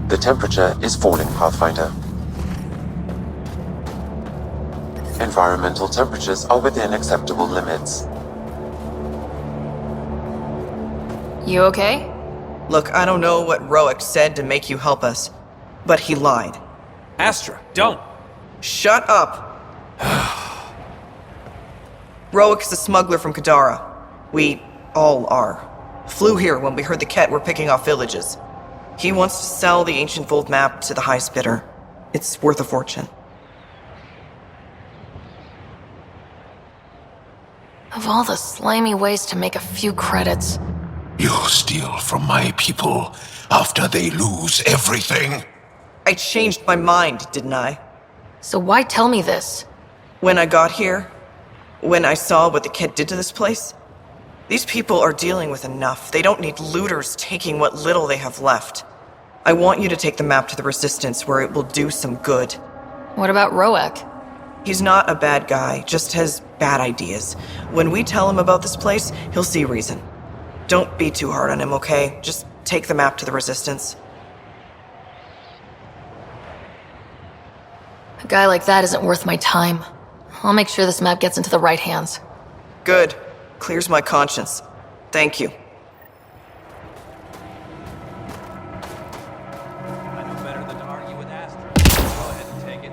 The temperature is falling, Pathfinder. Environmental temperatures are within acceptable limits. You okay? Look, I don't know what Roic said to make you help us, but he lied. Astra, don't! Shut up! Roic is a smuggler from Kadara. We all are. Flew here when we heard the Ket were picking off villages. He wants to sell the ancient Voled map to the highest bidder. It's worth a fortune. Of all the slimy ways to make a few credits. You steal from my people after they lose everything? I changed my mind, didn't I? So why tell me this? When I got here, when I saw what the Ket did to this place, these people are dealing with enough. They don't need looters taking what little they have left. I want you to take the map to the Resistance where it will do some good. What about Roic? He's not a bad guy, just has bad ideas. When we tell him about this place, he'll see reason. Don't be too hard on him, okay? Just take the map to the Resistance. A guy like that isn't worth my time. I'll make sure this map gets into the right hands. Good. Clears my conscience. Thank you. I know better than to argue with Astra. Go ahead and take it.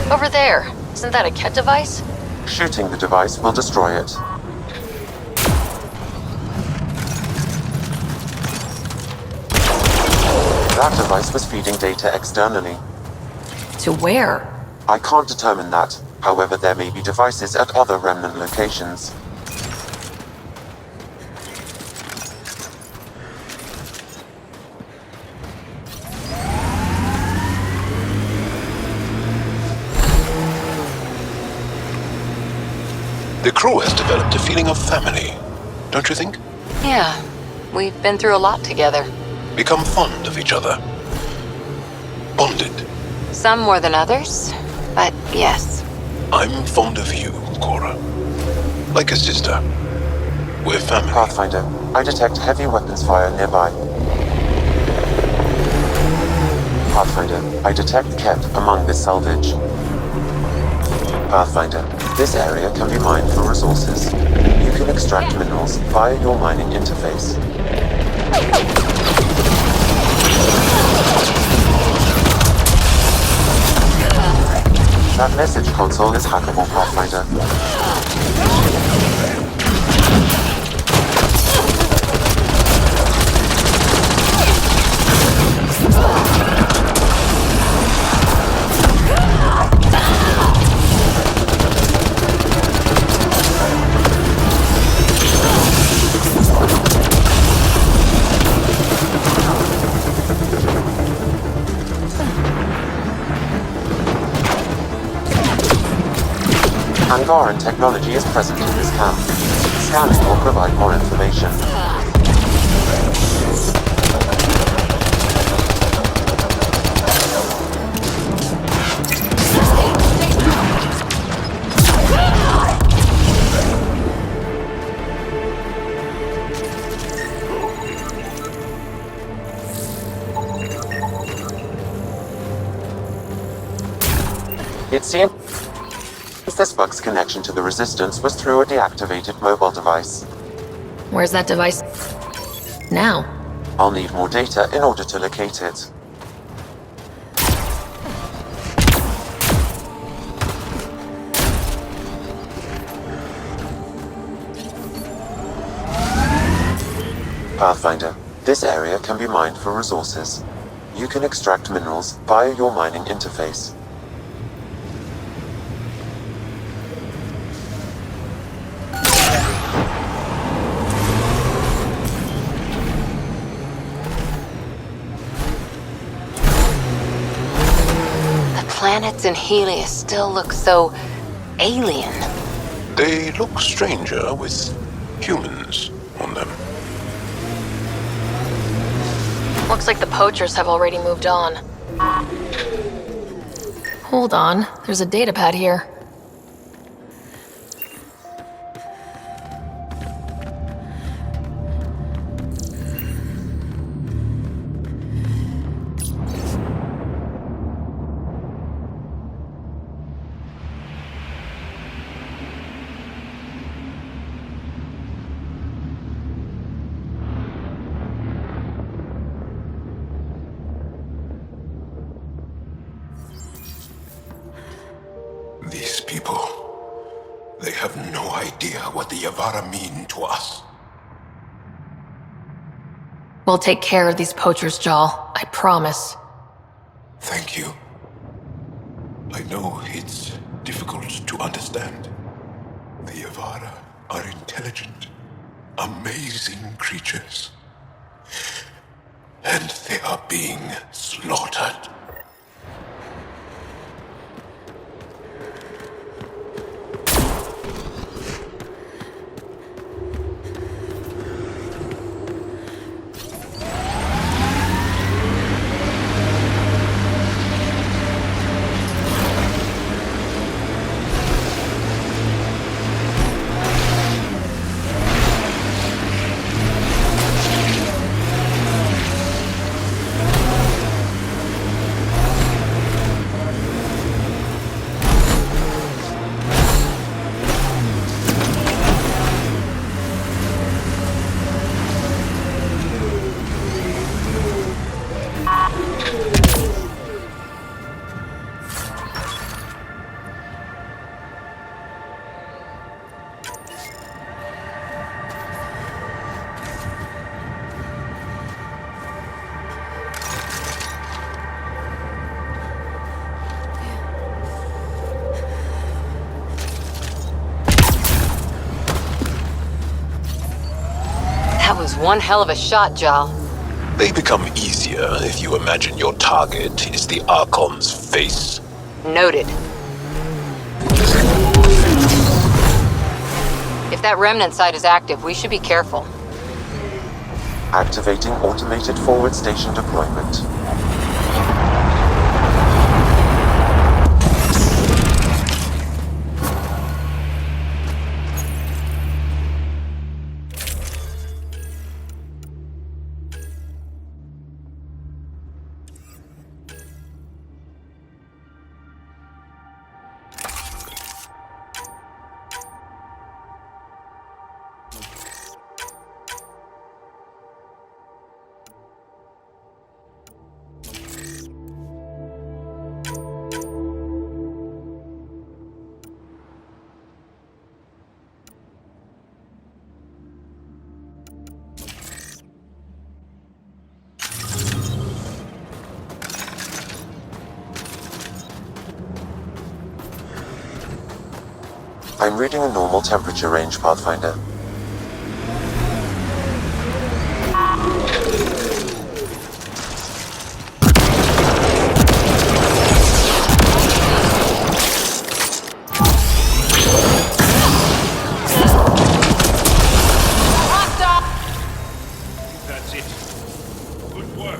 Over there. Isn't that a Ket device? Shooting the device will destroy it. That device was feeding data externally. To where? I can't determine that. However, there may be devices at other remnant locations. The crew has developed a feeling of family, don't you think? Yeah, we've been through a lot together. Become fond of each other. Bonded. Some more than others, but yes. I'm fond of you, Cora. Like a sister. We're family. Pathfinder, I detect heavy weapons fire nearby. Pathfinder, I detect Ket among this salvage. Pathfinder, this area can be mined for resources. You can extract minerals via your mining interface. That message console is hackable, Pathfinder. Angaran technology is present in this camp. Scanning will provide more information. It seems this bug's connection to the Resistance was through a deactivated mobile device. Where's that device now? I'll need more data in order to locate it. Pathfinder, this area can be mined for resources. You can extract minerals via your mining interface. Planets in Heleus still look so alien. They look stranger with humans on them. Looks like the poachers have already moved on. Hold on, there's a datapad here. These people, they have no idea what the Yavara mean to us. We'll take care of these poachers, Jal. I promise. Thank you. I know it's difficult to understand. The Yavara are intelligent, amazing creatures. And they are being slaughtered. That was one hell of a shot, Jal. They become easier if you imagine your target is the Archon's face. Noted. If that remnant site is active, we should be careful. Activating automated forward station deployment. I'm reading a normal temperature range, Pathfinder. That's it. Good work.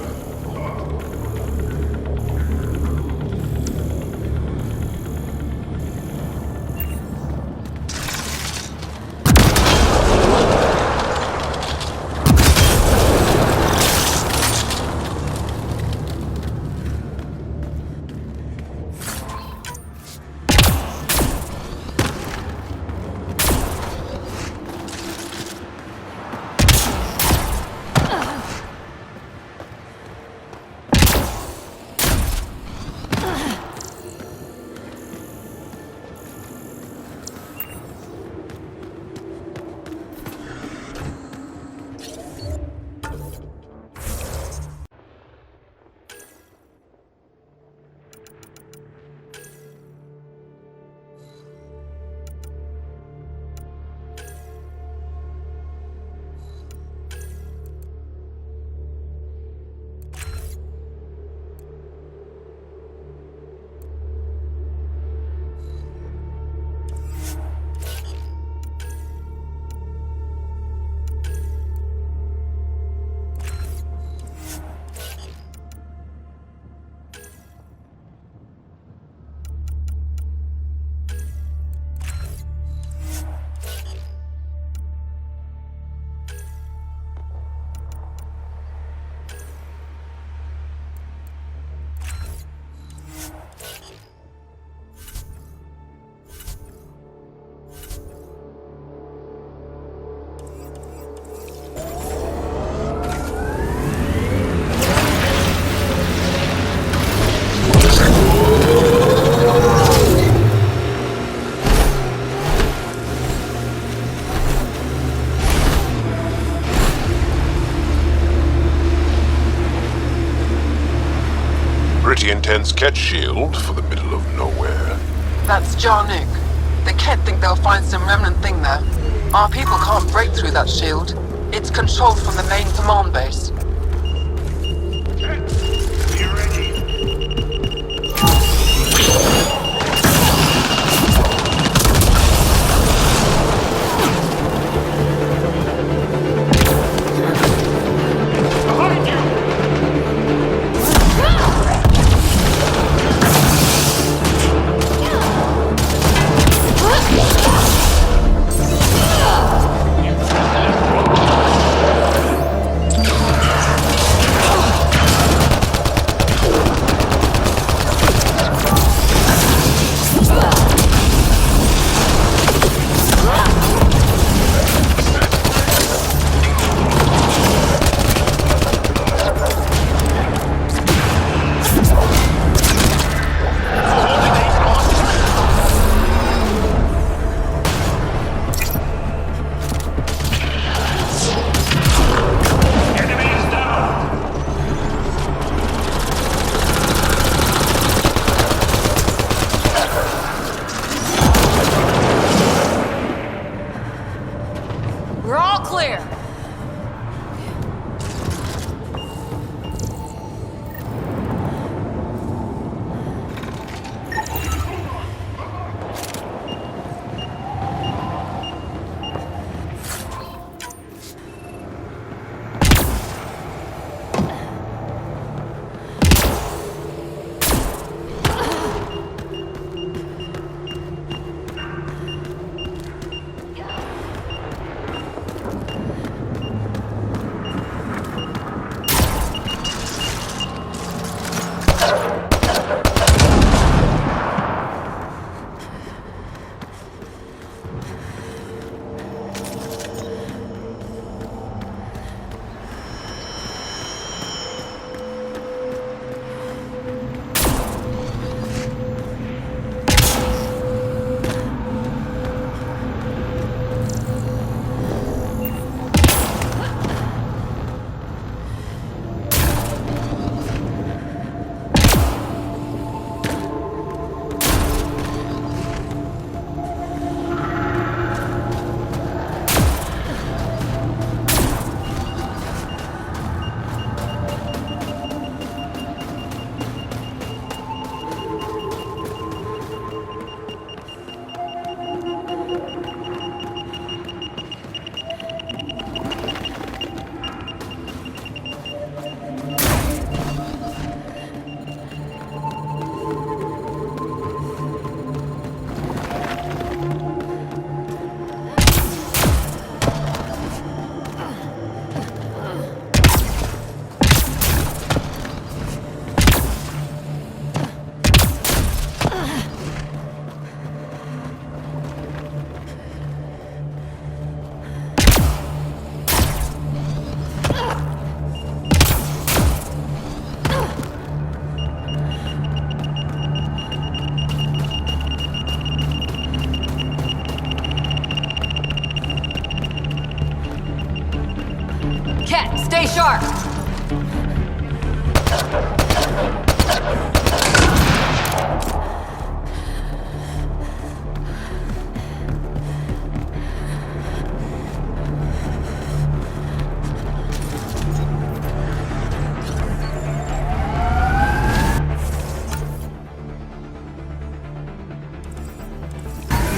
Pretty intense catch shield for the middle of nowhere. That's Jarnook. The Kett think they'll find some remnant thing there. Our people can't break through that shield. It's controlled from the main command base. Be ready. Behind you! We're all clear. Stay sharp!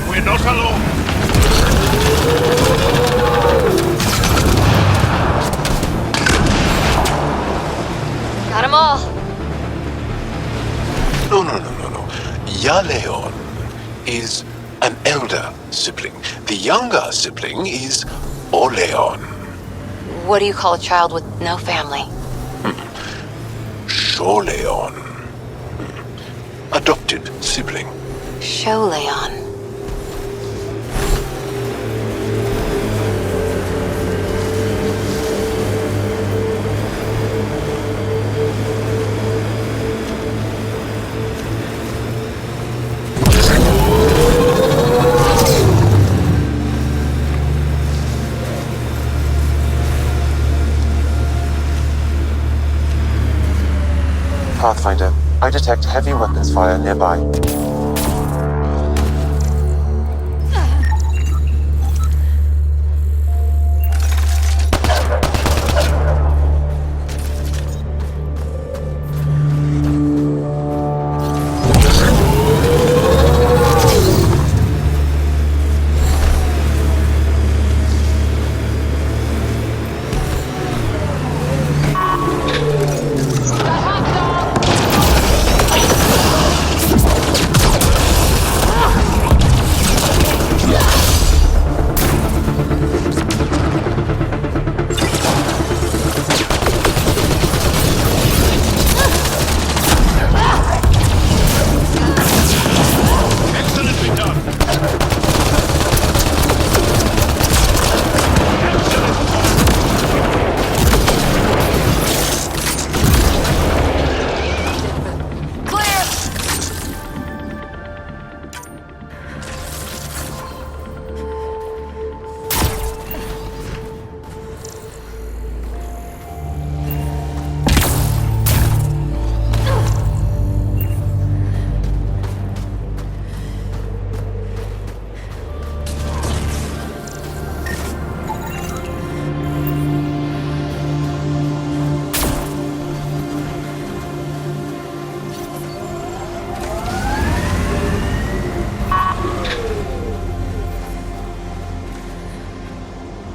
We're not alone. Got them all. No. Yaleon is an elder sibling. The younger sibling is Oleon. What do you call a child with no family? Sholeon. Adopted sibling. Sholeon. Pathfinder, I detect heavy weapons fire nearby.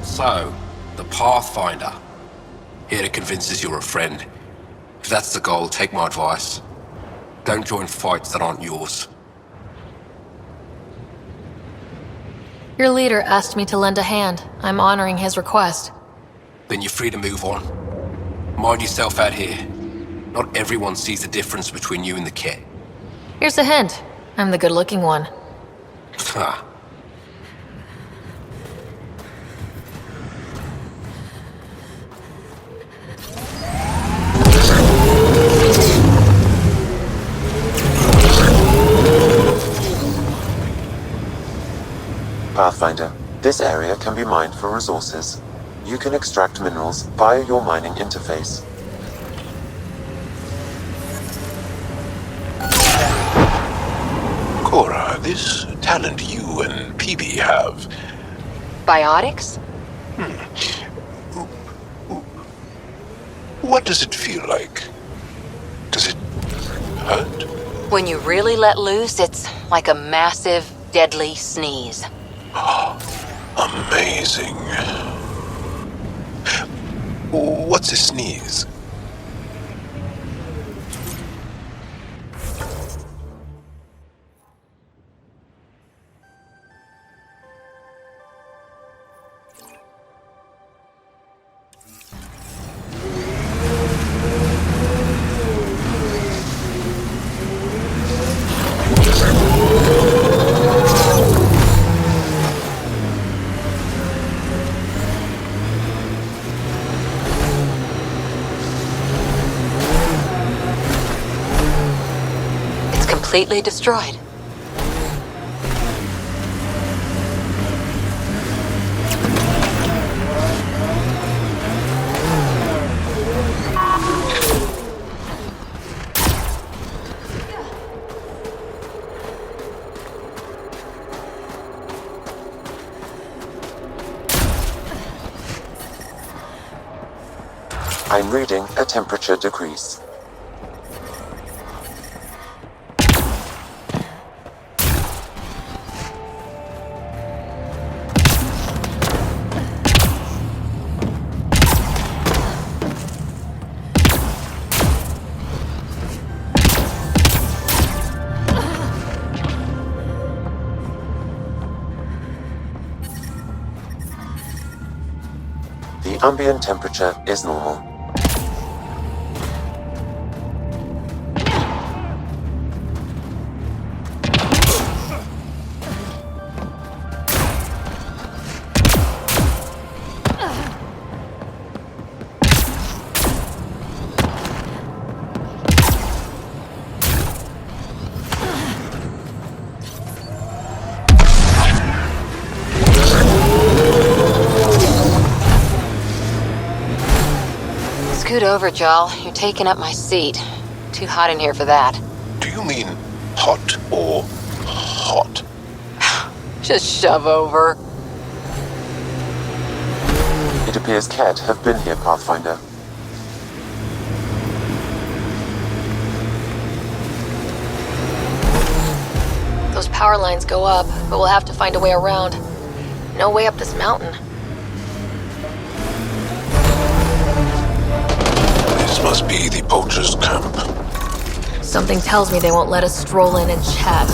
So, the Pathfinder. Here to convince us you're a friend. If that's the goal, take my advice. Don't join fights that aren't yours. Your leader asked me to lend a hand. I'm honoring his request. Then you're free to move on. Mind yourself out here. Not everyone sees the difference between you and the kid. Here's a hint. I'm the good-looking one. Ha. Pathfinder, this area can be mined for resources. You can extract minerals via your mining interface. Cora, this talent you and PB have. Biotics? What does it feel like? Does it hurt? When you really let loose, it's like a massive, deadly sneeze. Amazing. What's a sneeze? Completely destroyed. I'm reading a temperature decrease. The ambient temperature is normal. Scoot over, Jal. You're taking up my seat. Too hot in here for that. Do you mean hot or hot? Just shove over. It appears Kett have been here, Pathfinder. Those power lines go up, but we'll have to find a way around. No way up this mountain. This must be the poacher's camp. Something tells me they won't let us stroll in and chat.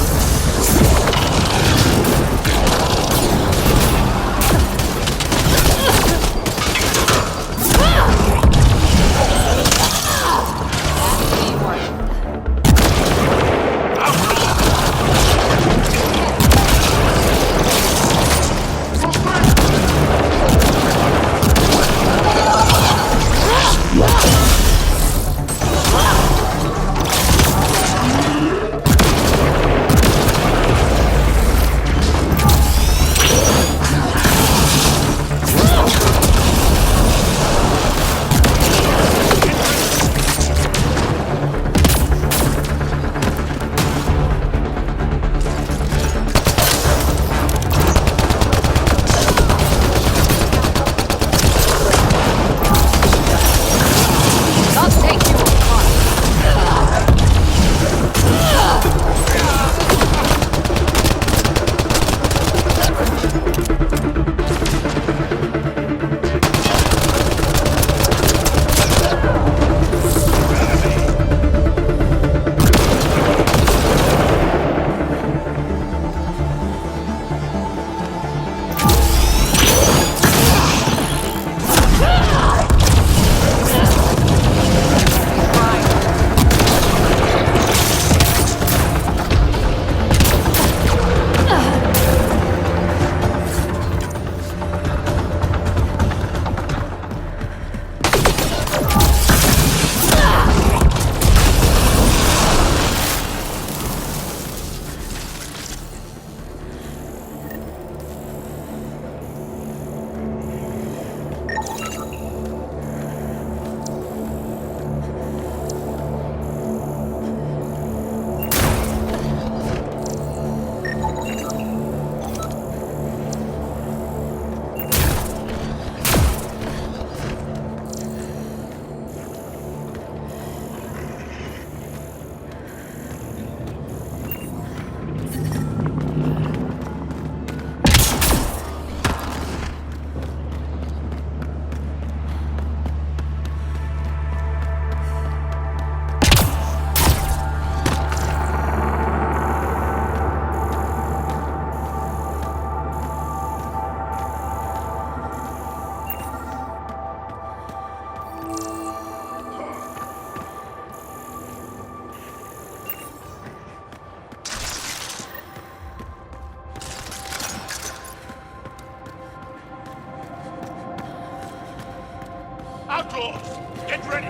Outlaws, get ready!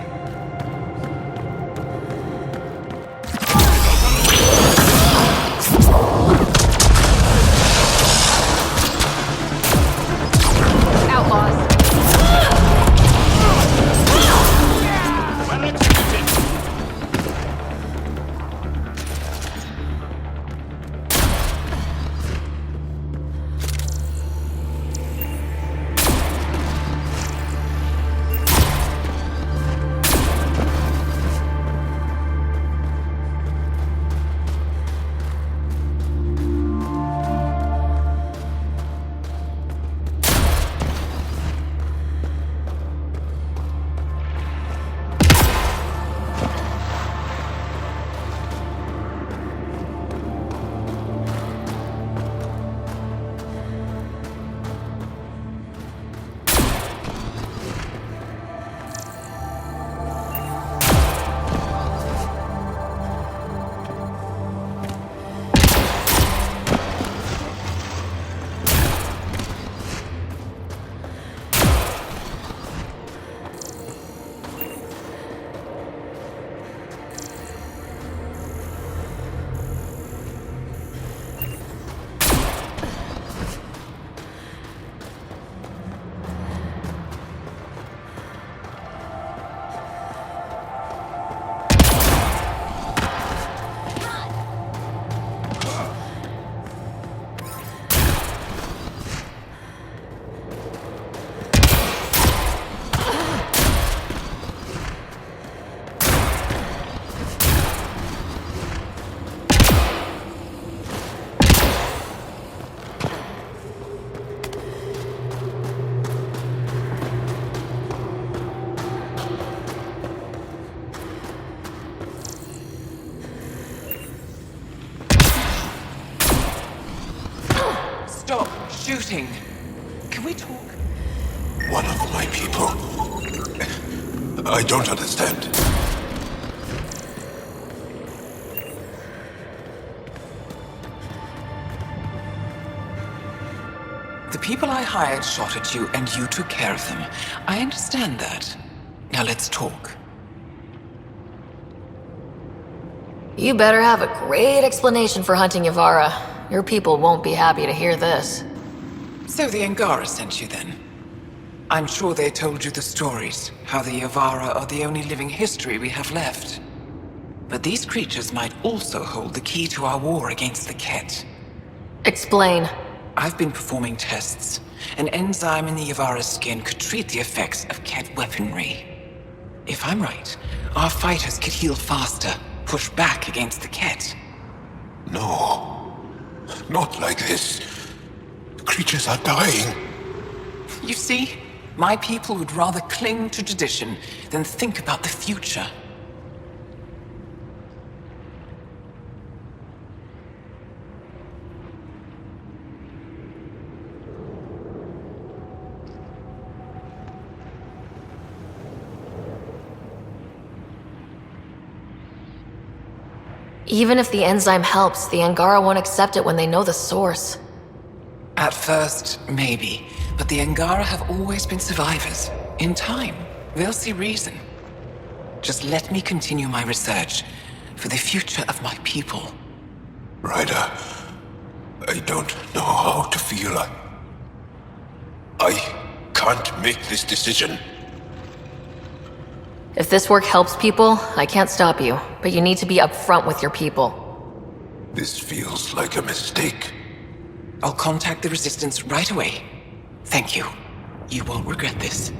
hurting. Can we talk? One of my people. I don't understand. The people I hired shot at you, and you took care of them. I understand that. Now let's talk. You better have a great explanation for hunting Yavara. Your people won't be happy to hear this. So the Angara sent you then? I'm sure they told you the stories, how the Yavara are the only living history we have left. But these creatures might also hold the key to our war against the Ket. Explain. I've been performing tests. An enzyme in the Yavara's skin could treat the effects of Ket weaponry. If I'm right, our fighters could heal faster, push back against the Ket. No. Not like this. The creatures are dying. You see, my people would rather cling to tradition than think about the future. Even if the enzyme helps, the Angara won't accept it when they know the source. At first, maybe. But the Angara have always been survivors. In time, they'll see reason. Just let me continue my research for the future of my people. Ryder, I don't know how to feel. I can't make this decision. If this work helps people, I can't stop you, but you need to be upfront with your people. This feels like a mistake. I'll contact the Resistance right away. Thank you. You won't regret this.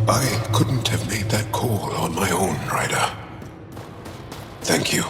I couldn't have made that call on my own, Ryder. Thank you.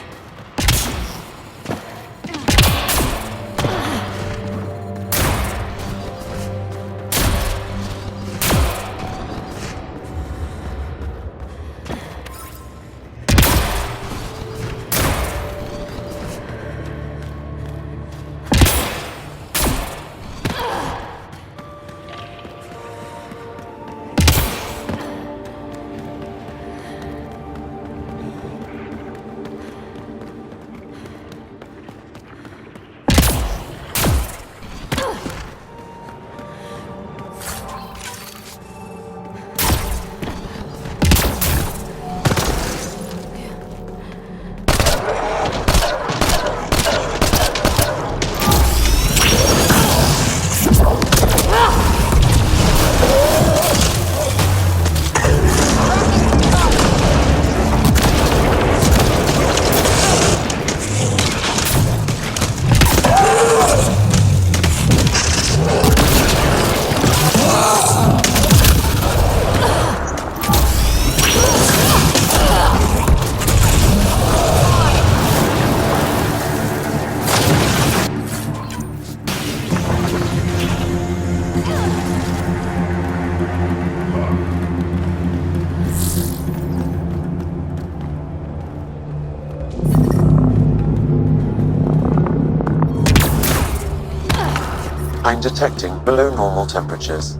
I'm detecting below normal temperatures.